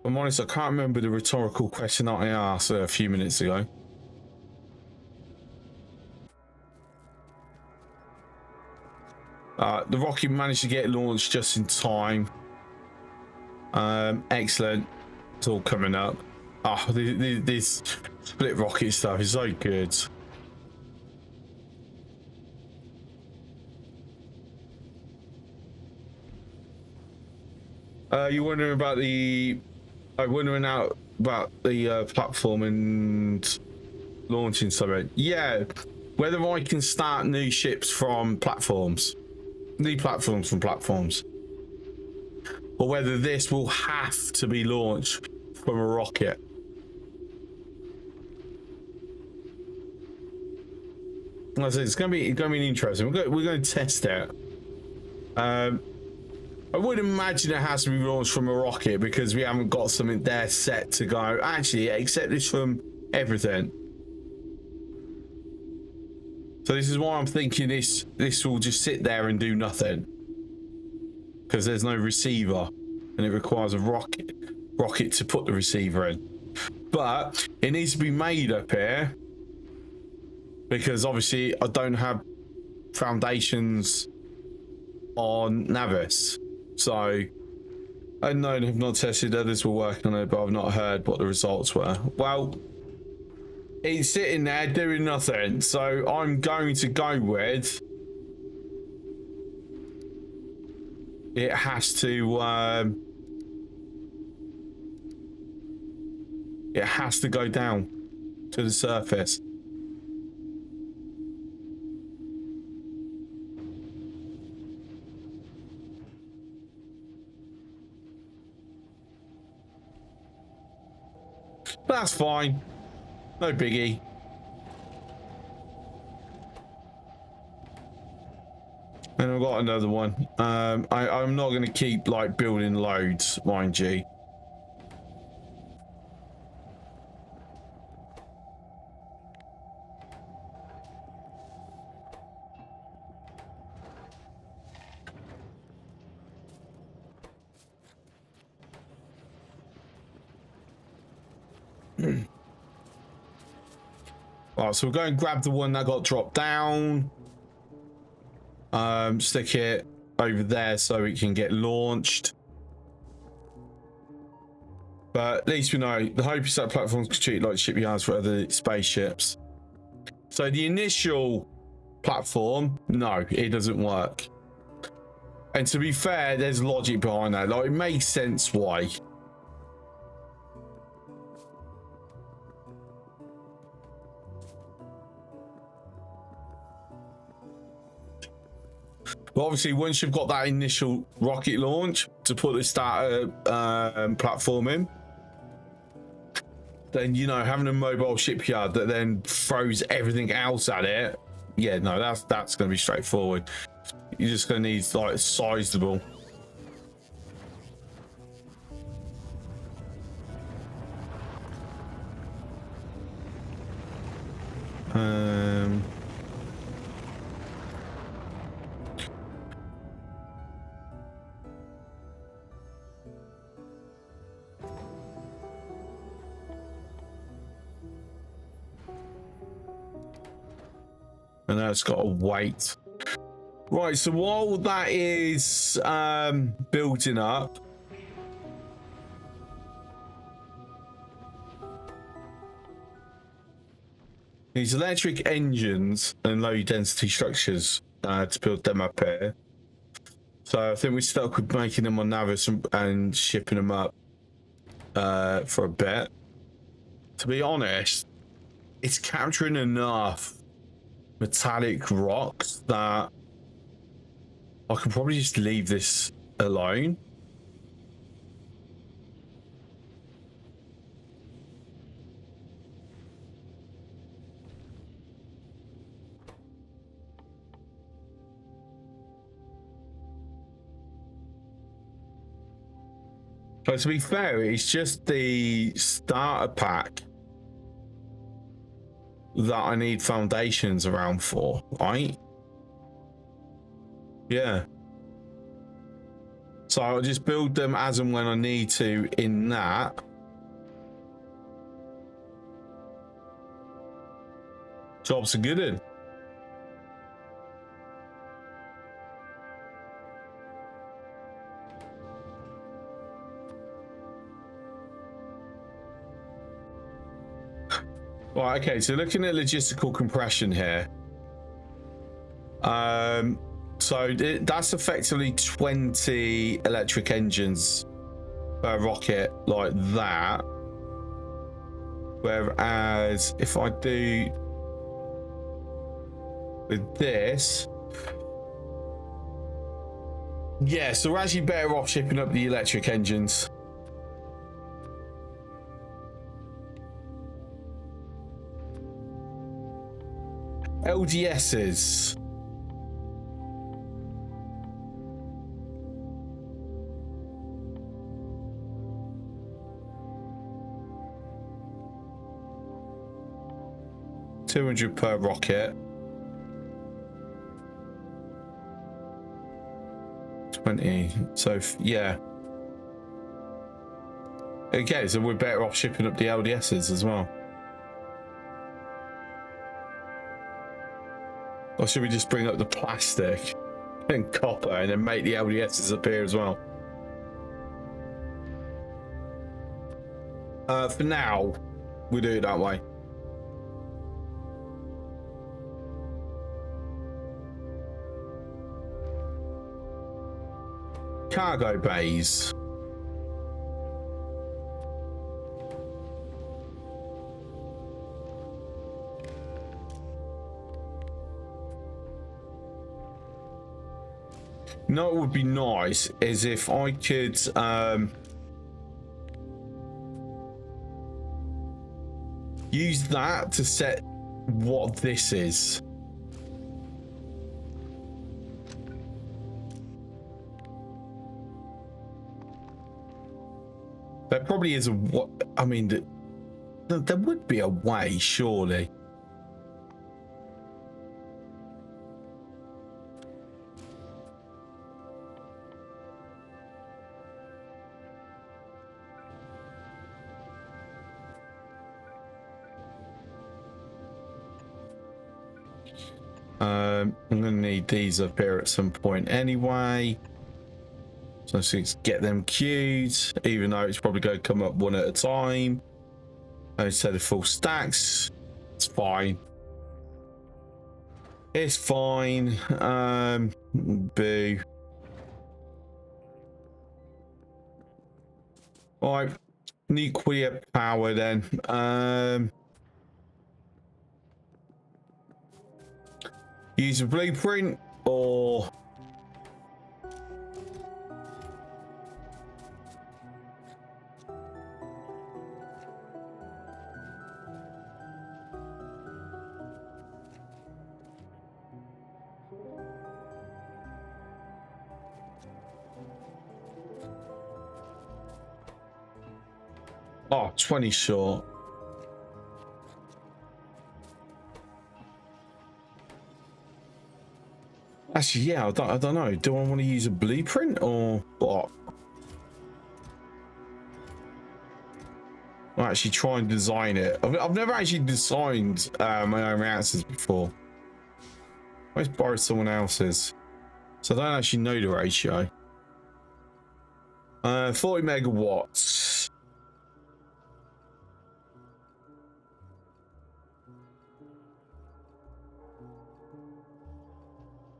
I'm honest, I can't remember the rhetorical question that I asked a few minutes ago. The rocket managed to get launched just in time. Excellent. It's all coming up. Oh, this split rocket stuff is so good. You're wondering about the... wondering out about the platform and launching something. Yeah, whether I can start new ships from platforms. New platforms from platforms. Or whether this will have to be launched from a rocket. Like I said, it's going to be interesting. We're going to test it. I would imagine it has to be launched from a rocket because we haven't got something there set to go. Actually, accept this from everything. So this is why I'm thinking this will just sit there and do nothing. Because there's no receiver and it requires a rocket to put the receiver in. But it needs to be made up here because obviously I don't have foundations on Navis. So I know have not tested, others were working on it, but I've not heard what the results were. Well, it's sitting there doing nothing, so I'm going to go with it has to go down to the surface. That's fine. No biggie. And I've got another one. I'm not going to keep like building loads, mind you. Right, so we'll go and grab the one that got dropped down. Stick it over there so it can get launched. But at least we know the hope is that platforms can treat like shipyards for other spaceships. So the initial platform, no, it doesn't work. And to be fair, there's logic behind that. Like, it makes sense why. But obviously, once you've got that initial rocket launch to put the starter platform in, then, you know, having a mobile shipyard that then throws everything else at it, yeah, no, that's going to be straightforward. You're just going to need, like, sizable. And now it's got to wait. Right, so while that is building up, these electric engines and low density structures to build them up here. So I think we're stuck with making them on Navis and shipping them up for a bit. To be honest, it's capturing enough metallic rocks that I could probably just leave this alone. But to be fair, it's just the starter pack that I need foundations around for, right? Yeah. So I'll just build them as and when I need to in that. Jobs are good in. Right, okay, so looking at logistical compression here. So that's effectively 20 electric engines per rocket like that. Whereas if I do with this, yeah, so we're actually better off shipping up the electric engines. LDSs. $200 per rocket. 20. So yeah. Okay, so we're better off shipping up the LDSs as well. Or should we just bring up the plastic and copper and then make the LDSs appear as well? For now, we'll do it that way. Cargo bays. You know what would be nice is if I could use that to set what this is. There probably is a what? I mean, there would be a way, surely. I'm gonna need these up here at some point anyway. So let's get them queued, even though it's probably going to come up one at a time. Instead of full stacks, it's fine. It's fine. Boo. All right, nuclear power then. Use a blueprint or oh, 20 short. Actually, yeah, I don't know. Do I want to use a blueprint or what? I'll actually try and design it. I've never actually designed my own reactors before. I always borrow someone else's. So I don't actually know the ratio. 40 megawatts.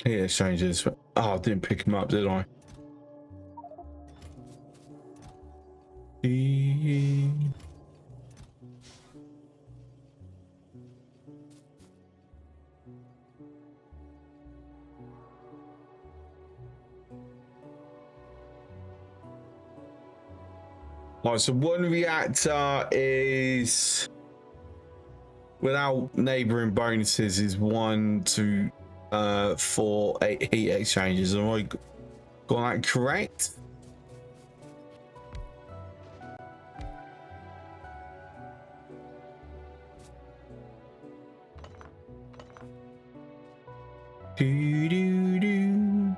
Heat exchangers. Oh, I didn't pick them up, did I? Right, so one reactor is without neighboring bonuses is 1 to 4 8 heat exchangers. Am I got that correct? Do, do, do.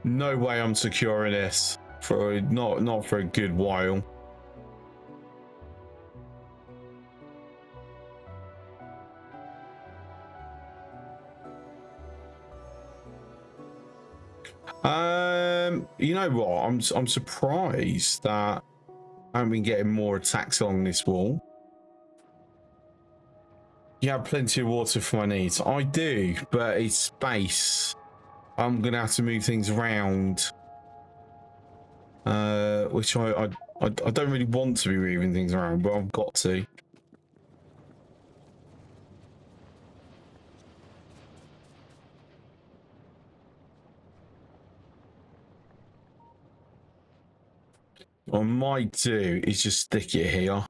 No way I'm securing this for not for a good while. You know what? I'm surprised that I haven't been getting more attacks along this wall. You have plenty of water for my needs. I do, but it's space. I'm gonna have to move things around, which I don't really want to be moving things around, but I've got to. What I might do is just stick it here.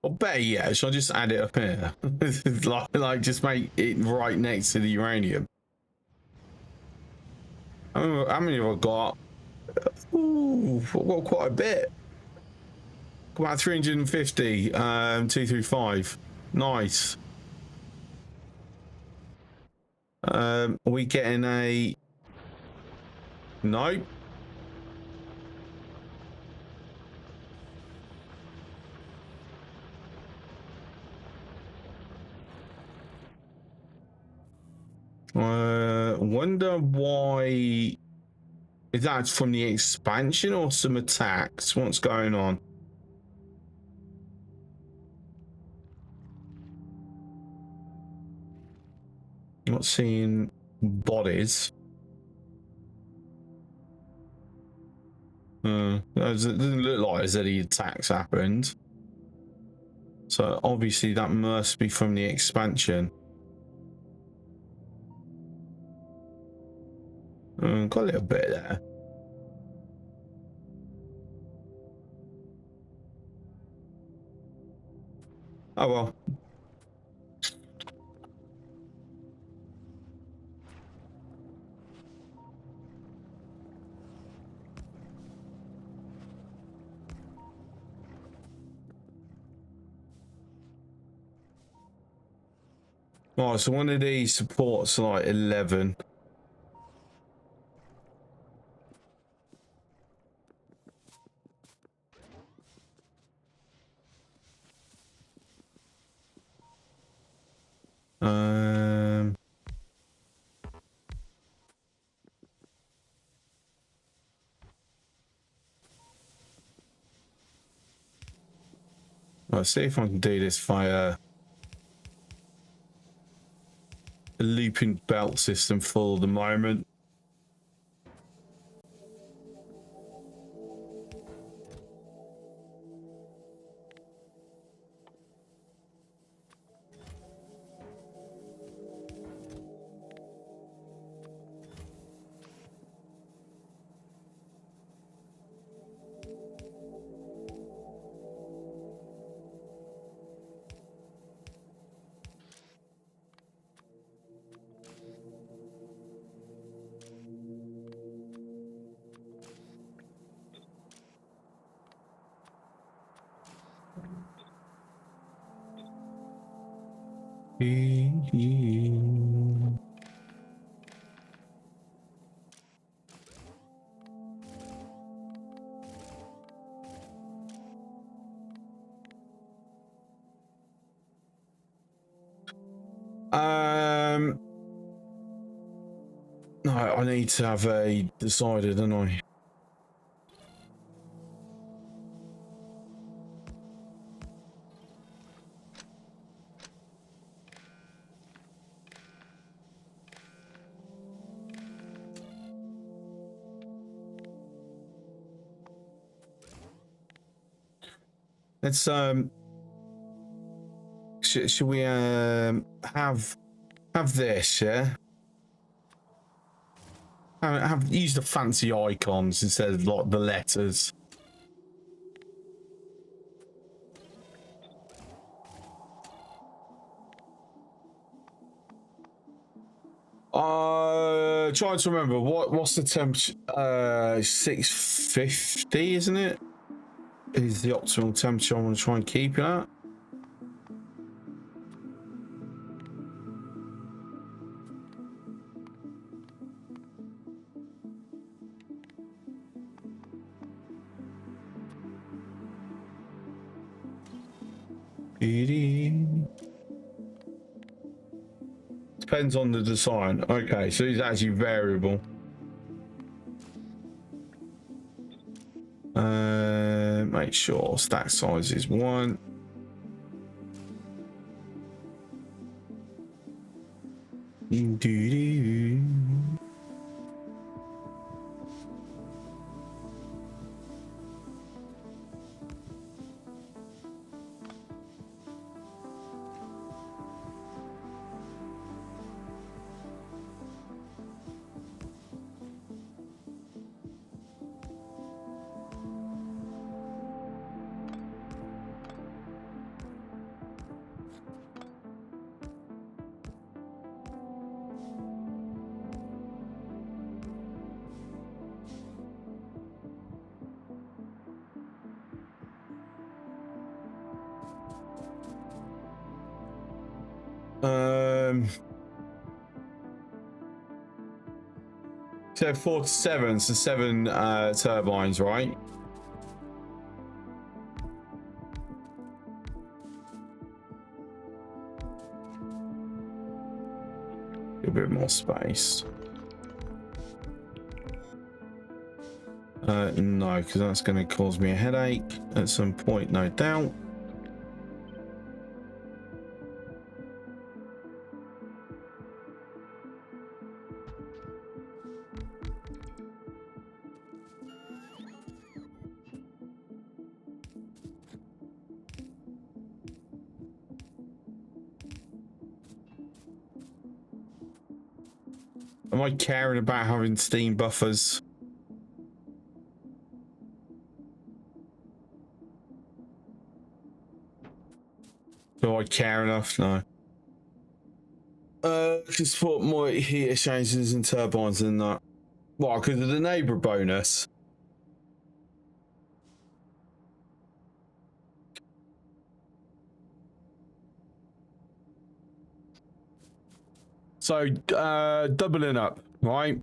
Or better yet, shall I just add it up here? like just make it right next to the uranium. How many have I got? Ooh, I've got quite a bit. About 350, 235. Nice. Are we getting a... Nope. Wonder why... Is that from the expansion or some attacks? What's going on? Not seeing bodies. It doesn't look like there's any attacks happened. So obviously that must be from the expansion. Got a little bit there. Oh well. Right, so one of these supports like 11. Let's see if I can do this via a looping belt system for the moment. No, I need to have a decider, don't I? Let's should we have this, yeah? Have use the fancy icons instead of like the letters. Trying to remember what's the temperature? 650, isn't it? Is the optimal temperature I want to try and keep it at? Depends on the design. Okay, so it's actually variable. Make sure stack size is 1. So 4 to 7, so 7 turbines, right? A bit more space. No, because that's going to cause me a headache at some point, no doubt. Am I caring about having steam buffers? Do I care enough? No. Just put more heat exchangers and turbines and that. Why? Because of the neighbour bonus. So, doubling up, right?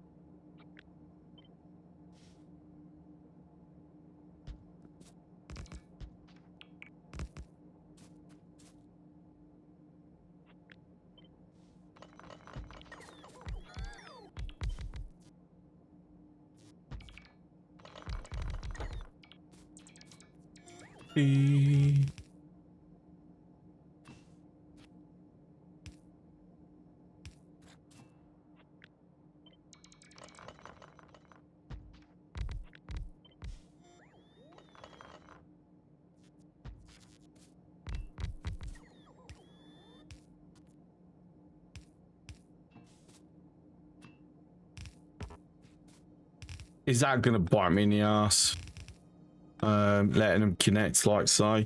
Is that going to bite me in the ass? Letting them connect like so.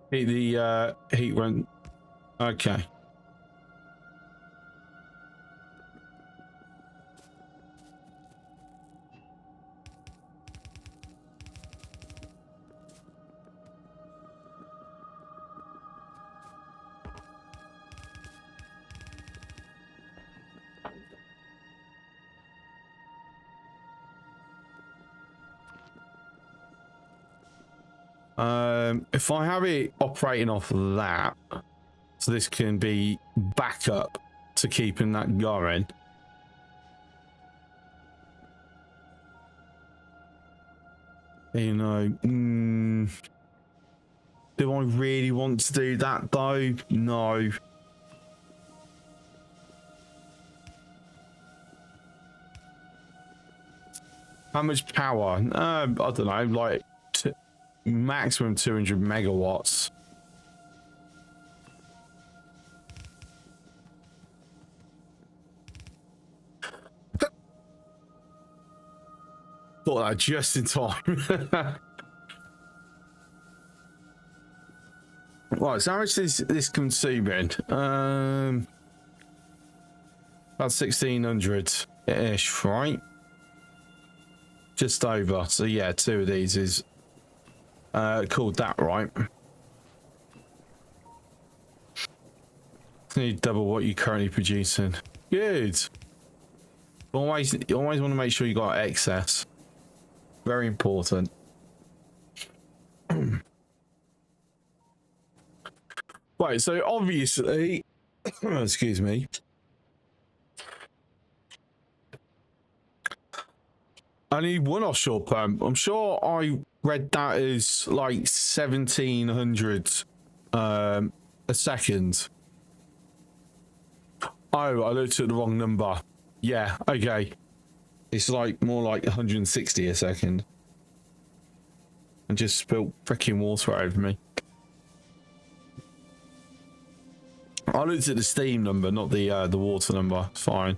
The heat run. Okay. If I have it operating off of that, so this can be backup to keeping that going. You know, do I really want to do that though? No. How much power? I don't know, like maximum 200 megawatts. Thought that just in time. Right, so how much is this consuming? About 1600 ish, right? Just over. So yeah, 2 of these is called that, right? Need double what you're currently producing. Good. Always want to make sure you got excess. Very important. Right, so obviously, excuse me. I need 1 offshore perm. I'm sure I read that as like 1700 a second. Oh, I looked at the wrong number. Yeah, okay. It's like more like 160 a second. And just spilled freaking water over me. I looked at the steam number, not the water number. It's fine.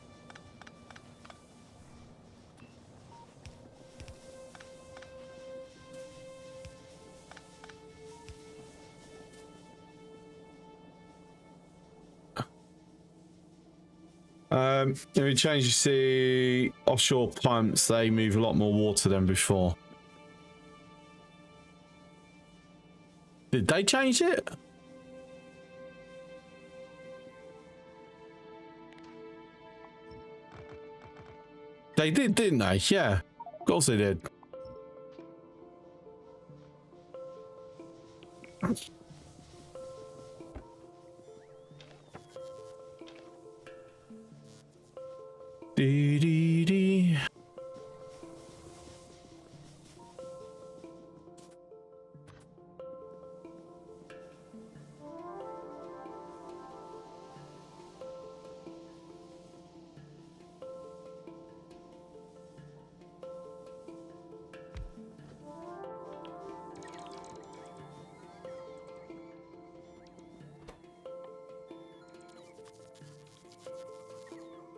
If we change to offshore pumps, they move a lot more water than before. Did they change it? They did, didn't they? Yeah, of course they did.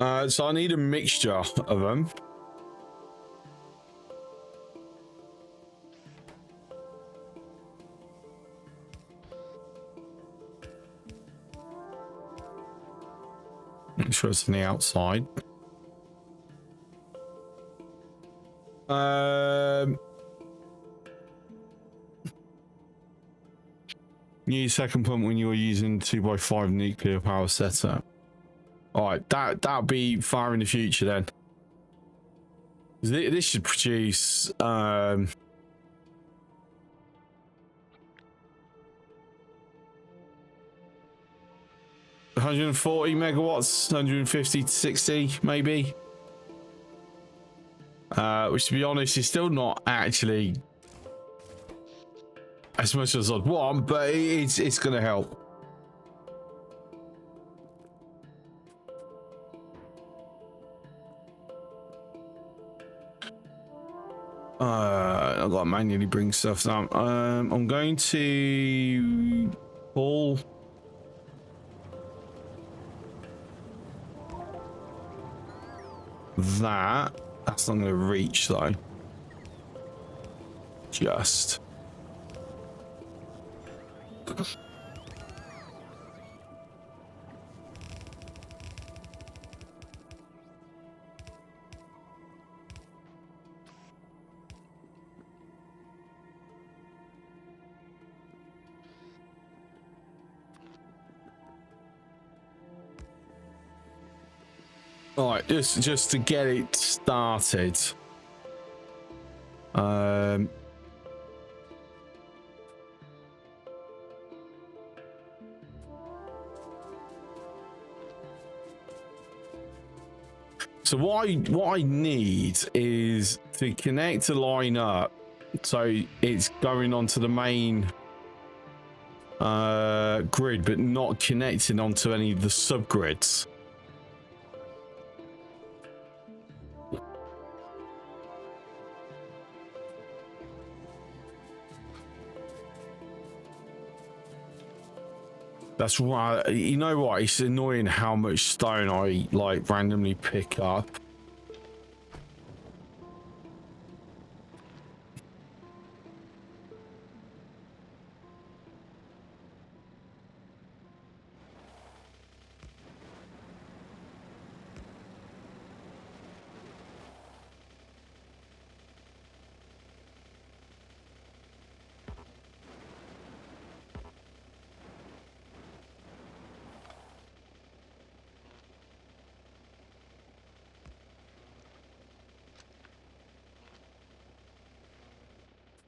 So I need a mixture of them. Make sure it's on the outside. Use second pump when you're using 2x5 nuclear power setup. All right, that'll be far in the future then. This should produce 140 megawatts, 150 to 60 maybe. Which, to be honest, is still not actually as much as I'd want, but it's going to help. I've got to manually bring stuff down. I'm going to pull that. That's not going to reach though. Just. All right, just to get it started. So what I need is to connect a line up so it's going onto the main grid, but not connecting onto any of the subgrids. That's right. You know what? It's annoying how much stone I like randomly pick up.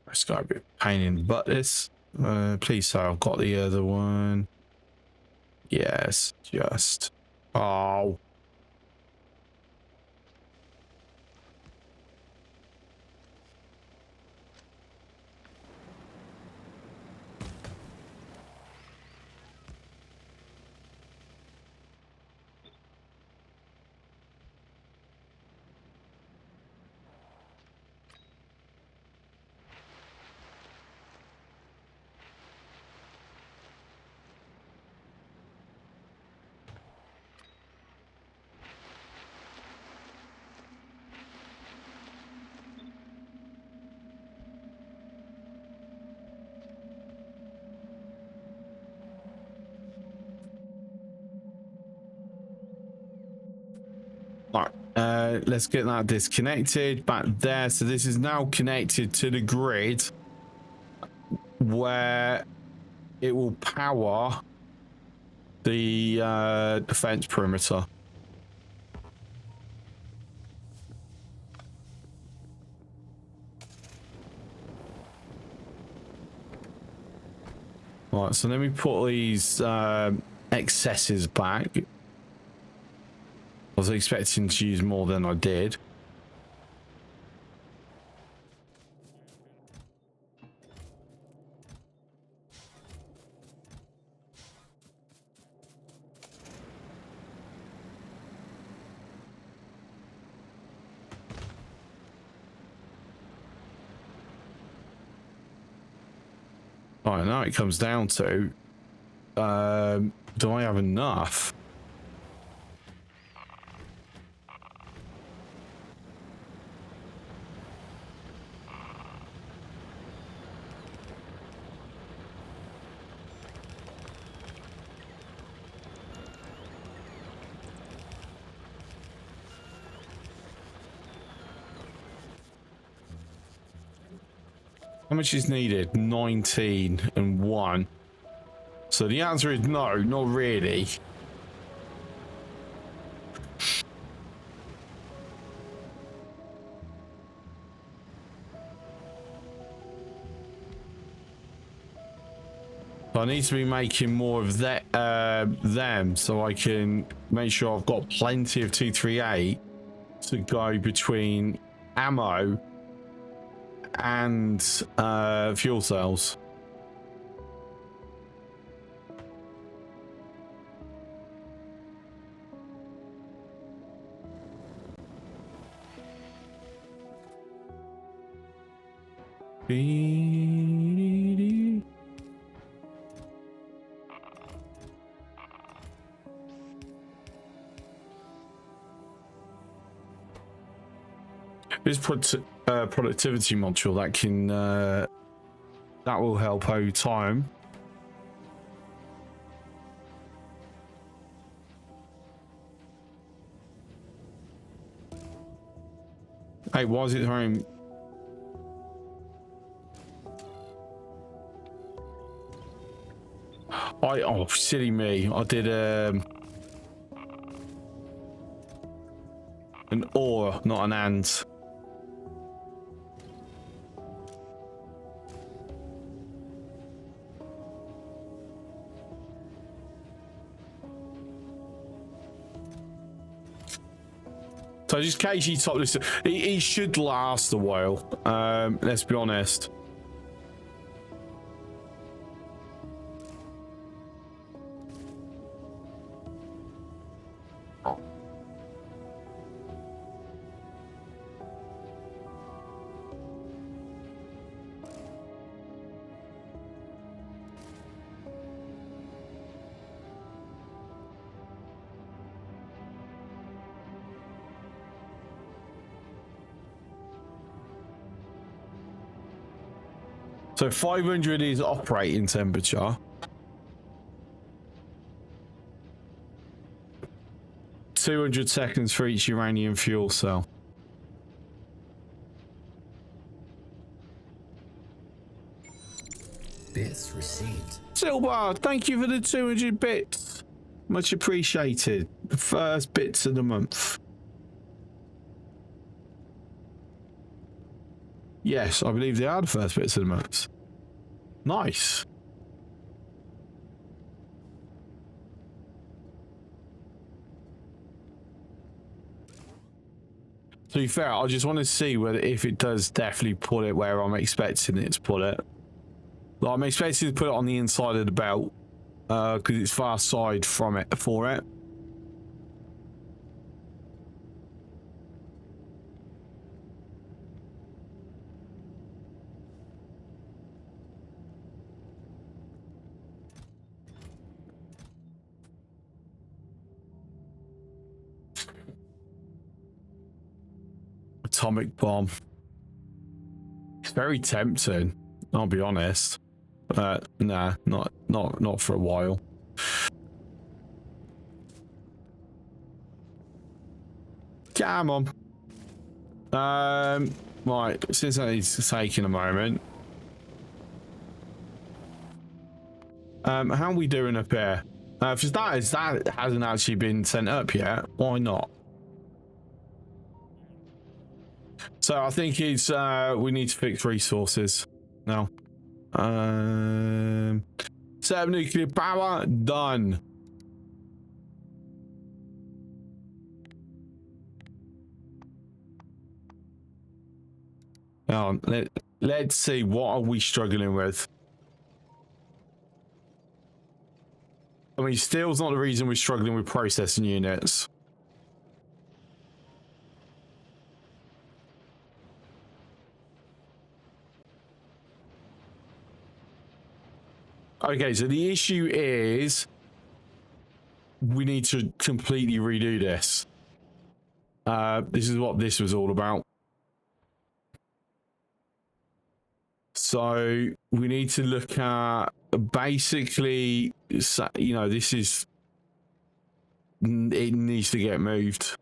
It's got a bit of pain in the butt, this. Please say I've got the other one. Yes, just. Oh. All right, let's get that disconnected back there. So this is now connected to the grid where it will power the defense perimeter. All right, so let me put these excesses back. I was expecting to use more than I did. All right, now it comes down to, do I have enough? How much is needed? 19 and 1. So the answer is no, not really. I need to be making more of that, them, so I can make sure I've got plenty of 238 to go between ammo and fuel cells. This productivity module that can that will help over time. Hey, why is it throwing? Oh, silly me! I did an or, not an and. So just KG top list. It should last a while. Let's be honest. So 500 is operating temperature. 200 seconds for each uranium fuel cell. Bits received. Silver, thank you for the 200 bits. Much appreciated. The first bits of the month. Yes, I believe they are the first bits of the month. Nice. To be fair, I just want to see whether if it does definitely pull it where I'm expecting it to pull it. Like, I'm expecting to put it on the inside of the belt because it's far side from it for it. Atomic bomb. It's very tempting, I'll be honest. Nah, not for a while. Come on. Right, since it's taking a moment. How are we doing up here? If that hasn't actually been sent up yet, why not? So I think it's we need to fix resources now. Set up nuclear power, done. Now, let's see, what are we struggling with? I mean, steel's not the reason we're struggling with processing units. Okay, so the issue is we need to completely redo this. This is what this was all about. So we need to look at basically, you know, this is, it needs to get moved.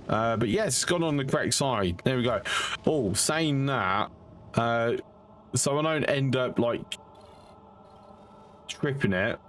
But yes, it's gone on the correct side. There we go. Oh, saying that, so I don't end up like tripping it.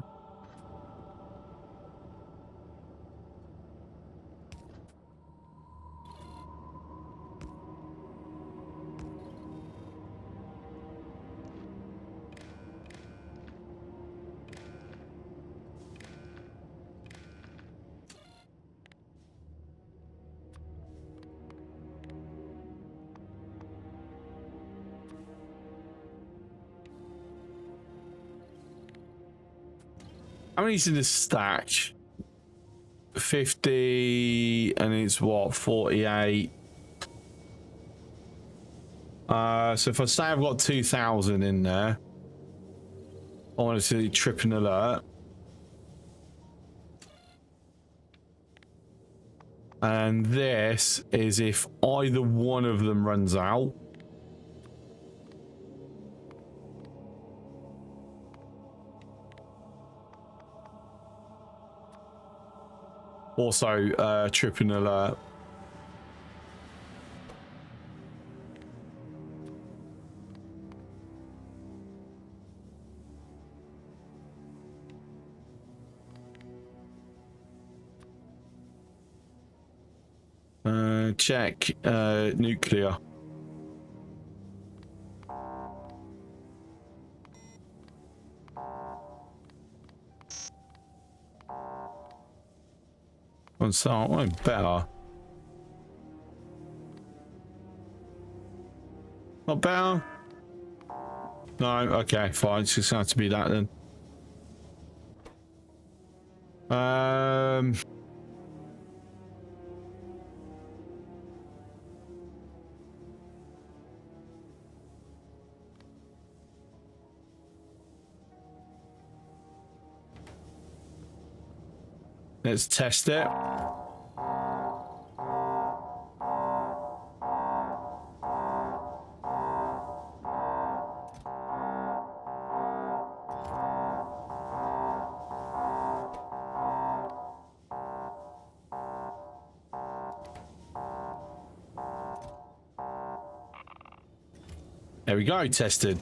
How many's in the stack? 50, and it's what, 48? So if I say I've got 2,000 in there, I want to see trip and alert. And this is if either one of them runs out. Also, trip and alert. Check nuclear. On start, oh, better. Not better? No, okay, fine. It's just going to have to be that then. Let's test it. There we go, tested.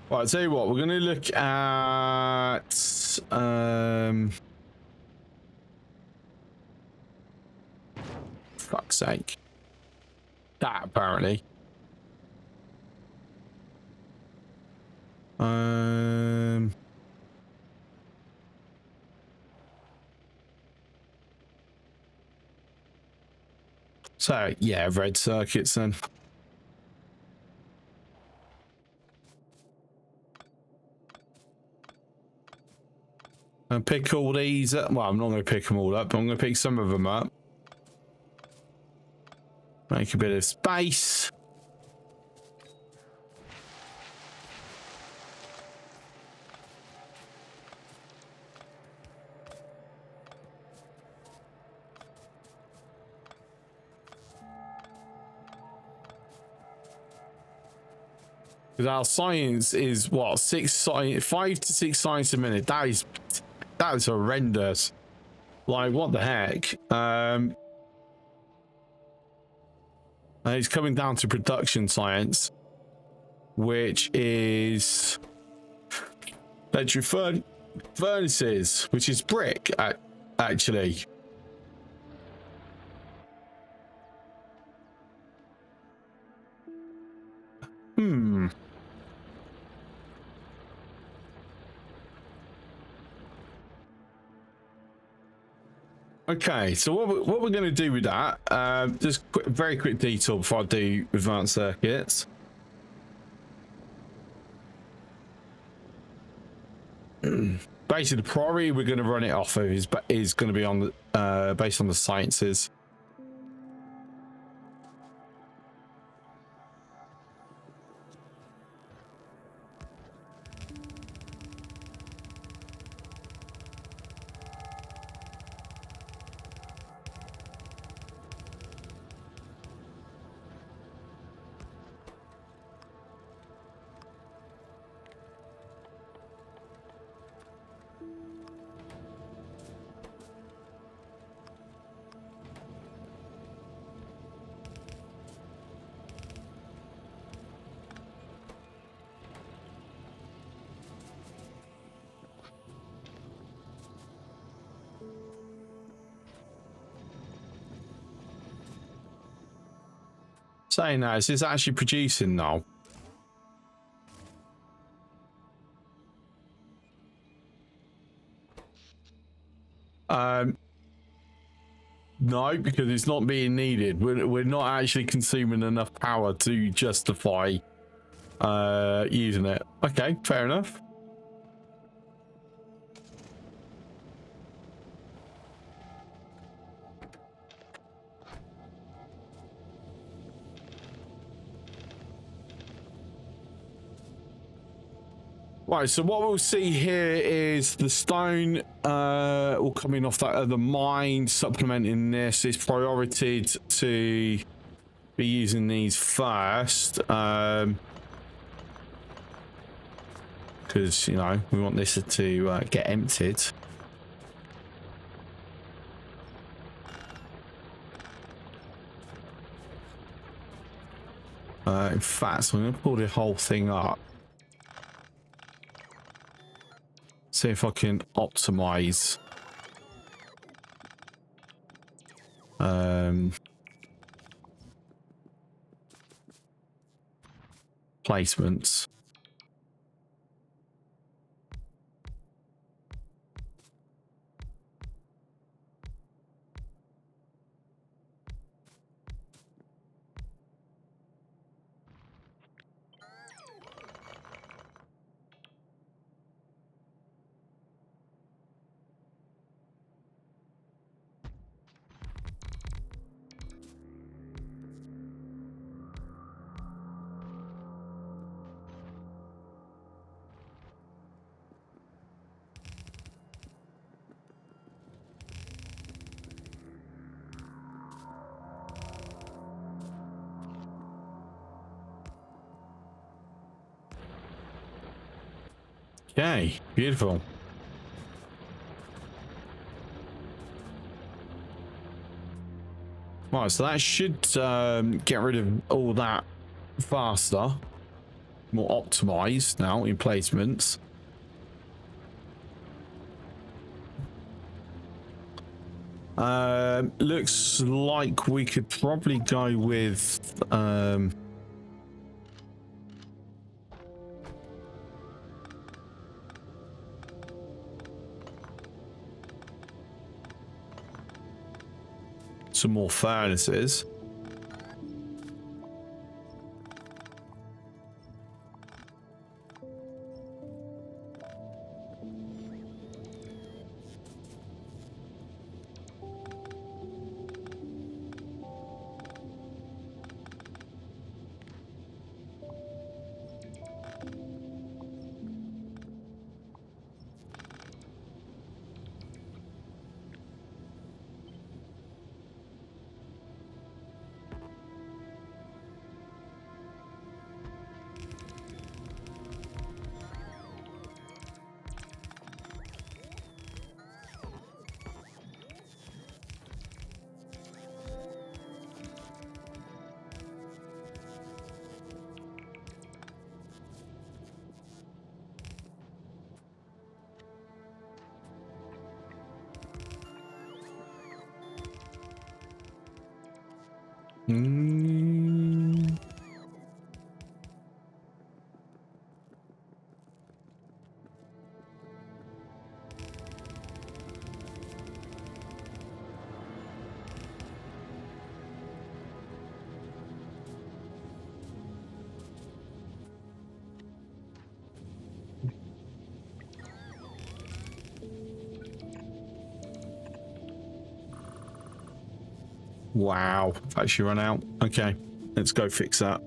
Right, I'll tell you what, we're going to look at fuck's sake. That apparently. So yeah, red circuits then. And pick all these up. Well, I'm not going to pick them all up, but I'm going to pick some of them up. Make a bit of space. Because our science is what, 5 to 6 science a minute. That is horrendous. Like, what the heck? And it's coming down to production science, which is electric furnaces, which is brick actually. Okay, so what we're going to do with that, just very quick detail before I do advanced circuits. Basically, the priority we're going to run it off of is going to be on the based on the sciences. saying that, is this actually producing now? No, because it's not being needed. We're not actually consuming enough power to justify using it. Okay, fair enough. Right, so what we'll see here is the stone all coming off that other mine, supplementing this. It's priorited to be using these first. Because, you know, we want this to get emptied. In fact, so I'm going to pull the whole thing up. See if I can optimize placements. Okay, beautiful. Right, so that should get rid of all that faster, more optimized now in placements. Looks like we could probably go with some more furnaces. Wow, I've actually run out. Okay, let's go fix that.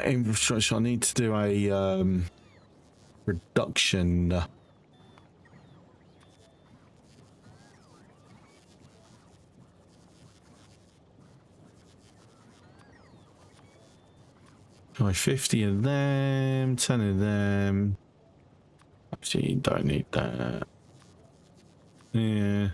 Infrastructure, I need to do a reduction. Try 50 of them, 10 of them. Actually, you don't need that. Yeah.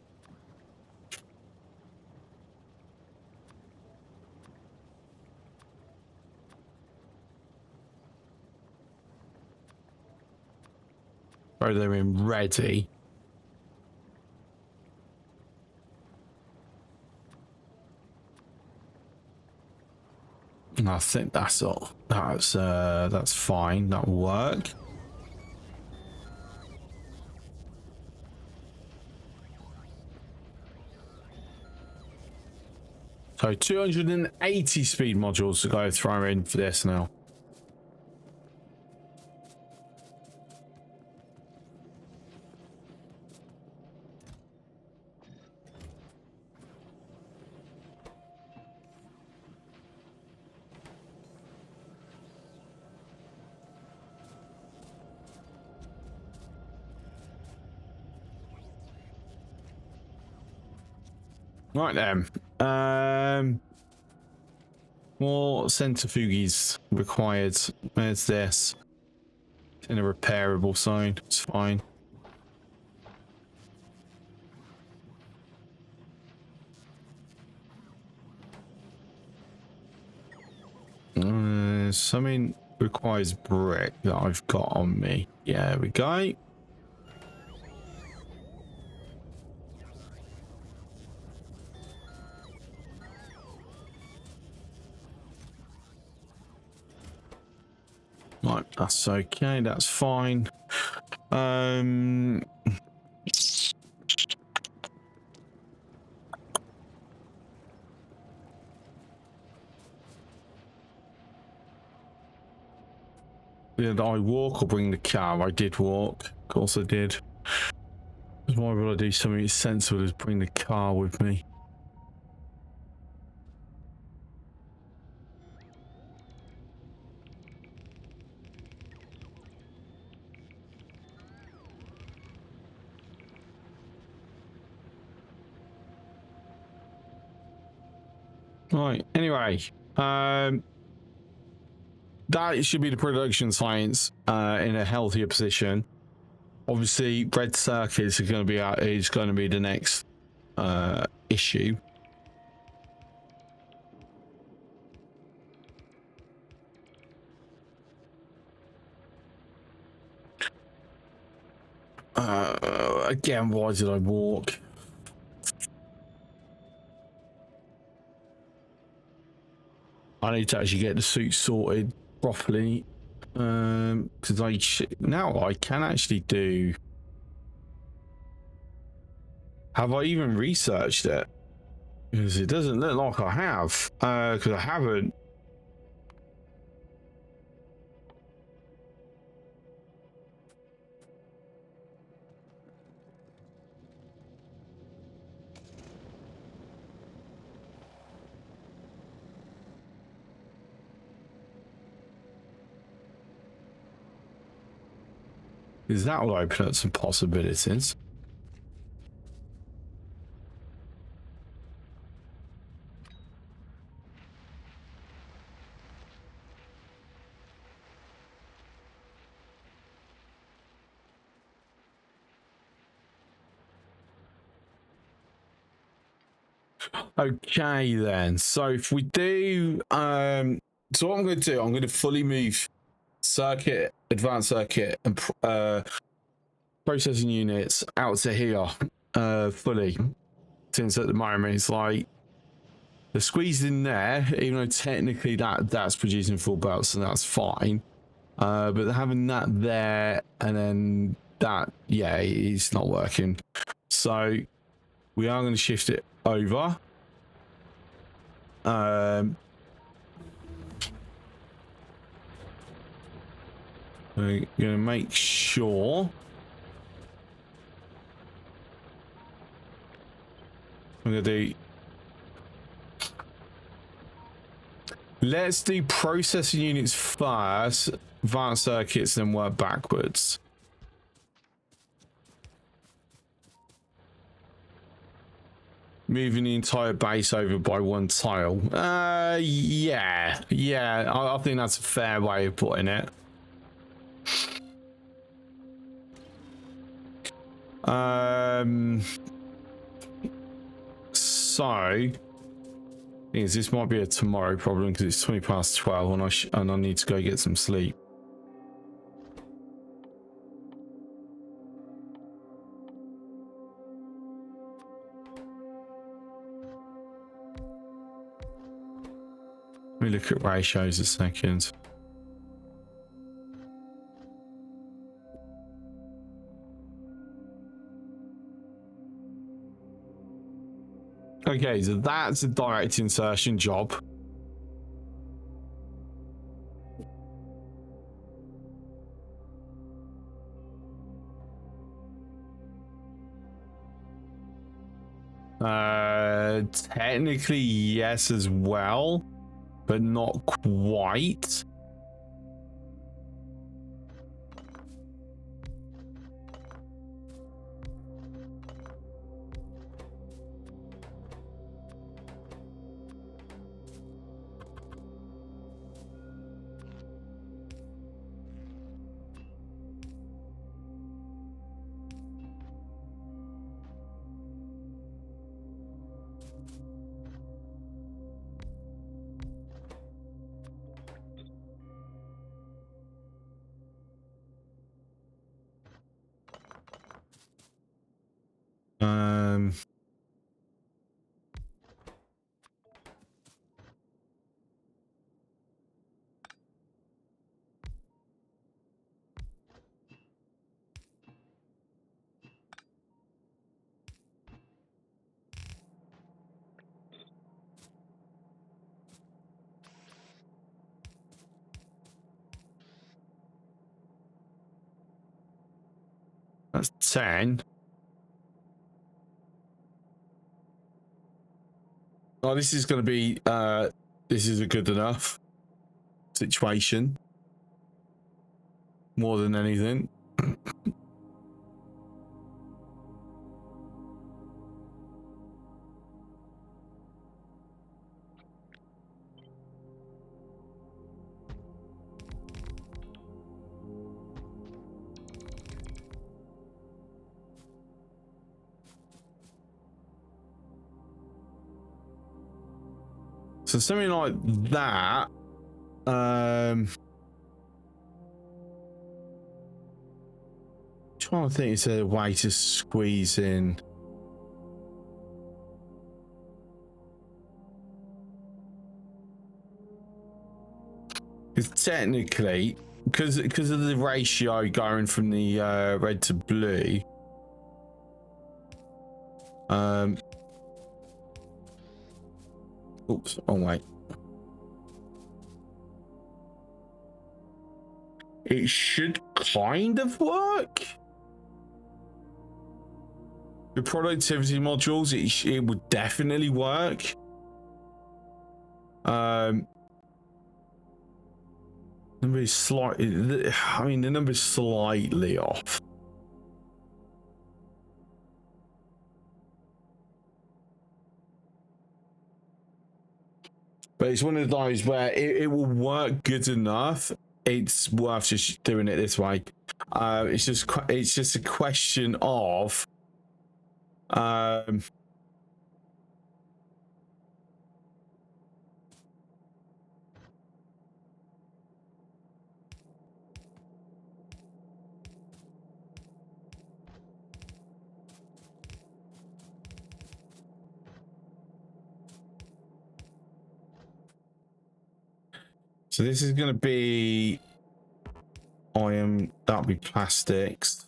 throw them in ready. And I think that's all. That's fine. That'll work. So 280 speed modules to go throw in for this now. Right then, more centrifuges required. Where's this? It's in a repairable zone. It's fine. Something requires brick that I've got on me. Yeah, there we go. Right, that's okay, that's fine. Yeah, did I walk or bring the car? I did walk. Of course I did. Why would I do something as sensible as bring the car with me? Right, anyway, that should be the production science in a healthier position. Obviously, red circuits are going to be the next issue. Again, why did I walk? I need to actually get the suit sorted properly, because now I can actually do. Have I even researched it? Because it doesn't look like I have. Because I haven't. Because that will open up some possibilities. Okay then, so if we do so what I'm going to do, I'm going to fully move circuit, advanced circuit and processing units out to here fully, since at the moment it's like they're squeezed in there, even though technically that's producing full belts, and that's fine, but having that there and then that, yeah, it's not working. So we are going to shift it over. We're going to make sure we're going to do. Let's do processing units first, advanced circuits, then work backwards. Moving the entire base over by one tile. Yeah. I think that's a fair way of putting it. So, this might be a tomorrow problem because it's 20 past 12 and I need to go get some sleep. me look at ratios a second. Okay, so that's a direct insertion job. Technically yes as well, but not quite. That's 10. Oh, this is going to be, this is a good enough situation. More than anything. So something like that. Trying to think, is there a way to squeeze in? Because technically, because of the ratio going from the red to blue. Oops. Oh wait. It should kind of work. The productivity modules, it would definitely work. Number is slightly, I mean, the number's slightly off. But it's one of those where it will work good enough. It's worth just doing it this way. It's just a question of so this is going to be that'll be plastics.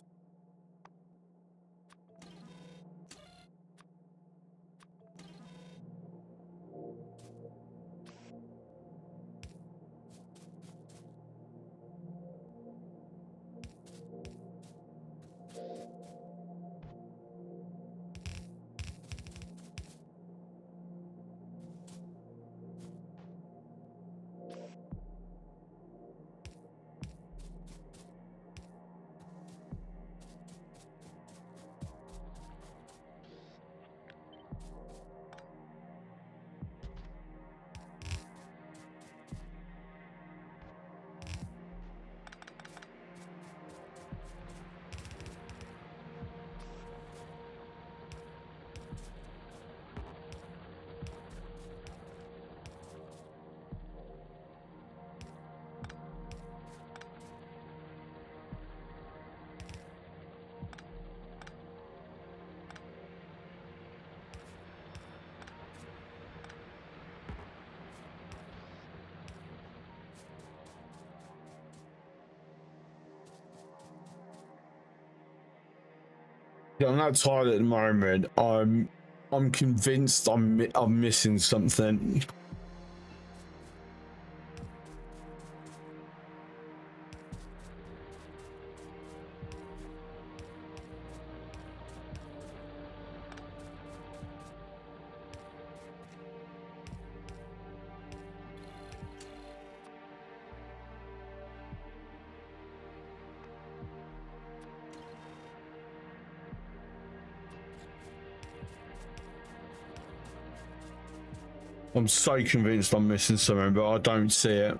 Yeah, I'm not tired at the moment. I'm convinced I'm missing something. I'm so convinced I'm missing something, but I don't see it.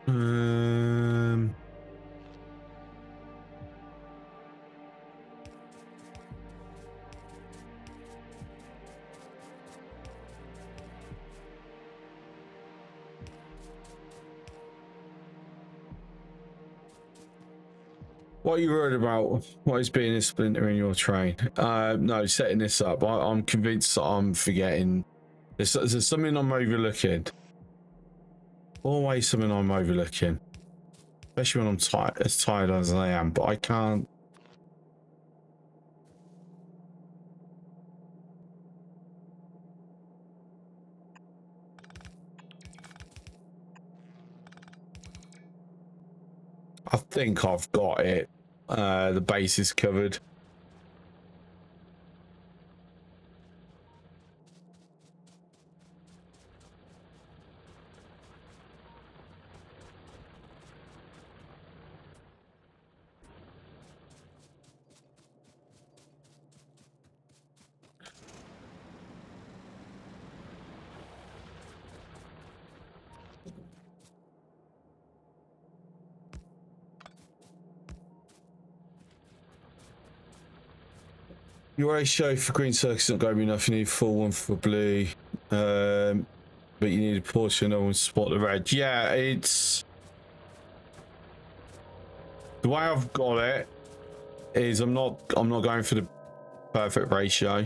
Um, what are you worried about? What is being a splinter in your train? No, setting this up. I'm convinced that I'm forgetting. There's something I'm overlooking. Always something I'm overlooking. Especially when I'm tired, as tired as I am, but I can't. I think I've got it. The base is covered. Your ratio for green circle's not going to be enough. You need full one for blue. But you need a portion of one to spot the red. Yeah, it's... The way I've got it is I'm not going for the perfect ratio.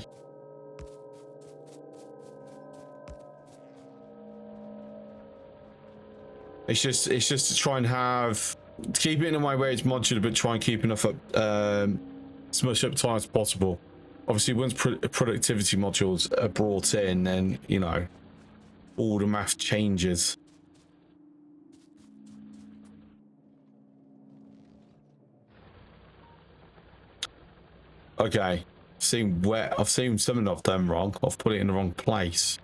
It's just to try and have... Keep it in a way where it's modular, but try and keep enough up, as much uptime as possible. Obviously, once productivity modules are brought in, then, you know, all the math changes. Okay, I've seen something I've done wrong. I've put it in the wrong place.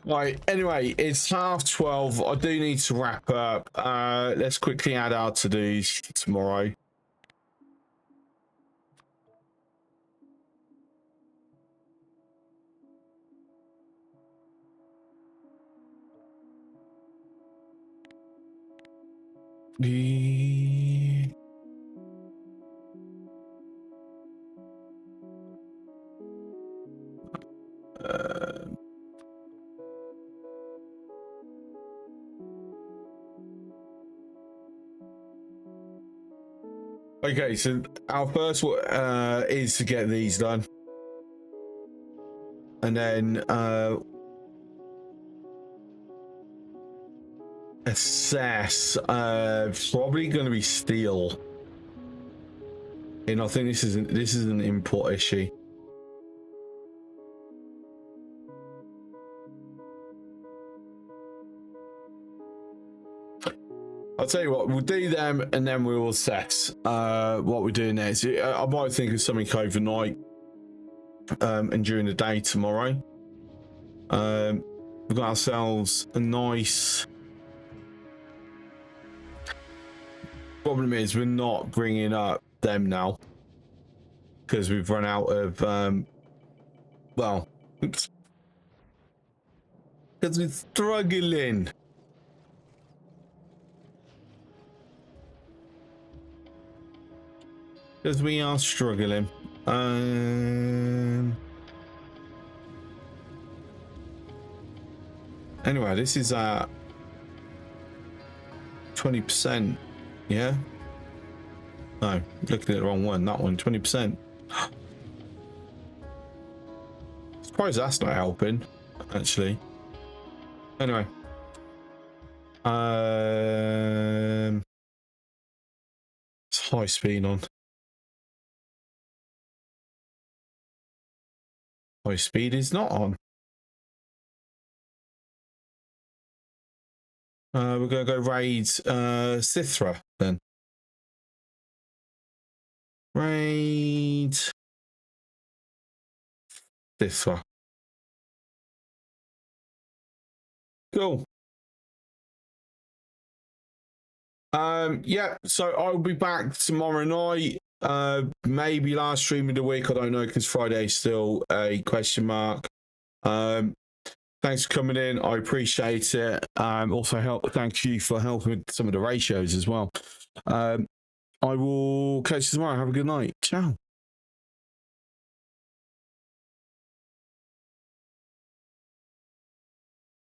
Right, anyway, it's 12:30. I do need to wrap up. Let's quickly add our to-dos for tomorrow. Okay, so our first is to get these done, and then assess. Probably going to be steel, and I think this is an import issue. I'll tell you what, we'll do them and then we'll assess what we're doing next. I might think of something overnight and during the day tomorrow. We've got ourselves a nice... Problem is we're not bringing up them now because we've run out of... well, because we're struggling. Because we are struggling. Anyway, this is 20%. Yeah? No, looking at the wrong one. That one, 20%. Suppose that's not helping, actually. Anyway. It's high speed on. High speed is not on. We're going to go raid Sithra then. Raid Sithra. Cool. Yeah, so I'll be back tomorrow night. Maybe last stream of the week. I don't know because Friday is still a question mark. Thanks for coming in. I appreciate it. Also, thank you for helping with some of the ratios as well. I will catch you tomorrow. Have a good night. Ciao.